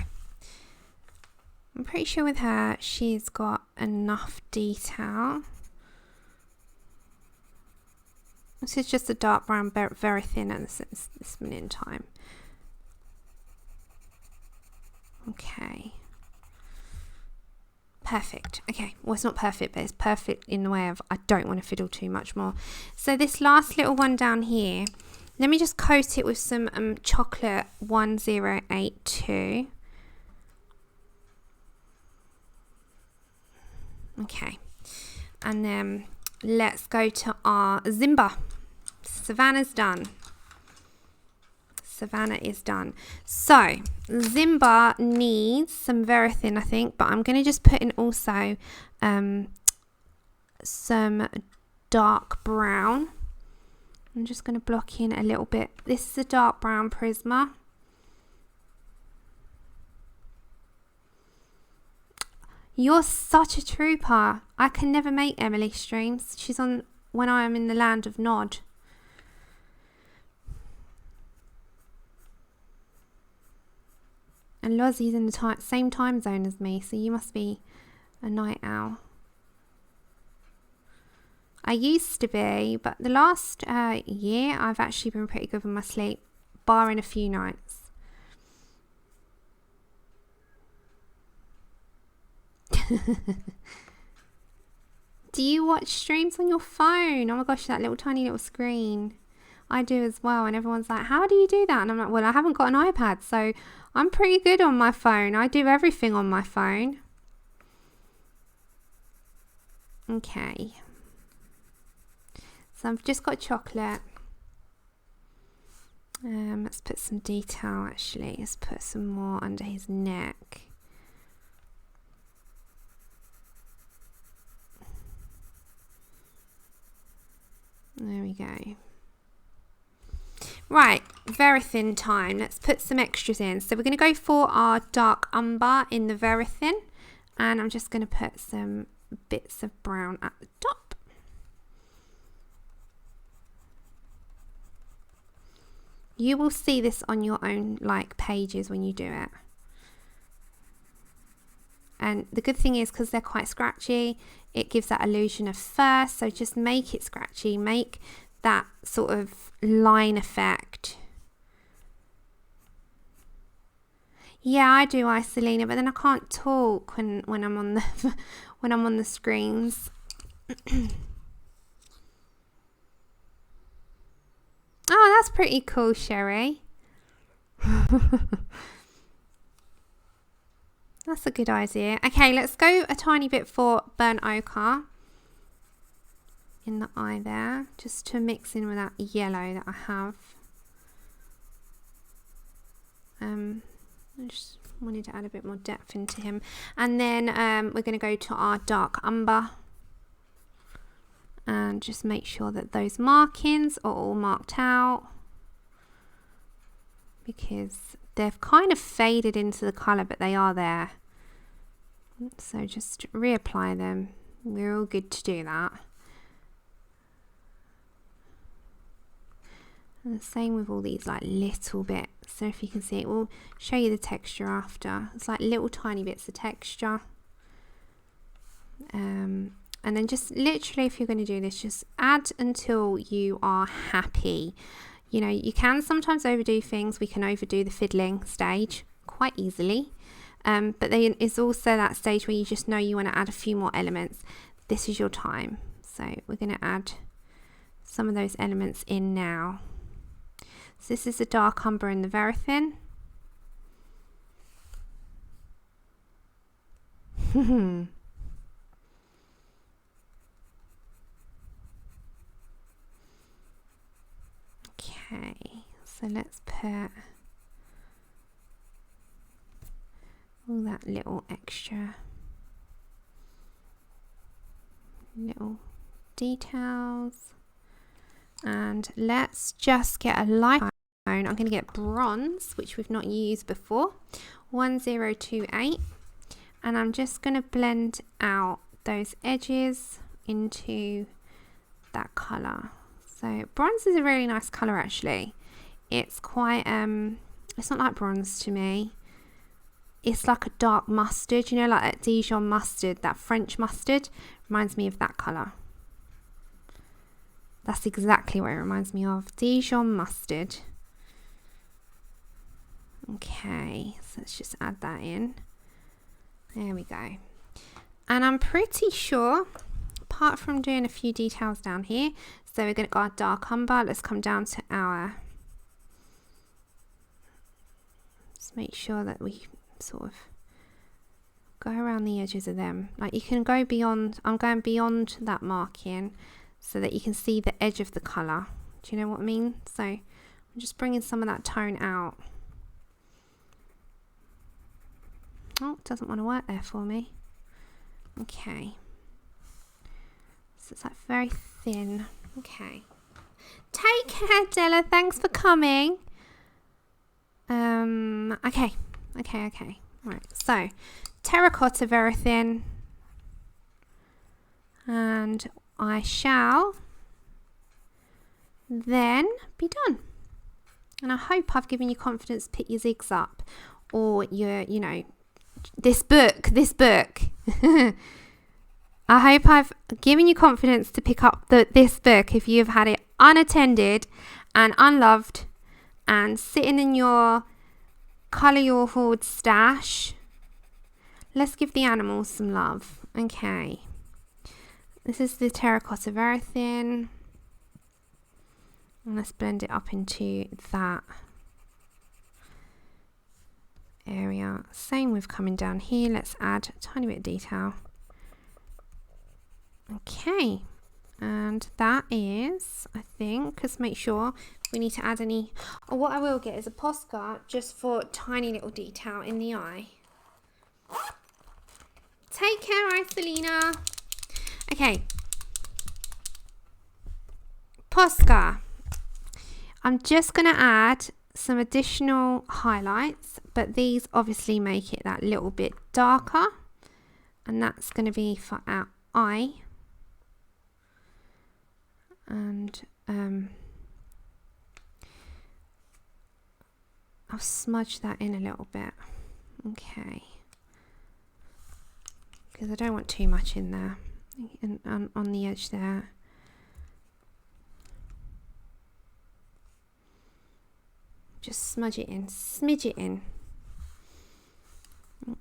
I'm pretty sure with her, she's got enough detail. This is just a dark brown, very thin at this minute in time. Okay. Perfect. Okay, well, it's not perfect, but it's perfect in the way of I don't want to fiddle too much more. So this last little one down here, let me just coat it with some chocolate 1082. Okay, and then let's go to our Zimba. Savannah's done. Savannah is done. So Zimba needs some very thin, I think, but I'm going to just put in also some dark brown. I'm just going to block in a little bit. This is a dark brown Prisma. You're such a trooper. I can never make Emily streams. She's on when I am in the land of Nod. And Lozzie's in the same time zone as me, so you must be a night owl. I used to be, but the last year I've actually been pretty good with my sleep, barring a few nights. Do you watch streams on your phone? Oh my gosh, that little tiny little screen. I do as well, and everyone's like, how do you do that? And I'm like, well, I haven't got an iPad, so I'm pretty good on my phone. I do everything on my phone. Okay. So I've just got chocolate. Let's put some detail actually. Let's put some more under his neck. There we go. Right, very thin time. Let's put some extras in. So we're going to go for our dark umber in the very thin, and I'm just going to put some bits of brown at the top. You will see this on your own pages when you do it. And the good thing is, because they're quite scratchy, it gives that illusion of fur. So just make it scratchy, make that sort of line effect. Yeah, I do, Isolina, but then I can't talk when I'm on the when I'm on the screens. Oh, that's pretty cool, Sherry. That's a good idea. Okay, let's go a tiny bit for burnt ochre in the eye there, just to mix in with that yellow that I have. I just wanted to add a bit more depth into him. And then we're going to go to our dark umber and just make sure that those markings are all marked out, because they've kind of faded into the colour, but they are there. So just reapply them We're all good to do that. And the same with all these like little bits. So if you can see, it will show you the texture after. It's like little tiny bits of texture. And then just literally, if you're going to do this, just add until you are happy. You know, you can sometimes overdo things. We can overdo the fiddling stage quite easily. But then it's also that stage where you just know you want to add a few more elements. This is your time. So we're going to add some of those elements in now. So this is the dark umber and the very thin. Okay, so let's put all that little extra little details, and let's just get a light tone. I'm going to get bronze, which we've not used before, 1028, and I'm just going to blend out those edges into that colour. So bronze is a really nice colour actually. It's quite it's not like bronze to me. It's like a dark mustard, you know, like that Dijon mustard, that French mustard reminds me of that colour. That's exactly what it reminds me of, Dijon mustard. Okay, so let's just add that in. There we go. And I'm pretty sure, apart from doing a few details down here, so we're going to go our dark umber. Let's come down to our, just make sure that we sort of go around the edges of them. Like you can go beyond, I'm going beyond that marking so that you can see the edge of the colour. Do you know what I mean? So I'm just bringing some of that tone out. Oh, it doesn't want to work there for me. Okay. So it's like very thin. Okay. Take care, Della. Thanks for coming. Okay. Right. So, terracotta very thin. And I shall then be done. And I hope I've given you confidence to pick your zigs up, or your, you know, this book. I hope I've given you confidence to pick up this book if you've had it unattended and unloved and sitting in your colour your hoard stash. Let's give the animals some love. Okay. This is the terracotta very thin. And let's blend it up into that area. Same with coming down here. Let's add a tiny bit of detail. Okay, and that is, I think, because make sure we need to add any, or what I will get is a Posca just for tiny little detail in the eye. Take care, Isolina. Okay, Posca. I'm just going to add some additional highlights, but these obviously make it that little bit darker, and that's going to be for our eye. And I'll smudge that in a little bit. Okay, because I don't want too much in there, and on the edge there. Just smudge it in, smidge it in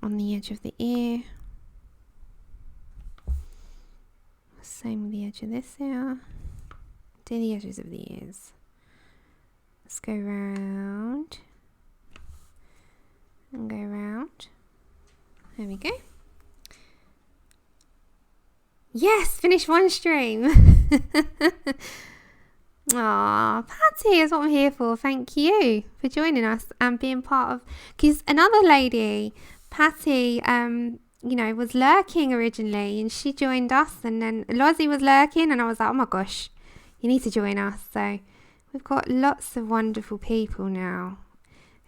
on the edge of the ear. Same with the edge of this ear. Do the edges of the ears. Let's go round and go round. There we go. Yes, finish one stream. Aw, Patty is what I'm here for. Thank you for joining us and being part of, because another lady, Patty, you know, was lurking originally, and she joined us, and then Lozzie was lurking, and I was like, oh my gosh, you need to join us. So we've got lots of wonderful people now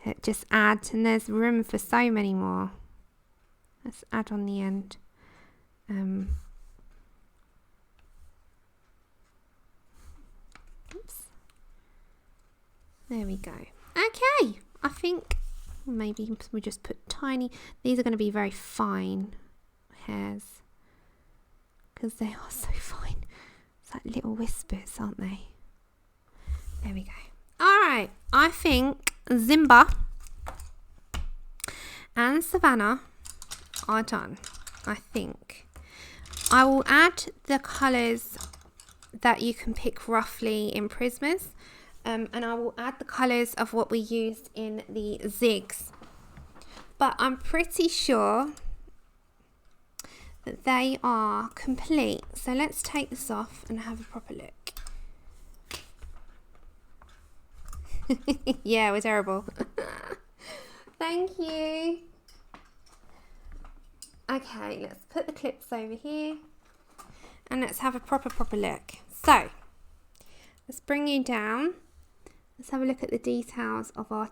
that just add, and there's room for so many more. Let's add on the end. There we go. Okay, I think maybe we just put tiny, these are going to be very fine hairs because they are so fine. It's like little whispers, aren't they? There we go. Alright, I think Zimba and Savannah are done. I think I will add the colours that you can pick roughly in Prismas, and I will add the colours of what we used in the zigs, but I'm pretty sure that they are complete. So let's take this off and have a proper look. Yeah, we're terrible. Thank you. Okay, let's put the clips over here and let's have a proper look. So let's bring you down. Let's have a look at the details of our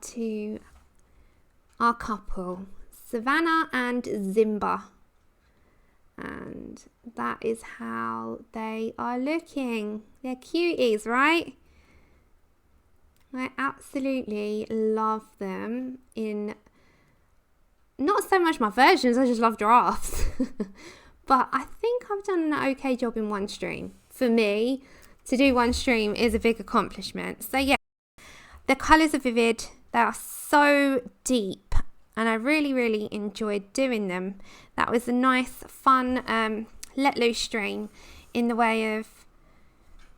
couple, Savannah and Zimba. And that is how they are looking. They're cuties, right? I absolutely love them in, not so much my versions, I just love giraffes. But I think I've done an okay job in one stream. For me, to do one stream is a big accomplishment. So yeah, the colours are vivid, they are so deep, and I really enjoyed doing them. That was a nice, fun, let loose stream in the way of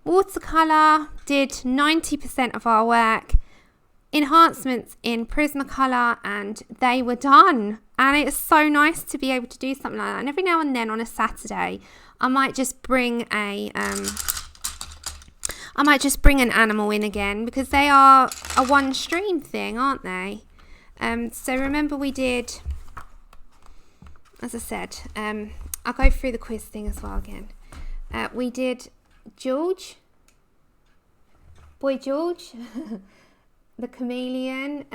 watercolor, did 90% of our work, enhancements in Prismacolor, and they were done. And it's so nice to be able to do something like that. And every now and then on a Saturday, I might just bring an animal in again, because they are a one stream thing, aren't they? So remember we did, as I said, I'll go through the quiz thing as well again. We did George, Boy George, the Chameleon.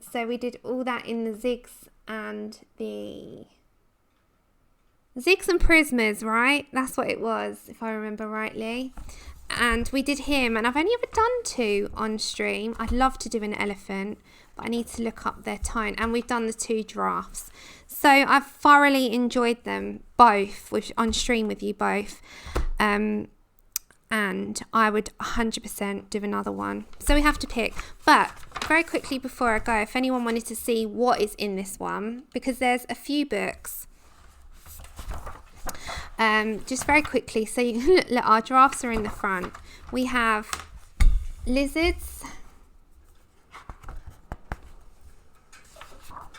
So we did all that in the zigs and Prismas, right? That's what it was, if I remember rightly. And we did him, and I've only ever done 2 on stream. I'd love to do an elephant, but I need to look up their tone. And we've done the 2 giraffes. So I've thoroughly enjoyed them both on stream with you both. And I would 100% do another one. So we have to pick. But very quickly before I go, if anyone wanted to see what is in this one, because there's a few books. Just very quickly, so you can look, our giraffes are in the front. We have lizards,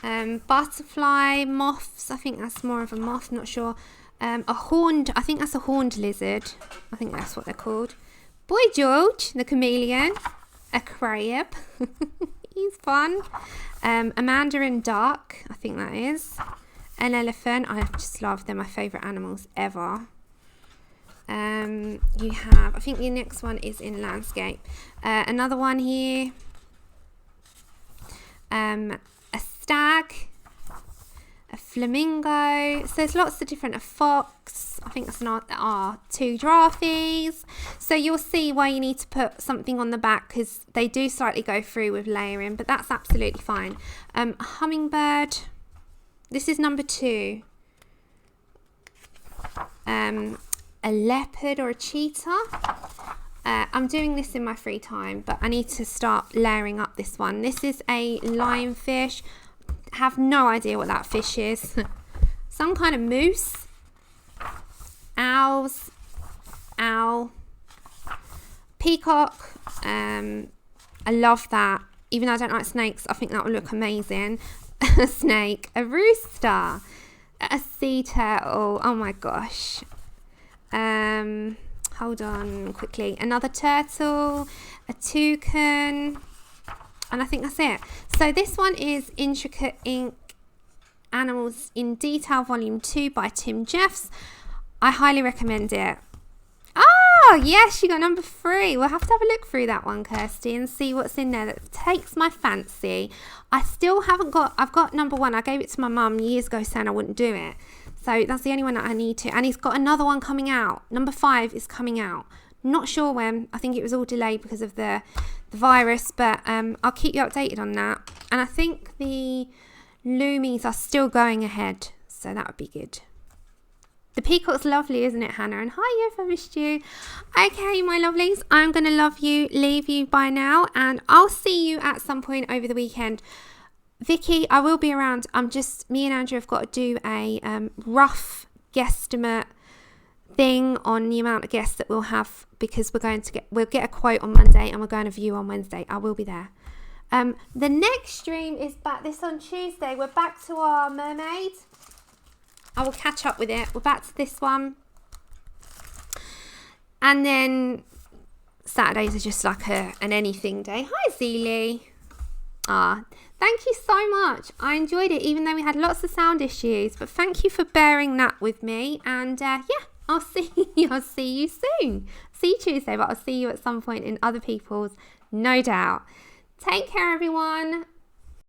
butterfly, moths. I think that's more of a moth, not sure. I think that's a horned lizard. I think that's what they're called. Boy George, the chameleon, a crab. He's fun. A mandarin duck, I think that is. An elephant. I just love them. My favourite animals ever. You have, I think the next one is in landscape. Another one here. A stag. A flamingo. So there's lots of different, a fox. I think that's not, there are 2 giraffes. So you'll see why you need to put something on the back, because they do slightly go through with layering, but that's absolutely fine. A hummingbird. This is number 2. A leopard or a cheetah. I'm doing this in my free time, but I need to start layering up this one. This is a lionfish. Have no idea what that fish is. Some kind of moose. Owls. Owl. Peacock. I love that. Even though I don't like snakes, I think that would look amazing. A snake, a rooster, a sea turtle. Oh my gosh. Hold on quickly. Another turtle, a toucan, and I think that's it. So this one is Intricate Ink Animals in Detail Volume 2 by Tim Jeffs. I highly recommend it. Oh, yes, you got number 3. We'll have to have a look through that one, Kirsty, and see what's in there that takes my fancy. I still haven't got, I've got number 1. I gave it to my mum years ago saying I wouldn't do it. So that's the only one that I need to. And he's got another one coming out. Number 5 is coming out. Not sure when. I think it was all delayed because of the virus, but I'll keep you updated on that. And I think the Loomies are still going ahead, so that would be good. The peacock's lovely, isn't it, Hannah? And hi, if I missed you. Okay, my lovelies, I'm going to leave you by now, and I'll see you at some point over the weekend. Vicky, I will be around. Me and Andrew have got to do a rough guesstimate thing on the amount of guests that we'll have, because we'll get a quote on Monday and we're going to view on Wednesday. I will be there. The next stream is back on Tuesday. We're back to our mermaid. I will catch up with it. We're back to this one. And then Saturdays are just like an anything day. Hi, Zeely. Thank you so much. I enjoyed it, even though we had lots of sound issues. But thank you for bearing that with me. And yeah, I'll see you soon. See you Tuesday, but I'll see you at some point in other people's, no doubt. Take care, everyone.